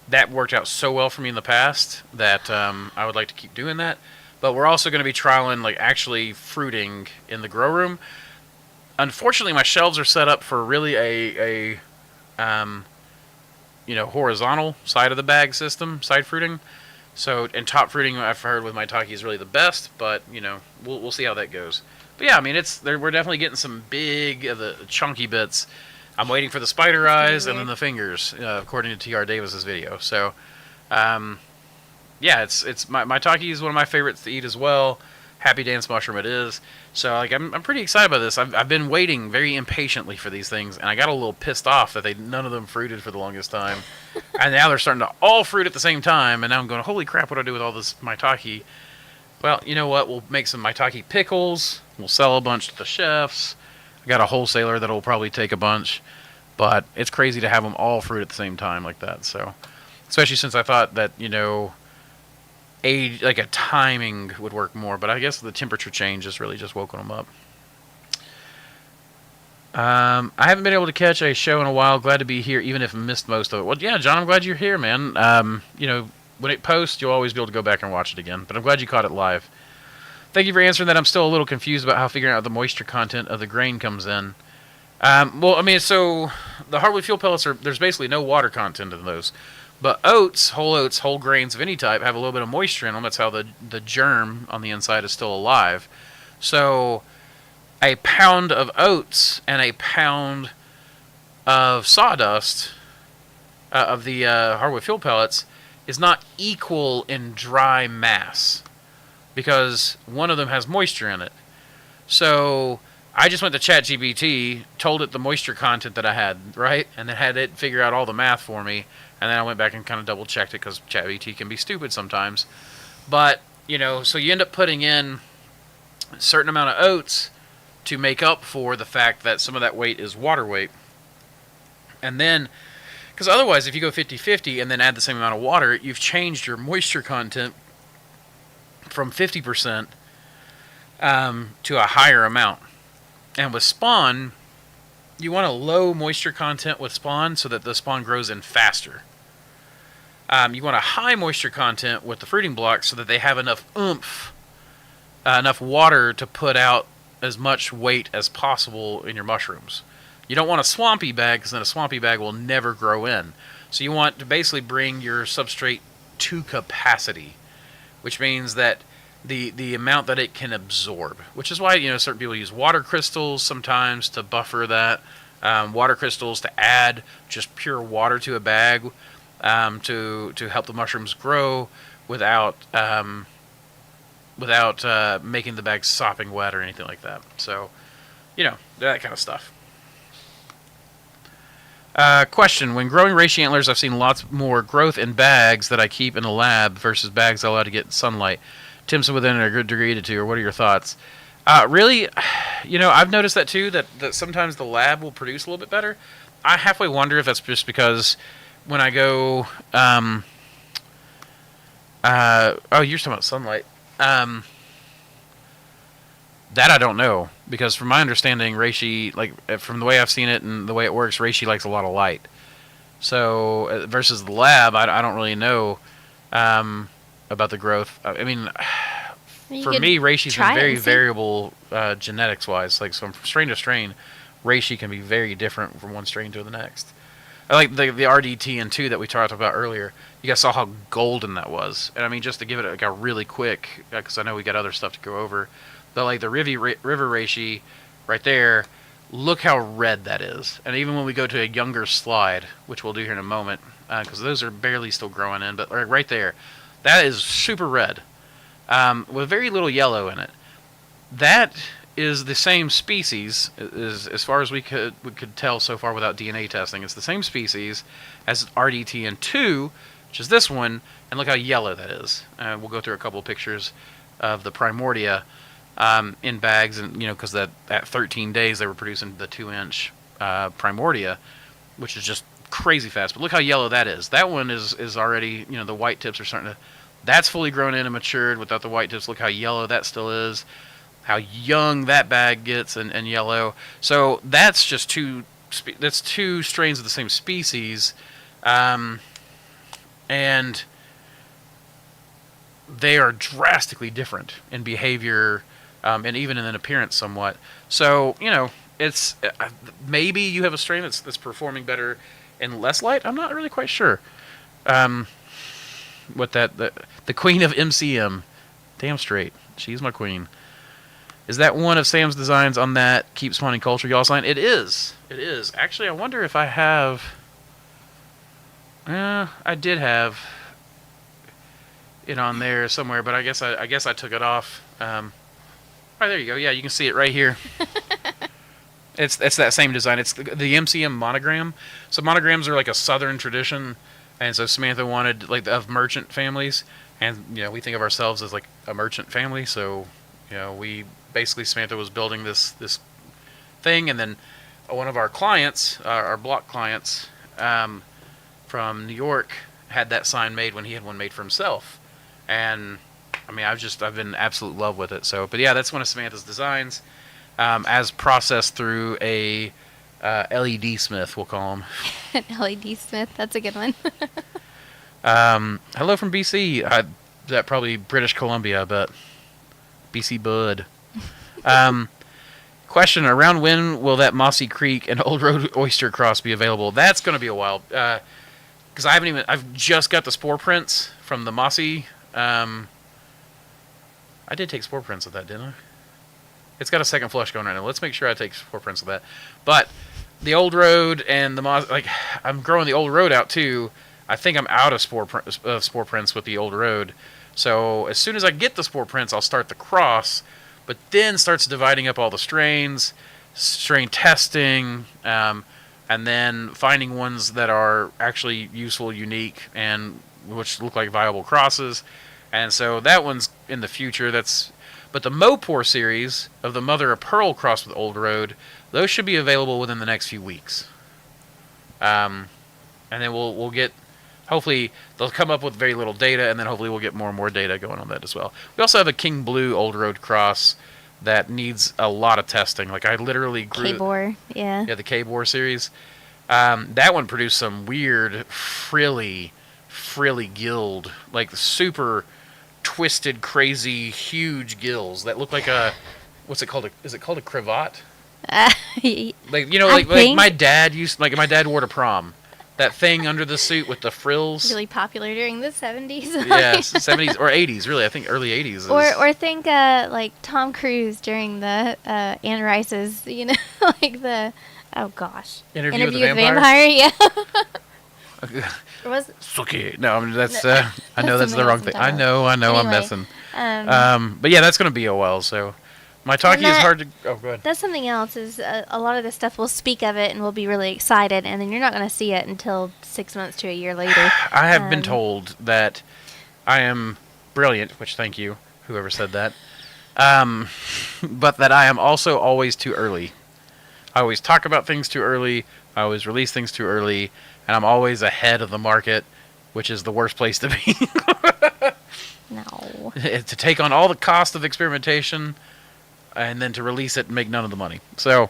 S1: that worked out so well for me in the past that I would like to keep doing that. But we're also going to be trialing like actually fruiting in the grow room. unfortunately, my shelves are set up for really horizontal side of the bag system, side fruiting. So, and top fruiting, I've heard with Maitake is really the best, but we'll see how that goes. But yeah, I mean, we're definitely getting some big of the chunky bits. I'm waiting for the spider eyes and then the fingers, according to TR Davis's video. So, yeah, it's Maitake is one of my favorites to eat as well. Happy Dance mushroom it is. So like I'm pretty excited about this. I've been waiting very impatiently for these things, and I got a little pissed off that none of them fruited for the longest time, and now they're starting to all fruit at the same time. And now I'm going, holy crap! What do I do with all this Maitake? Well, you know what? We'll make some Maitake pickles. We'll sell a bunch to the chefs. I got a wholesaler that'll probably take a bunch, but it's crazy to have them all fruit at the same time like that. So, especially since I thought that a timing would work more, but I guess the temperature change has really just woken them up. I haven't been able to catch a show in a while. Glad to be here, even if I missed most of it. Well, yeah, John, I'm glad you're here, man. When it posts, you'll always be able to go back and watch it again, but I'm glad you caught it live. Thank you for answering that. I'm still a little confused about how figuring out the moisture content of the grain comes in. So the hardwood fuel pellets there's basically no water content in those. But oats, whole grains of any type, have a little bit of moisture in them. That's how the germ on the inside is still alive. So a pound of oats and a pound of sawdust of the hardwood fuel pellets is not equal in dry mass because one of them has moisture in it. So I just went to ChatGPT, told it the moisture content that I had, right? And then had it figure out all the math for me. And then I went back and kind of double checked it because ChatGPT can be stupid sometimes. But, so you end up putting in a certain amount of oats to make up for the fact that some of that weight is water weight. And then, because otherwise if you go 50-50 and then add the same amount of water, you've changed your moisture content from 50% to a higher amount. And with spawn, you want a low moisture content with spawn so that the spawn grows in faster. You want a high moisture content with the fruiting blocks so that they have enough oomph, enough water to put out as much weight as possible in your mushrooms. You don't want a swampy bag because then a swampy bag will never grow in. So you want to basically bring your substrate to capacity, which means that the amount that it can absorb, which is why certain people use water crystals sometimes to buffer that. Water crystals to add just pure water to a bag to help the mushrooms grow without making the bag sopping wet or anything like that. So, that kind of stuff. Question: when growing reishi antlers, I've seen lots more growth in bags that I keep in the lab versus bags I allow to get sunlight. Timson within a good degree to two, or what are your thoughts? Really, I've noticed that too, that sometimes the lab will produce a little bit better. I halfway wonder if that's just because when I go, you're talking about sunlight. That I don't know, because from my understanding, reishi, like from the way I've seen it and the way it works, reishi likes a lot of light. So versus the lab, I don't really know about the growth. I mean, for me, reishi's been very variable genetics-wise. Like, so from strain to strain, reishi can be very different from one strain to the next. I like the RDTN2 that we talked about earlier. You guys saw how golden that was. And I mean, just to give it like a really quick, because I know we got other stuff to go over, but like the river reishi right there, look how red that is. And even when we go to a younger slide, which we'll do here in a moment, because those are barely still growing in, but right there, that is super red with very little yellow in it. That is the same species, as far as we could tell so far without DNA testing. It's the same species as RDTN2, which is this one, and look how yellow that is. We'll go through a couple of pictures of the Primordia in bags, and because at 13 days they were producing the 2-inch Primordia, which is just crazy fast. But look how yellow that is. That one is already, the white tips are starting to, that's fully grown in and matured without the white tips. Look how yellow that still is. How young that bag gets and yellow. So that's just two strains of the same species, and they are drastically different in behavior and even in appearance somewhat. So it's maybe you have a strain that's performing better in less light. I'm not really quite sure. What the queen of MCM, damn straight, she's my queen. Is that one of Sam's designs on that Keep Spawning Culture y'all sign? It is. It is. Actually, I wonder if I have. I did have it on there somewhere, but I guess I took it off. Right, there you go. Yeah, you can see it right here. It's that same design. It's the MCM monogram. So monograms are like a southern tradition, and so Samantha wanted like of merchant families, and we think of ourselves as like a merchant family. So we basically Samantha was building this thing, and then one of our clients, our block clients from New York, had that sign made when he had one made for himself, and I mean I've been in absolute love with it. So, but yeah, that's one of Samantha's designs. As processed through a LED Smith, we'll call him.
S2: An LED Smith, that's a good one.
S1: Hello from BC. That probably British Columbia, but BC Bud. Question: around when will that Mossy Creek and Old Road oyster cross be available? That's going to be a while, because I've just got the spore prints from the Mossy. I did take spore prints of that, didn't I? It's got a second flush going right now. Let's make sure I take spore prints of that. But the Old Road and the Moss, like I'm growing the Old Road out too. I think I'm out of spore prints with the Old Road. So as soon as I get the spore prints, I'll start the cross. But then starts dividing up all the strains, strain testing, and then finding ones that are actually useful, unique, and which look like viable crosses. And so that one's in the future. But the Mopore series of the Mother of Pearl crossed with Old Road, those should be available within the next few weeks. And then we'll get, hopefully they'll come up with very little data, and then hopefully we'll get more and more data going on that as well. We also have a King Blue Old Road cross that needs a lot of testing. Like I literally grew
S2: K-Bore, yeah.
S1: Yeah, the K-Bore series. That one produced some weird frilly gilled, like super twisted, crazy, huge gills that look like a, what's it called? Is it called a cravat? Like like my dad my dad wore to prom. That thing under the suit with the frills.
S2: Really popular during the 70s.
S1: Yes, 70s or 80s, really. I think early 80s.
S2: Or think like Tom Cruise during the Anne Rice's, like the, oh gosh.
S1: Interview with the Vampire?
S2: Yeah. Or was it?
S1: Okay. No, I mean, that's I know that's the wrong thing. I know,
S2: Anyway,
S1: I'm messing. But yeah, that's going to be a while, so. Maitake is hard to... Oh, go ahead.
S2: That's something else, is a lot of this stuff, we'll speak of it and we'll be really excited, and then you're not going to see it until 6 months to a year later.
S1: I have been told that I am brilliant, which thank you, whoever said that, but that I am also always too early. I always talk about things too early, I always release things too early, and I'm always ahead of the market, which is the worst place to be.
S2: No.
S1: To take on all the cost of experimentation... and then to release it and make none of the money. So,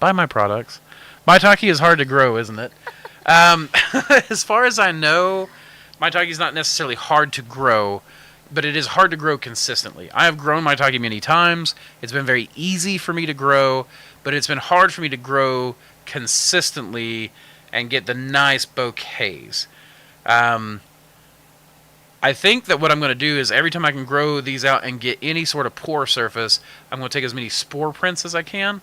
S1: buy my products. Maitake is hard to grow, isn't it? As far as I know, Maitake is not necessarily hard to grow, but it is hard to grow consistently. I have grown Maitake many times. It's been very easy for me to grow, but it's been hard for me to grow consistently and get the nice bouquets. I think that what I'm going to do is every time I can grow these out and get any sort of pore surface, I'm going to take as many spore prints as I can.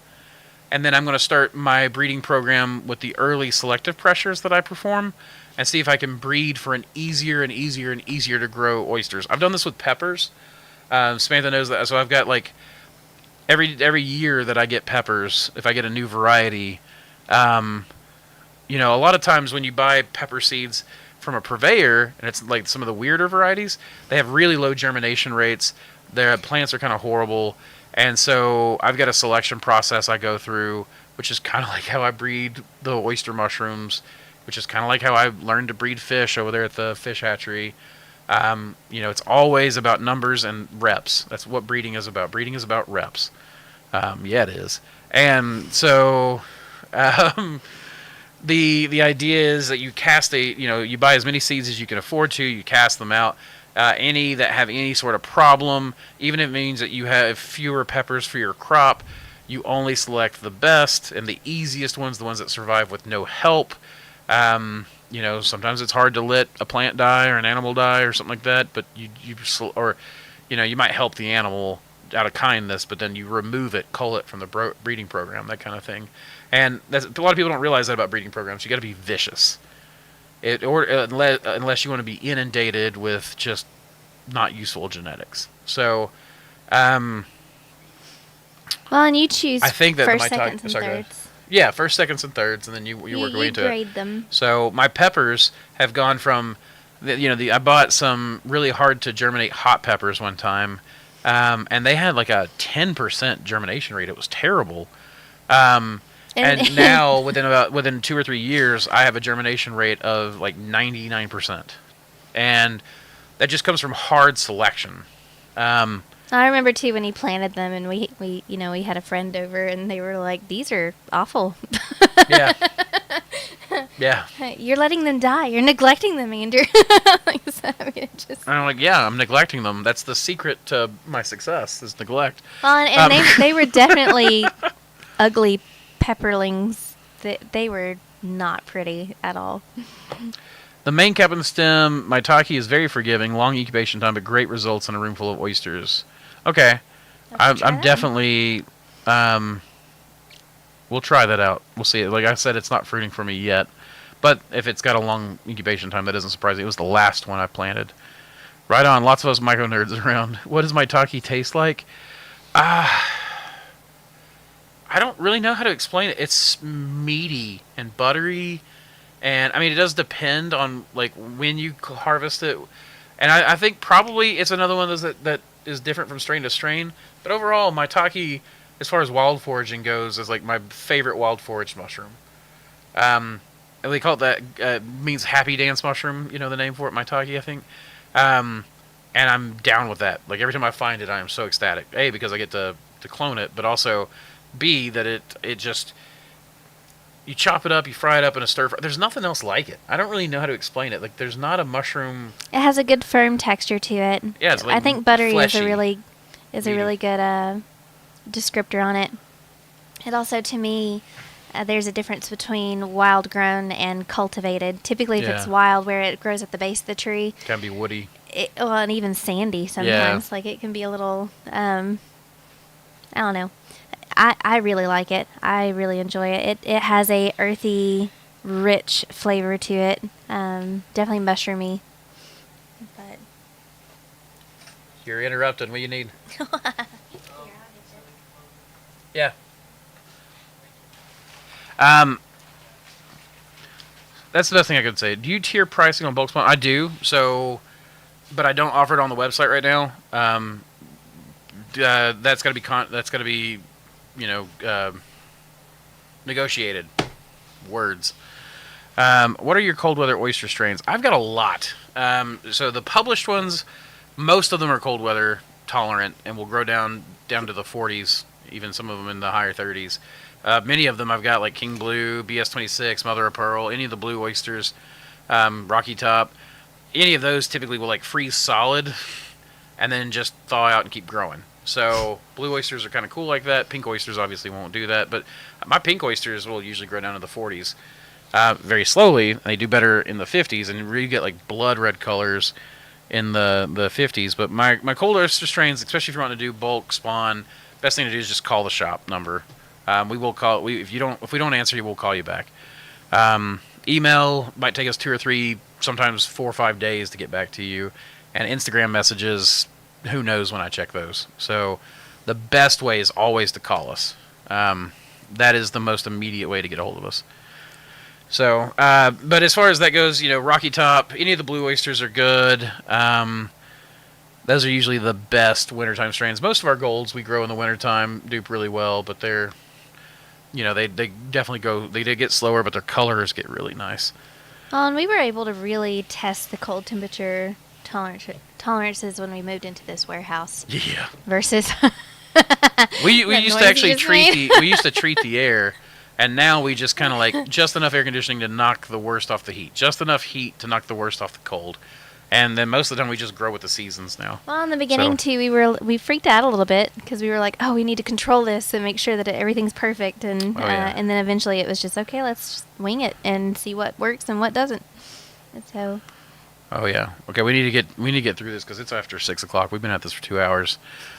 S1: And then I'm going to start my breeding program with the early selective pressures that I perform and see if I can breed for an easier and easier and easier to grow oysters. I've done this with peppers. Samantha knows that. So I've got like every year that I get peppers, if I get a new variety, a lot of times when you buy pepper seeds from a purveyor, and it's like some of the weirder varieties, they have really low germination rates. Their plants are kind of horrible. And so I've got a selection process I go through, which is kind of like how I breed the oyster mushrooms, which is kind of like how I learned to breed fish over there at the fish hatchery. It's always about numbers and reps. That's what breeding is about. Breeding is about reps. Yeah, it is. And so... The idea is that you cast you buy as many seeds as you can afford to, you cast them out, any that have any sort of problem, even if it means that you have fewer peppers for your crop, you only select the best and the easiest ones, the ones that survive with no help. Sometimes it's hard to let a plant die or an animal die or something like that, but you might help the animal out of kindness, but then you remove it, cull it from the breeding program, that kind of thing. And a lot of people don't realize that about breeding programs. You got to be vicious, unless you want to be inundated with just not useful genetics. So,
S2: well, and you choose
S1: I think that
S2: first,
S1: the
S2: seconds, and thirds.
S1: Yeah, first, seconds, and thirds, and then you work your way into it.
S2: You grade them.
S1: So my peppers have gone from, I bought some really hard to germinate hot peppers one time, and they had like a 10% germination rate. It was terrible. And now within 2 or 3 years, I have a germination rate of like 99%, and that just comes from hard selection.
S2: I remember too when he planted them, and we had a friend over, and they were like, "These are awful."
S1: Yeah. Yeah.
S2: You're letting them die. You're neglecting them, Andrew.
S1: I'm like, yeah, I'm neglecting them. That's the secret to my success, is neglect.
S2: Well, and they were definitely ugly pepperlings. They were not pretty at all.
S1: The main cap and stem, Maitake, is very forgiving, long incubation time, but great results in a room full of oysters. Okay. I'm definitely... we'll try that out. We'll see. Like I said, it's not fruiting for me yet. But if it's got a long incubation time, that doesn't surprise me. It was the last one I planted. Right on. Lots of us micro nerds around. What does Maitake taste like? I don't really know how to explain it. It's meaty and buttery. And, I mean, it does depend on, like, when you harvest it. And I think probably it's another one of those that is different from strain to strain. But overall, Maitake, as far as wild foraging goes, is, like, my favorite wild foraged mushroom. They call it that, means happy dance mushroom, the name for it, Maitake, I think. And I'm down with that. Like, every time I find it, I am so ecstatic. A, because I get to clone it, but also, B, that it just... You chop it up, you fry it up in a stir fry. There's nothing else like it. I don't really know how to explain it. Like, there's not a mushroom...
S2: It has a good firm texture to it.
S1: Yeah, it's like
S2: I think buttery
S1: fleshy.
S2: is a really good descriptor on it. It also, to me, there's a difference between wild grown and cultivated. Typically, if it's wild, where it grows at the base of the tree,
S1: It can be woody.
S2: And even sandy sometimes. Yeah. Like, it can be a little, I don't know. I really like it. I really enjoy it. It has a earthy, rich flavor to it. Definitely mushroomy. But
S1: You're interrupting. What do you need? Yeah. That's the best thing I could say. Do you tier pricing on bulk spawn? I do. But I don't offer it on the website right now. That's got to be negotiated. Words. What are your cold weather oyster strains? I've got a lot. So the published ones, most of them are cold weather tolerant and will grow down to the 40s, even some of them in the higher 30s. Many of them I've got, like King Blue, BS26, Mother of Pearl, any of the blue oysters, Rocky Top. Any of those typically will like freeze solid and then just thaw out and keep growing. So blue oysters are kind of cool like that. Pink oysters obviously won't do that, but my pink oysters will usually grow down to the 40s very slowly. They do better in the 50s, and you really get like blood red colors in the 50s. But my cold oyster strains, especially if you want to do bulk spawn, best thing to do is just call the shop number. We will call if we don't answer you, we'll call you back. Email might take us 2 or 3, sometimes 4 or 5 days to get back to you, and Instagram messages. Who knows when I check those. So the best way is always to call us. That is the most immediate way to get a hold of us. So, but as far as that goes, Rocky Top, any of the blue oysters are good. Those are usually the best wintertime strains. Most of our golds we grow in the wintertime do really well, but they're, they definitely they get slower, but their colors get really nice.
S2: Well, and we were able to really test the cold temperature tolerances when we moved into this warehouse.
S1: Yeah.
S2: Versus
S1: we used to actually treat the air, and now we just kind of like just enough air conditioning to knock the worst off the heat, just enough heat to knock the worst off the cold, And then most of the time we just grow with the seasons now.
S2: Well, in the beginning
S1: So-
S2: too, we freaked out a little bit because we were like, oh, we need to control this and make sure that everything's perfect, and
S1: Oh, yeah.
S2: and then eventually it was just okay, let's just wing it and see what works and what doesn't. And so
S1: Oh yeah. Okay, we need to get through this because it's after 6 o'clock. We've been at this for 2 hours.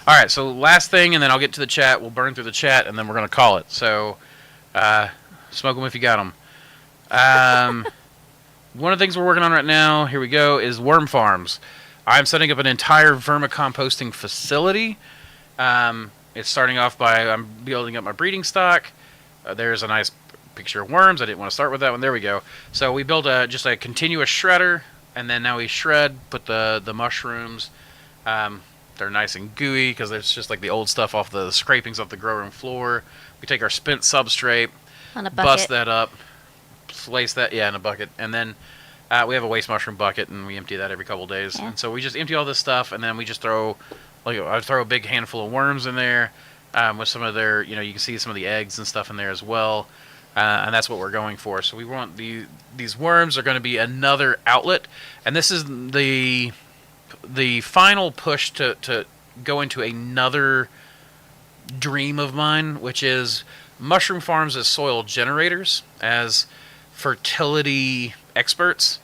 S1: All right. So last thing, and then I'll get to the chat. We'll burn through the chat, and then we're gonna call it. So, smoke them if you got them. One of the things we're working on right now, here we go, is worm farms. I'm setting up an entire vermicomposting facility. It's starting off by I'm building up my breeding stock. There's a nice picture of worms. I didn't want to start with that one. There we go. So we built just a continuous shredder, and then now we shred, put the mushrooms. They're nice and gooey because it's just like the old stuff off the scrapings off the grow room floor. We take our spent substrate,
S2: on a bucket.
S1: bust that up, place that, in a bucket, and then we have a waste mushroom bucket, and we empty that every couple days.
S2: Yeah.
S1: And so we just empty all this stuff, and then we just throw, I throw a big handful of worms in there with some of their, you can see some of the eggs and stuff in there as well, and that's what we're going for. So we want these worms are going to be another outlet, and this is the final push to go into another dream of mine, which is mushroom farms as soil generators, as fertility experts.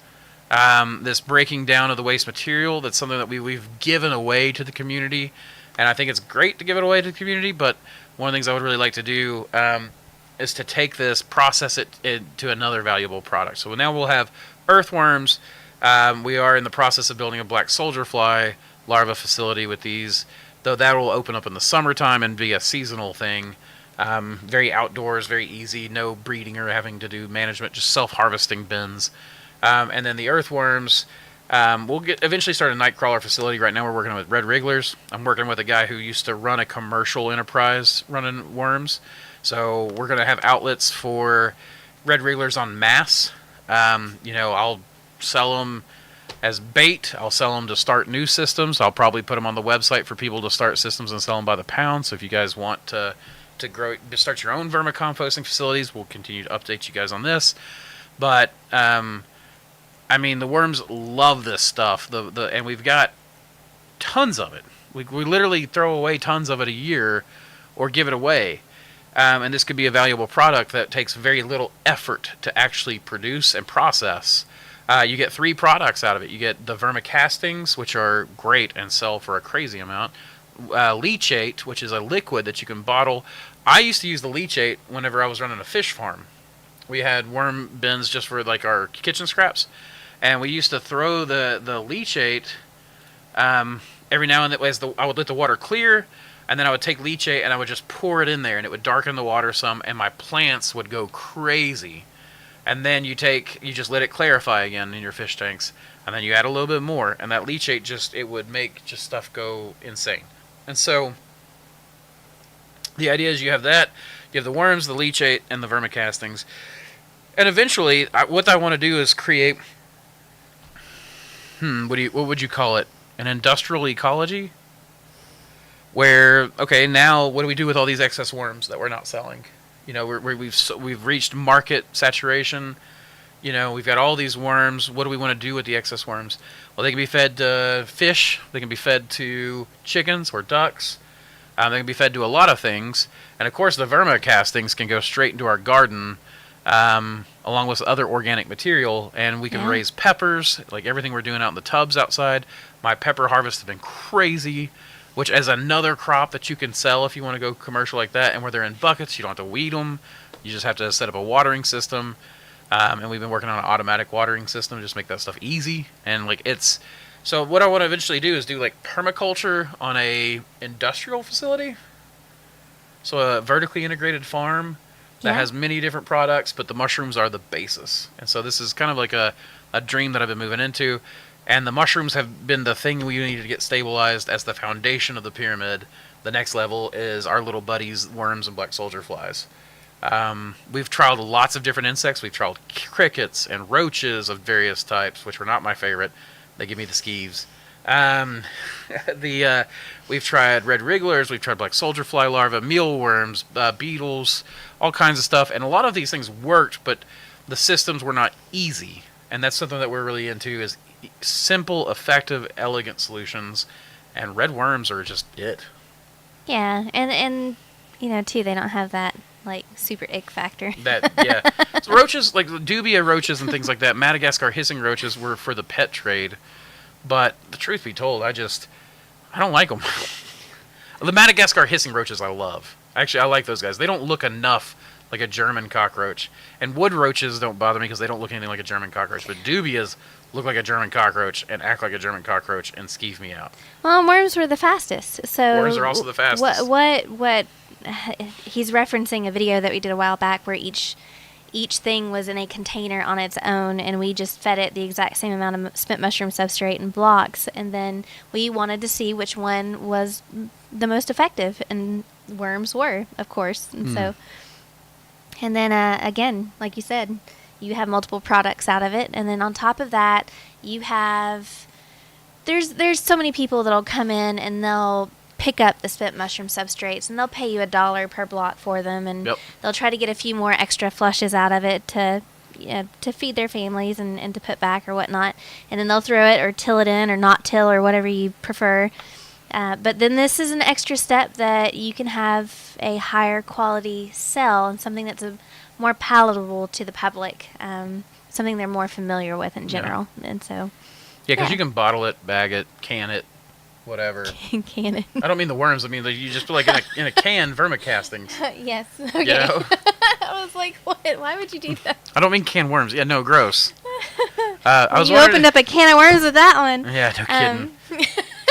S1: This breaking down of the waste material, that's something that we've given away to the community, and I think it's great to give it away to the community, but one of the things I would really like to do is to take this, process it into another valuable product. So now we'll have earthworms. We are in the process of building a black soldier fly larva facility with these, though that will open up in the summertime and be a seasonal thing. Very outdoors, very easy, no breeding or having to do management, just self-harvesting bins. And then the earthworms, we'll eventually start a night crawler facility. Right now we're working with red wrigglers. I'm working with a guy who used to run a commercial enterprise running worms. So we're going to have outlets for red wrigglers en masse. I'll sell them as bait. I'll sell them to start new systems. I'll probably put them on the website for people to start systems and sell them by the pound. So if you guys want to start your own vermicomposting facilities, we'll continue to update you guys on this. But the worms love this stuff. And we've got tons of it. We literally throw away tons of it a year, or give it away. And this could be a valuable product that takes very little effort to actually produce and process. You get 3 products out of it. You get the vermicastings, which are great and sell for a crazy amount. Leachate, which is a liquid that you can bottle. I used to use the leachate whenever I was running a fish farm. We had worm bins just for like our kitchen scraps, and we used to throw the leachate every now and then. I would let the water clear, and then I would take leachate and I would just pour it in there, and it would darken the water some, and my plants would go crazy. And then you just let it clarify again in your fish tanks, and then you add a little bit more, and that leachate it would make just stuff go insane. And so the idea is you have that, you have the worms, the leachate, and the vermicastings. And eventually, what I want to do is create, what would you call it? An industrial ecology? Where, okay, now what do we do with all these excess worms that we're not selling? We've reached market saturation. We've got all these worms. What do we want to do with the excess worms? Well, they can be fed to fish. They can be fed to chickens or ducks. They can be fed to a lot of things. And, of course, the vermicastings can go straight into our garden along with other organic material. And we can raise peppers, like everything we're doing out in the tubs outside. My pepper harvests have been crazy, which is another crop that you can sell if you want to go commercial like that. And where they're in buckets, you don't have to weed them. You just have to set up a watering system. And we've been working on an automatic watering system to just make that stuff easy. And so what I want to eventually do is do like permaculture on a industrial facility. So a vertically integrated farm that has many different products, but the mushrooms are the basis. And so this is kind of like a dream that I've been moving into. And the mushrooms have been the thing we need to get stabilized as the foundation of the pyramid. The next level is our little buddies, worms and black soldier flies. We've trialed lots of different insects. We've trialed crickets and roaches of various types, which were not my favorite. They give me the skeeves. We've tried red wrigglers. We've tried black soldier fly larvae, mealworms, beetles, all kinds of stuff. And a lot of these things worked, but the systems were not easy. And that's something that we're really into, is simple, effective, elegant solutions, and red worms are just it.
S2: Yeah, and too, they don't have that like super ick factor.
S1: So roaches, like dubia roaches and things like that, Madagascar hissing roaches were for the pet trade. But the truth be told, I don't like them. The Madagascar hissing roaches I love. Actually, I like those guys. They don't look enough like a German cockroach. And wood roaches don't bother me because they don't look anything like a German cockroach. But dubias look like a German cockroach and act like a German cockroach and skeeve me out.
S2: Well, worms were the fastest. So
S1: worms are also the fastest.
S2: What he's referencing a video that we did a while back where each thing was in a container on its own, and we just fed it the exact same amount of spent mushroom substrate in blocks, and then we wanted to see which one was the most effective, and worms were, of course. And so, and then again, like you said, you have multiple products out of it, and then on top of that, you have there's so many people that'll come in and they'll pick up the spent mushroom substrates, and they'll pay you $1 per block for them, and they'll try to get a few more extra flushes out of it to feed their families and to put back or whatnot, and then they'll throw it or till it in or not till or whatever you prefer. But then this is an extra step that you can have a higher quality cell and something that's more palatable to the public, something they're more familiar with in general. And so,
S1: because you can bottle it, bag it, can it, whatever.
S2: Can it?
S1: I don't mean the worms. I mean you just put like in a can vermicastings.
S2: Yes. Okay.
S1: You know?
S2: I was like, what? Why would you do that?
S1: I don't mean canned worms. Yeah, no, gross.
S2: You opened up a can of worms with that one.
S1: Yeah, no kidding.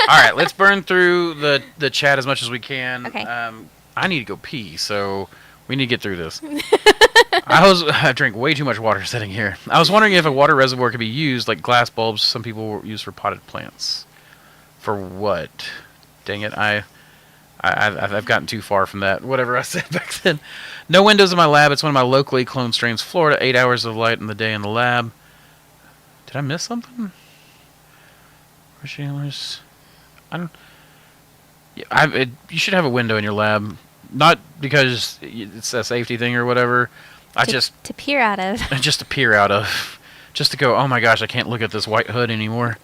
S1: All right, let's burn through the chat as much as we can.
S2: Okay.
S1: I need to go pee, so we need to get through this. I drank way too much water sitting here. I was wondering if a water reservoir could be used like glass bulbs some people use for potted plants. For what? Dang it, I've gotten too far from that. Whatever I said back then. No windows in my lab. It's one of my locally cloned strains. Florida, 8 hours of light in the day in the lab. Did I miss something? You should have a window in your lab. Not because it's a safety thing or whatever.
S2: To peer out of.
S1: Just to peer out of. Just to go, oh my gosh, I can't look at this white hood anymore.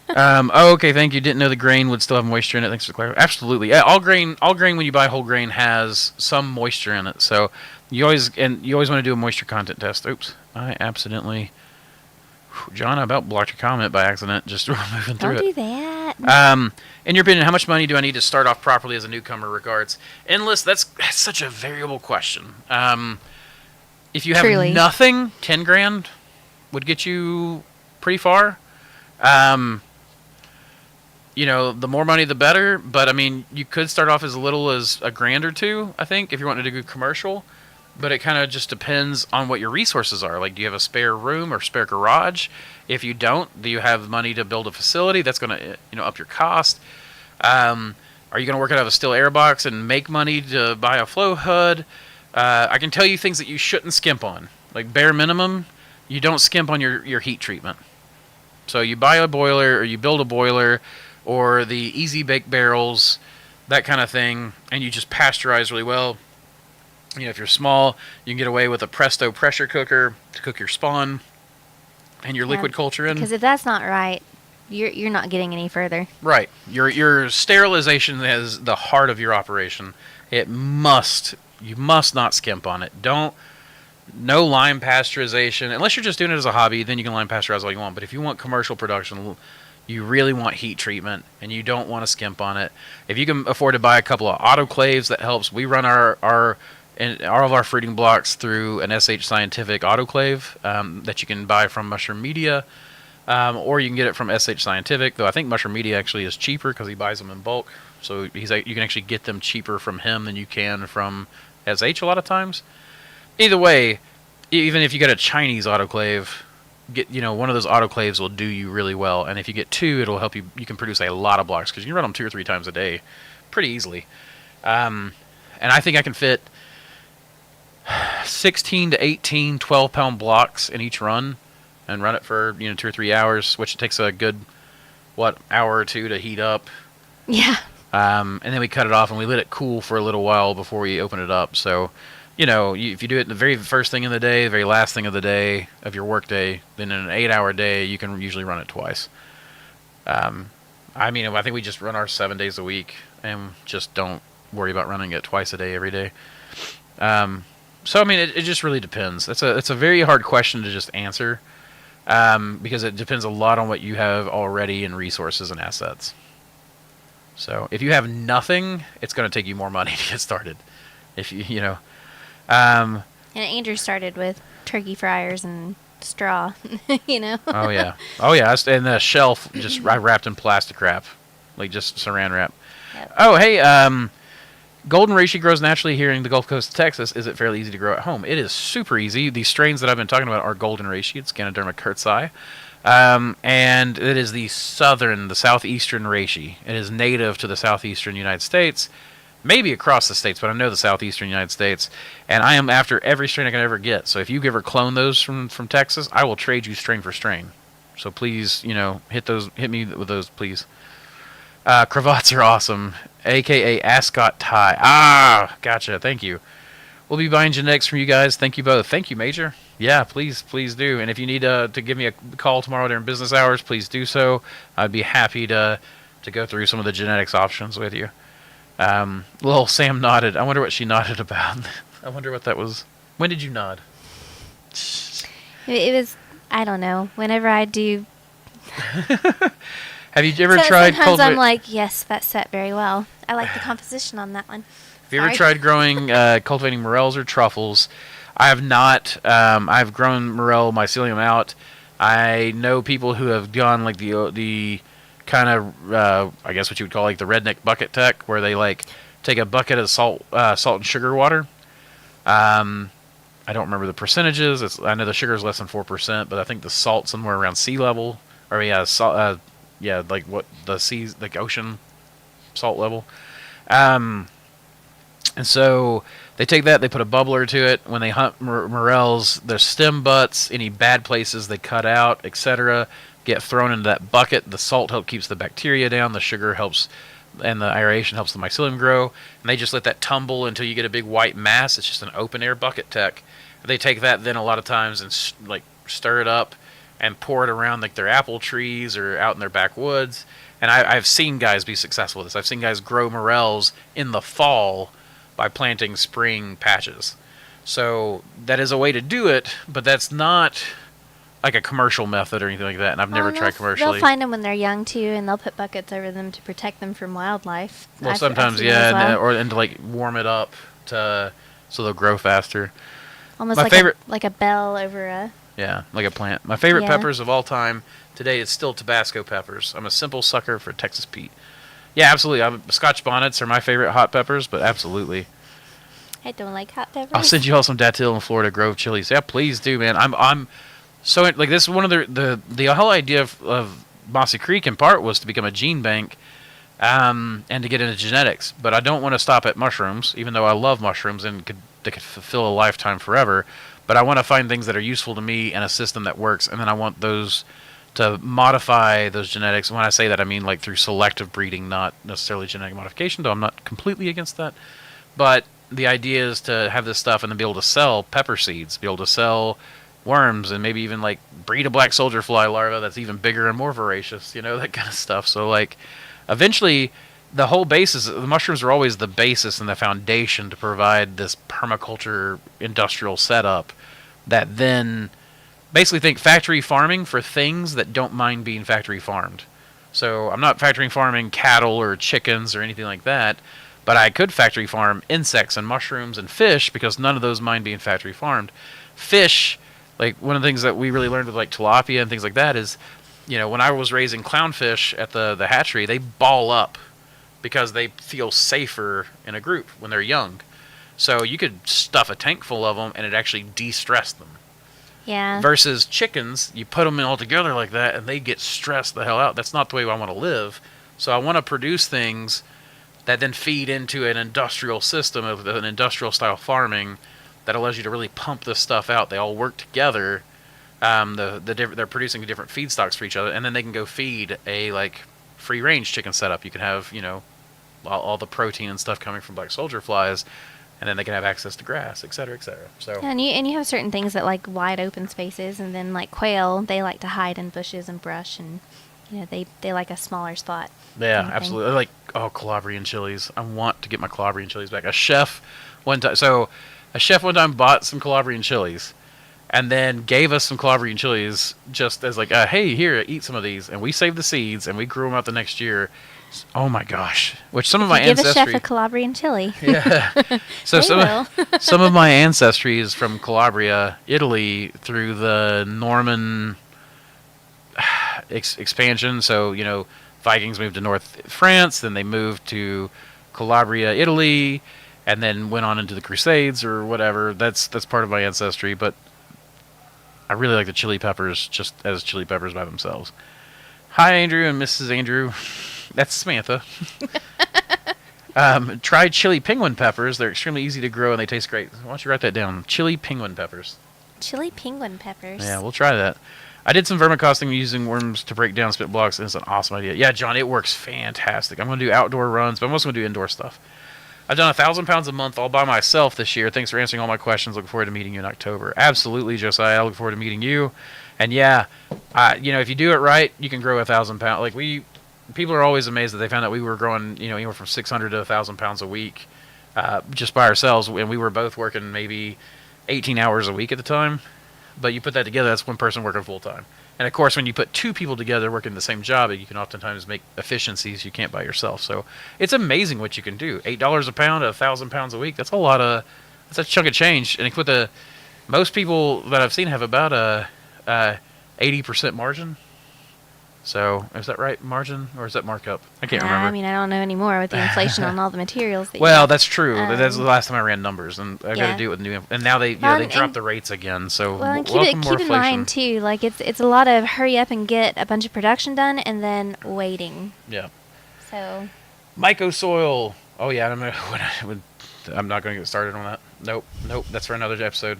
S1: Okay, thank you. Didn't know the grain would still have moisture in it. Thanks for clarifying. Absolutely. Yeah, all grain when you buy whole grain has some moisture in it. So you always want to do a moisture content test. Oops, I accidentally. John, I about blocked your comment by accident. Just moving through it.
S2: Don't do that.
S1: In your opinion, how much money do I need to start off properly as a newcomer? Regards. Endless. That's such a variable question. If you have
S2: Truly.
S1: nothing, 10 grand would get you pretty far. The more money, the better. But, I mean, you could start off as little as $1,000 or $2,000, I think, if you wanted to do commercial. But it kind of just depends on what your resources are. Like, do you have a spare room or spare garage? If you don't, do you have money to build a facility? That's going to, up your cost. Are you going to work out of a still air box and make money to buy a flow hood? I can tell you things that you shouldn't skimp on. Like, bare minimum, you don't skimp on your heat treatment. So you buy a boiler or you build a boiler or the easy bake barrels, that kind of thing, and you just pasteurize really well. If you're small, you can get away with a Presto pressure cooker to cook your spawn and your liquid culture in.
S2: Because if that's not right, you're not getting any further.
S1: Right. Your sterilization is the heart of your operation. You must not skimp on it. No lime pasteurization. Unless you're just doing it as a hobby, then you can lime pasteurize all you want. But if you want commercial production, you really want heat treatment, and you don't want to skimp on it. If you can afford to buy a couple of autoclaves, that helps. We run all of our fruiting blocks through an SH Scientific autoclave that you can buy from Mushroom Media, or you can get it from SH Scientific, though I think Mushroom Media actually is cheaper because he buys them in bulk. So you can actually get them cheaper from him than you can from SH a lot of times. Either way, even if you get a Chinese autoclave, one of those autoclaves will do you really well. And if you get two, it'll help you. You can produce a lot of blocks because you can run them 2 or 3 times a day pretty easily. And I think I can fit 16 to 18 12-pound blocks in each run and run it for 2 or 3 hours, which it takes a good hour or two to heat up.
S2: Yeah.
S1: And then we cut it off and we let it cool for a little while before we open it up. So if you do it the very first thing in the day, the very last thing of the day of your work day, then in an 8-hour day, you can usually run it twice. I think we just run ours 7 days a week and just don't worry about running it twice a day every day. It just really depends. It's a very hard question to just answer because it depends a lot on what you have already in resources and assets. So if you have nothing, it's going to take you more money to get started. If
S2: And Andrew started with turkey fryers and straw,
S1: Oh yeah. And the shelf just wrapped in plastic wrap, like just saran wrap.
S2: Yep.
S1: Oh hey, golden reishi grows naturally here in the Gulf Coast of Texas. Is it fairly easy to grow at home? It is super easy. These strains that I've been talking about are golden reishi. It's Ganoderma kurtzii. And it is the southeastern reishi. It is native to the southeastern United States, maybe across the states, but I know the southeastern United States. And I am after every strain I can ever get. So if you ever clone those from Texas, I will trade you strain for strain. So please, hit me with those, please. Cravats are awesome, aka ascot tie. Ah, gotcha. Thank you. We'll be buying genetics from you guys. Thank you both. Thank you, Major. Yeah, please do. And if you need to give me a call tomorrow during business hours, please do so. I'd be happy to go through some of the genetics options with you. Little Sam nodded. I wonder what she nodded about. I wonder what that was. When did you nod?
S2: It was, I don't know, whenever I do.
S1: Have you ever tried
S2: Sometimes I'm like, yes, that set very well. I like the composition on that one.
S1: Have you ever tried growing, cultivating morels or truffles? I have not. I've grown morel mycelium out. I know people who have gone like the kind of, I guess what you would call like the redneck bucket tech, where they like take a bucket of salt and sugar water. I don't remember the percentages. I know the sugar is less than 4%, but I think the salt's somewhere around sea level. Or like what the seas, like ocean salt level. And so they take that, they put a bubbler to it. When they hunt morels, their stem butts, any bad places they cut out, etc., get thrown into that bucket. The salt keeps the bacteria down. The sugar helps, and the aeration helps the mycelium grow. And they just let that tumble until you get a big white mass. It's just an open air bucket tech. They take that then a lot of times and like stir it up and pour it around like their apple trees or out in their backwoods. And I've seen guys be successful with this. I've seen guys grow morels in the fall by planting spring patches. So that is a way to do it, but that's not like a commercial method or anything like that. And I've never tried commercially.
S2: They'll find them when they're young too, and they'll put buckets over them to protect them from wildlife.
S1: Well, sometimes, yeah, and to like warm it up so they'll grow faster.
S2: Almost like a bell over a...
S1: Yeah, like a plant. My favorite peppers of all time today is still Tabasco peppers. I'm a simple sucker for Texas Pete. Yeah, absolutely. Scotch bonnets are my favorite hot peppers, but absolutely.
S2: I don't like hot peppers.
S1: I'll send you all some Datil and Florida Grove chilies. Yeah, please do, man. I'm so like this is one of the whole idea of Mossy Creek in part was to become a gene bank, and to get into genetics. But I don't want to stop at mushrooms, even though I love mushrooms and they could fulfill a lifetime forever. But I want to find things that are useful to me and a system that works, and then I want those to modify those genetics. And when I say that, I mean like through selective breeding, not necessarily genetic modification, though I'm not completely against that. But the idea is to have this stuff and then be able to sell pepper seeds, be able to sell worms, and maybe even like breed a black soldier fly larva that's even bigger and more voracious, that kind of stuff. So like eventually the whole basis, the mushrooms are always the basis and the foundation to provide this permaculture industrial setup that then basically think factory farming for things that don't mind being factory farmed. So I'm not factory farming cattle or chickens or anything like that, but I could factory farm insects and mushrooms and fish because none of those mind being factory farmed. Fish, like one of the things that we really learned with like tilapia and things like that is, when I was raising clownfish at the hatchery, they ball up because they feel safer in a group when they're young. So you could stuff a tank full of them and it actually de-stressed them.
S2: Yeah.
S1: Versus chickens, you put them in all together like that and they get stressed the hell out. That's not the way I want to live. So I want to produce things that then feed into an industrial system of an industrial style farming that allows you to really pump this stuff out. They all work together. They're producing different feedstocks for each other, and then they can go feed a like free range chicken setup. You can have all the protein and stuff coming from black soldier flies, and then they can have access to grass, et cetera, et cetera. So
S2: And you have certain things that like wide open spaces, and then like quail, they like to hide in bushes and brush, and they like a smaller spot.
S1: yeah,
S2: kind of thing.
S1: absolutely. Like Calabrian chilies. I want to get my Calabrian chilies back. A chef one time bought some Calabrian chilies, and then gave us some Calabrian chilies just as like, hey, here, eat some of these, and we saved the seeds and we grew them out the next year. Oh my gosh! Which some of my
S2: Give a
S1: ancestry.
S2: chef a Calabrian chili.
S1: Yeah. So
S2: They
S1: some of my ancestry is from Calabria, Italy, through the Norman expansion. So Vikings moved to North France, then they moved to Calabria, Italy, and then went on into the Crusades or whatever. That's part of my ancestry, but I really like the chili peppers just as chili peppers by themselves. Hi, Andrew and Mrs. Andrew. That's Samantha. Try chili penguin peppers. They're extremely easy to grow and they taste great. Why don't you write that down? Chili penguin peppers.
S2: Chili penguin peppers.
S1: Yeah, we'll try that. I did some vermicomposting using worms to break down spit blocks, and it's an awesome idea. Yeah, John, it works fantastic. I'm going to do outdoor runs, but I'm also going to do indoor stuff. I've done 1,000 pounds a month all by myself this year. Thanks for answering all my questions. Looking forward to meeting you in October. Absolutely, Josiah. I look forward to meeting you. And yeah, if you do it right, you can grow 1,000 pounds. Like people are always amazed that they found out we were growing, anywhere from 600 to 1,000 pounds a week, just by ourselves, and we were both working maybe 18 hours a week at the time. But you put that together, that's one person working full time. And of course, when you put two people together working the same job, you can oftentimes make efficiencies you can't by yourself. So it's amazing what you can do. $8 a pound, 1,000 pounds a week. That's that's a chunk of change. And most people that I've seen have about a 80% margin. So is that right, margin, or is that markup? I can't remember.
S2: I mean, I don't know anymore with the inflation on all the materials.
S1: Well, that's true. That's the last time I ran numbers, and I got to do it with new. And now they dropped the rates again. So
S2: and
S1: welcome more
S2: keep in
S1: inflation.
S2: mind too, like it's a lot of hurry up and get a bunch of production done, and then waiting.
S1: Yeah.
S2: So.
S1: Myco soil. Oh yeah, I'm not going to get started on that. Nope. That's for another episode.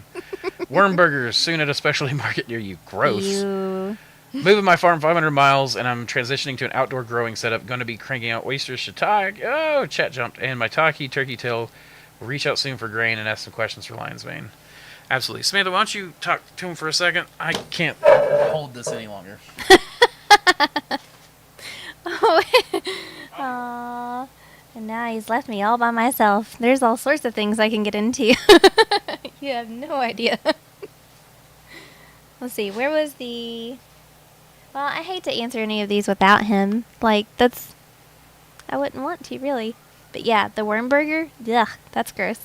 S1: Worm burgers soon at a specialty market near you. Gross. Moving my farm 500 miles, and I'm transitioning to an outdoor growing setup. Going to be cranking out oysters, shiitake. Oh, chat jumped. And Maitake, turkey tail. We'll reach out soon for grain and ask some questions for Lion's Mane. Absolutely. Samantha, why don't you talk to him for a second? I can't hold this any longer.
S2: Aww. And now he's left me all by myself. There's all sorts of things I can get into. You have no idea. Let's see. Where was the... Well, I hate to answer any of these without him. Like, I wouldn't want to, really. But yeah, the worm burger, ugh, that's gross.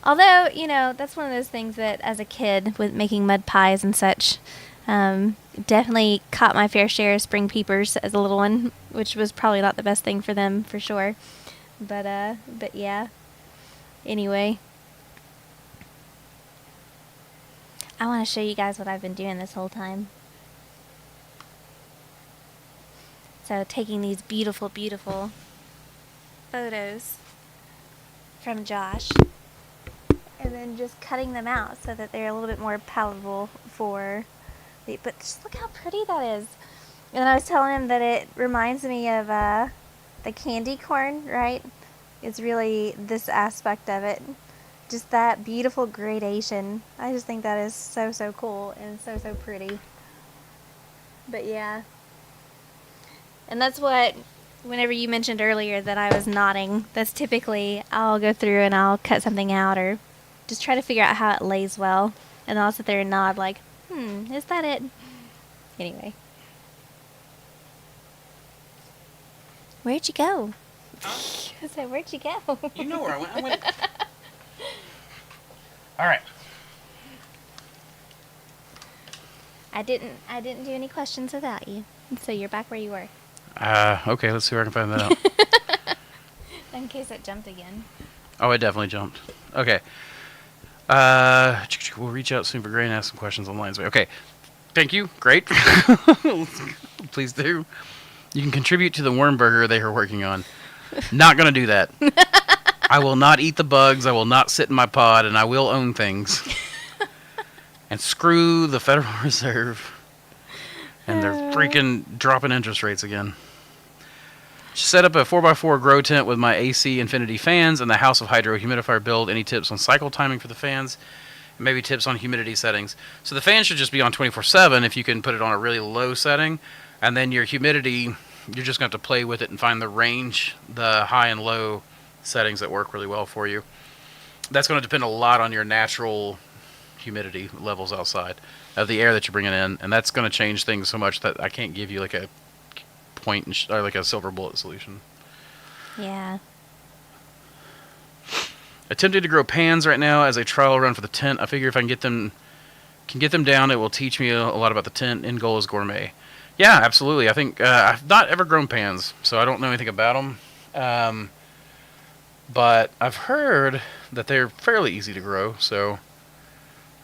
S2: Although, that's one of those things that as a kid, with making mud pies and such, definitely caught my fair share of spring peepers as a little one, which was probably not the best thing for them, for sure. But yeah. Anyway. I want to show you guys what I've been doing this whole time. So taking these beautiful, beautiful photos from Josh and then just cutting them out so that they're a little bit more palatable but just look how pretty that is. And I was telling him that it reminds me of the candy corn, right? It's really this aspect of it. Just that beautiful gradation. I just think that is so, so cool and so, so pretty. But yeah. And that's what, whenever you mentioned earlier that I was nodding, that's typically I'll go through and I'll cut something out or just try to figure out how it lays well. And I'll sit there and nod like, is that it? Anyway. Where'd you go? I said, where'd you go?
S1: You know where I went. All right.
S2: I didn't do any questions without you. So you're back where you were.
S1: Okay, let's see where I can find that out.
S2: In case it jumped again.
S1: Oh, it definitely jumped. Okay. We'll reach out soon for grain and ask some questions on Lion's Way. Okay. Thank you. Great. Please do. You can contribute to the worm burger they are working on. Not going to do that. I will not eat the bugs. I will not sit in my pod, and I will own things. And screw the Federal Reserve. And they're freaking dropping interest rates again. Set up a 4x4 grow tent with my AC Infinity fans and the House of Hydro humidifier build. Any tips on cycle timing for the fans? Maybe tips on humidity settings. So the fan should just be on 24/7 if you can put it on a really low setting. And then your humidity, you're just going to have to play with it and find the range, the high and low settings that work really well for you. That's going to depend a lot on your natural humidity levels outside of the air that you're bringing in. And that's going to change things so much that I can't give you like a point or like a silver bullet solution.
S2: Yeah.
S1: Attempting to grow pans right now as a trial run for the tent. I figure if I can get them down, it will teach me a lot about the tent. End goal is gourmet. Yeah, absolutely. I think I've not ever grown pans, so I don't know anything about them. But I've heard that they're fairly easy to grow, so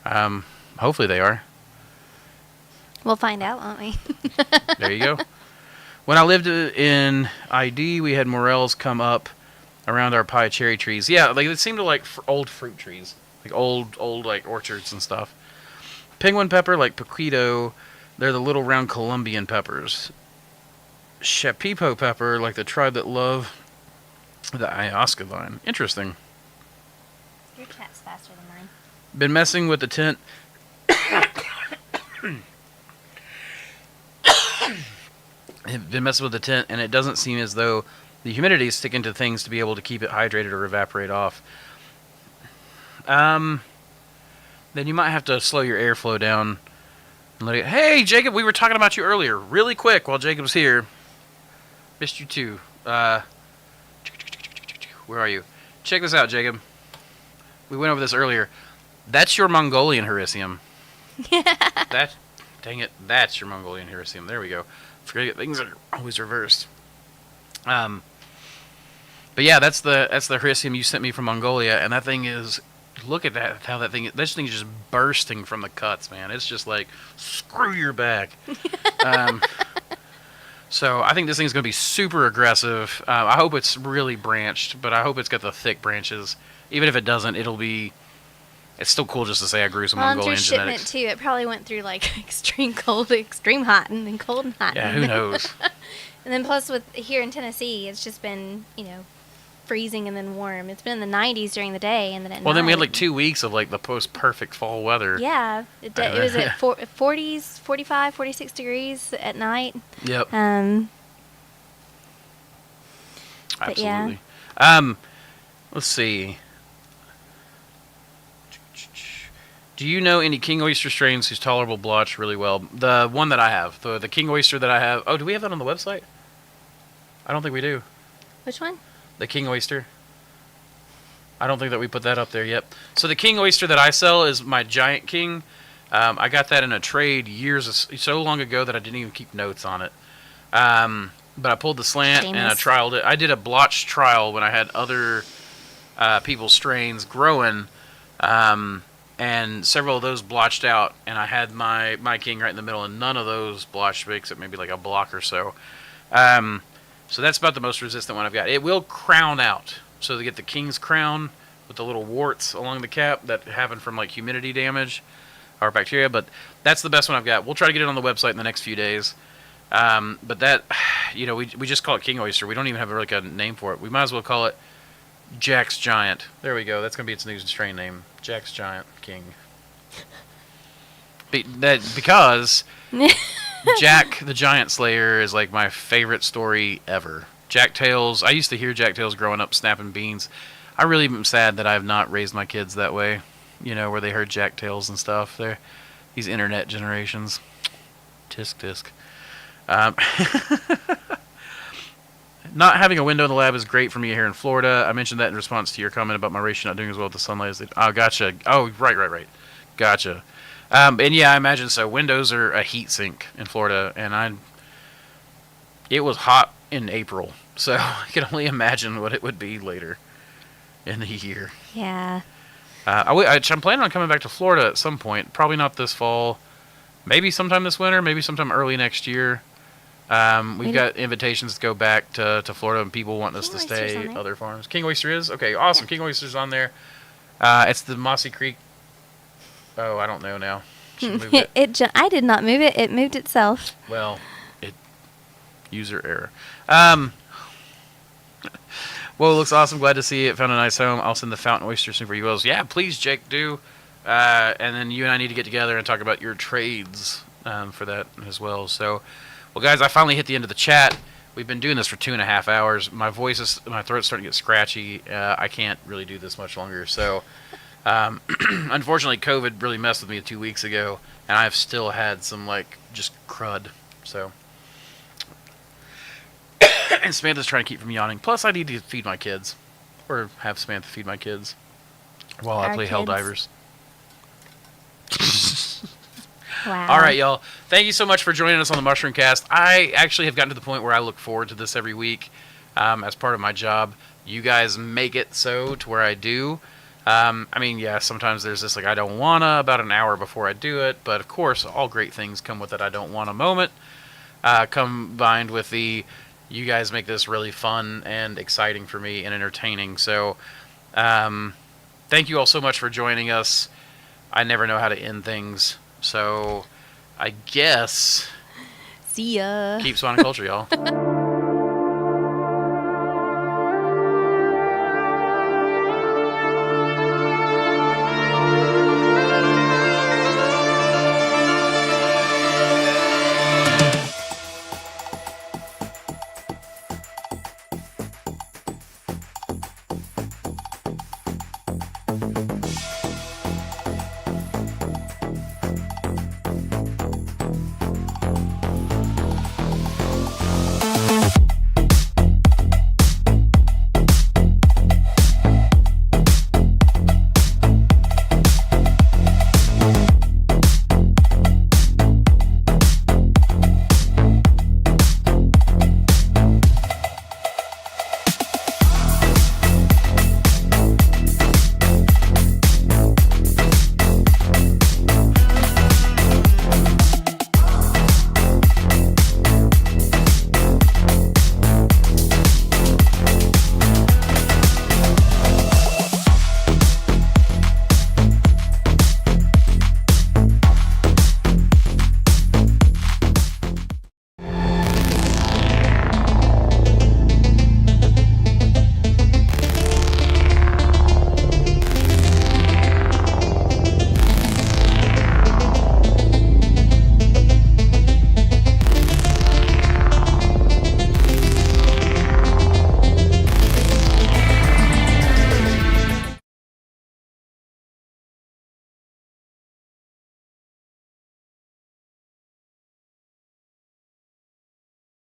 S1: hopefully they are.
S2: We'll find out, won't we?
S1: There you go. When I lived in ID, we had morels come up around our pie cherry trees. Yeah, like it seemed to like old fruit trees, like old like orchards and stuff. Penguin pepper, like pequito, they're the little round Colombian peppers. Shapipo pepper, like the tribe that love the ayahuasca vine. Interesting.
S2: Your chat's faster than mine.
S1: Been messing with the tent. Been messing with the tent, and it doesn't seem as though the humidity is sticking to things to be able to keep it hydrated or evaporate off. Then you might have to slow your airflow down. And let it, hey, Jacob, we were talking about you earlier. Really quick, while Jacob's here. Missed you too. Where are you? Check this out, Jacob. We went over this earlier. That's your Mongolian Hericium. Dang it, that's your Mongolian Hericium. There we go. Forget things are always reversed. But yeah, that's the Hericium you sent me from Mongolia, and that thing is, look at that, how that thing, this thing is just bursting from the cuts, man. It's just like, screw your back. So I think this thing's going to be super aggressive. I hope it's really branched, but I hope it's got the thick branches. Even if it doesn't, it's still cool just to say I grew some Mongolian
S2: through
S1: genetics.
S2: shipment too, it probably went through like extreme cold, extreme hot, and then cold and hot.
S1: Yeah, who knows?
S2: And then plus with here in Tennessee, it's just been, freezing and then warm. It's been in the 90s during the day, and then at night.
S1: Well, then we had like 2 weeks of like the perfect fall weather.
S2: Yeah, it was at 40s, 45, 46 degrees at night.
S1: Yep. Absolutely.
S2: Yeah.
S1: Let's see. Do you know any king oyster strains whose tolerable blotch really well? The one that I have, the king oyster that I have. Oh, do we have that on the website? I don't think we do.
S2: Which one?
S1: The king oyster. I don't think that we put that up there yet. So the king oyster that I sell is my giant king. I got that in a trade so long ago that I didn't even keep notes on it. But I pulled the slant and I trialed it. I did a blotch trial when I had other people's strains growing. And several of those blotched out, and I had my king right in the middle, and none of those blotched except maybe like a block or so. So that's about the most resistant one I've got. It will crown out, so they get the king's crown with the little warts along the cap that happen from like humidity damage or bacteria, but that's the best one I've got. We'll try to get it on the website in the next few days. But that, we just call it king oyster. We don't even have like a name for it. We might as well call it Jack's Giant. There we go. That's going to be its new strain name. Jack's Giant King. Because Jack the Giant Slayer is like my favorite story ever. Jacktails. I used to hear Jacktails growing up snapping beans. I really am sad that I have not raised my kids that way. Where they heard Jacktails and stuff. They're these internet generations. Tisk tisk. Not having a window in the lab is great for me here in Florida. I mentioned that in response to your comment about my Reishi not doing as well with the sunlight as they... Oh, gotcha. Oh, right. Gotcha. And yeah, I imagine so. Windows are a heat sink in Florida, and it was hot in April, so I can only imagine what it would be later in the year.
S2: Yeah.
S1: I'm planning on coming back to Florida at some point. Probably not this fall. Maybe sometime this winter. Maybe sometime early next year. We've got invitations to go back to Florida, and people want us to stay at other farms. King Oyster is? Okay, awesome. Yeah. King Oyster's on there. It's the Mossy Creek. Oh, I don't know now.
S2: I did not move it. It moved itself.
S1: Well, user error. Well, it looks awesome. Glad to see it. Found a nice home. I'll send the fountain oyster soon for you. Wells. Yeah, please, Jake, do. And then you and I need to get together and talk about your trades for that as well. So, well, guys, I finally hit the end of the chat. We've been doing this for 2.5 hours. My throat's starting to get scratchy. I can't really do this much longer. So, unfortunately, COVID really messed with me 2 weeks ago, and I've still had some just crud. So. And Samantha's trying to keep from yawning. Plus, I need to feed my kids. Or have Samantha feed my kids. While I play Helldivers.
S2: Wow.
S1: All right, y'all. Thank you so much for joining us on the MushRune Cast. I actually have gotten to the point where I look forward to this every week as part of my job. You guys make it so to where I do. Yeah, sometimes there's this, I don't wanna, about an hour before I do it. But, of course, all great things come with that I don't want a moment. Combined with you guys make this really fun and exciting for me and entertaining. So, thank you all so much for joining us. I never know how to end things. So, I guess...
S2: See ya.
S1: Keep spawning culture, y'all.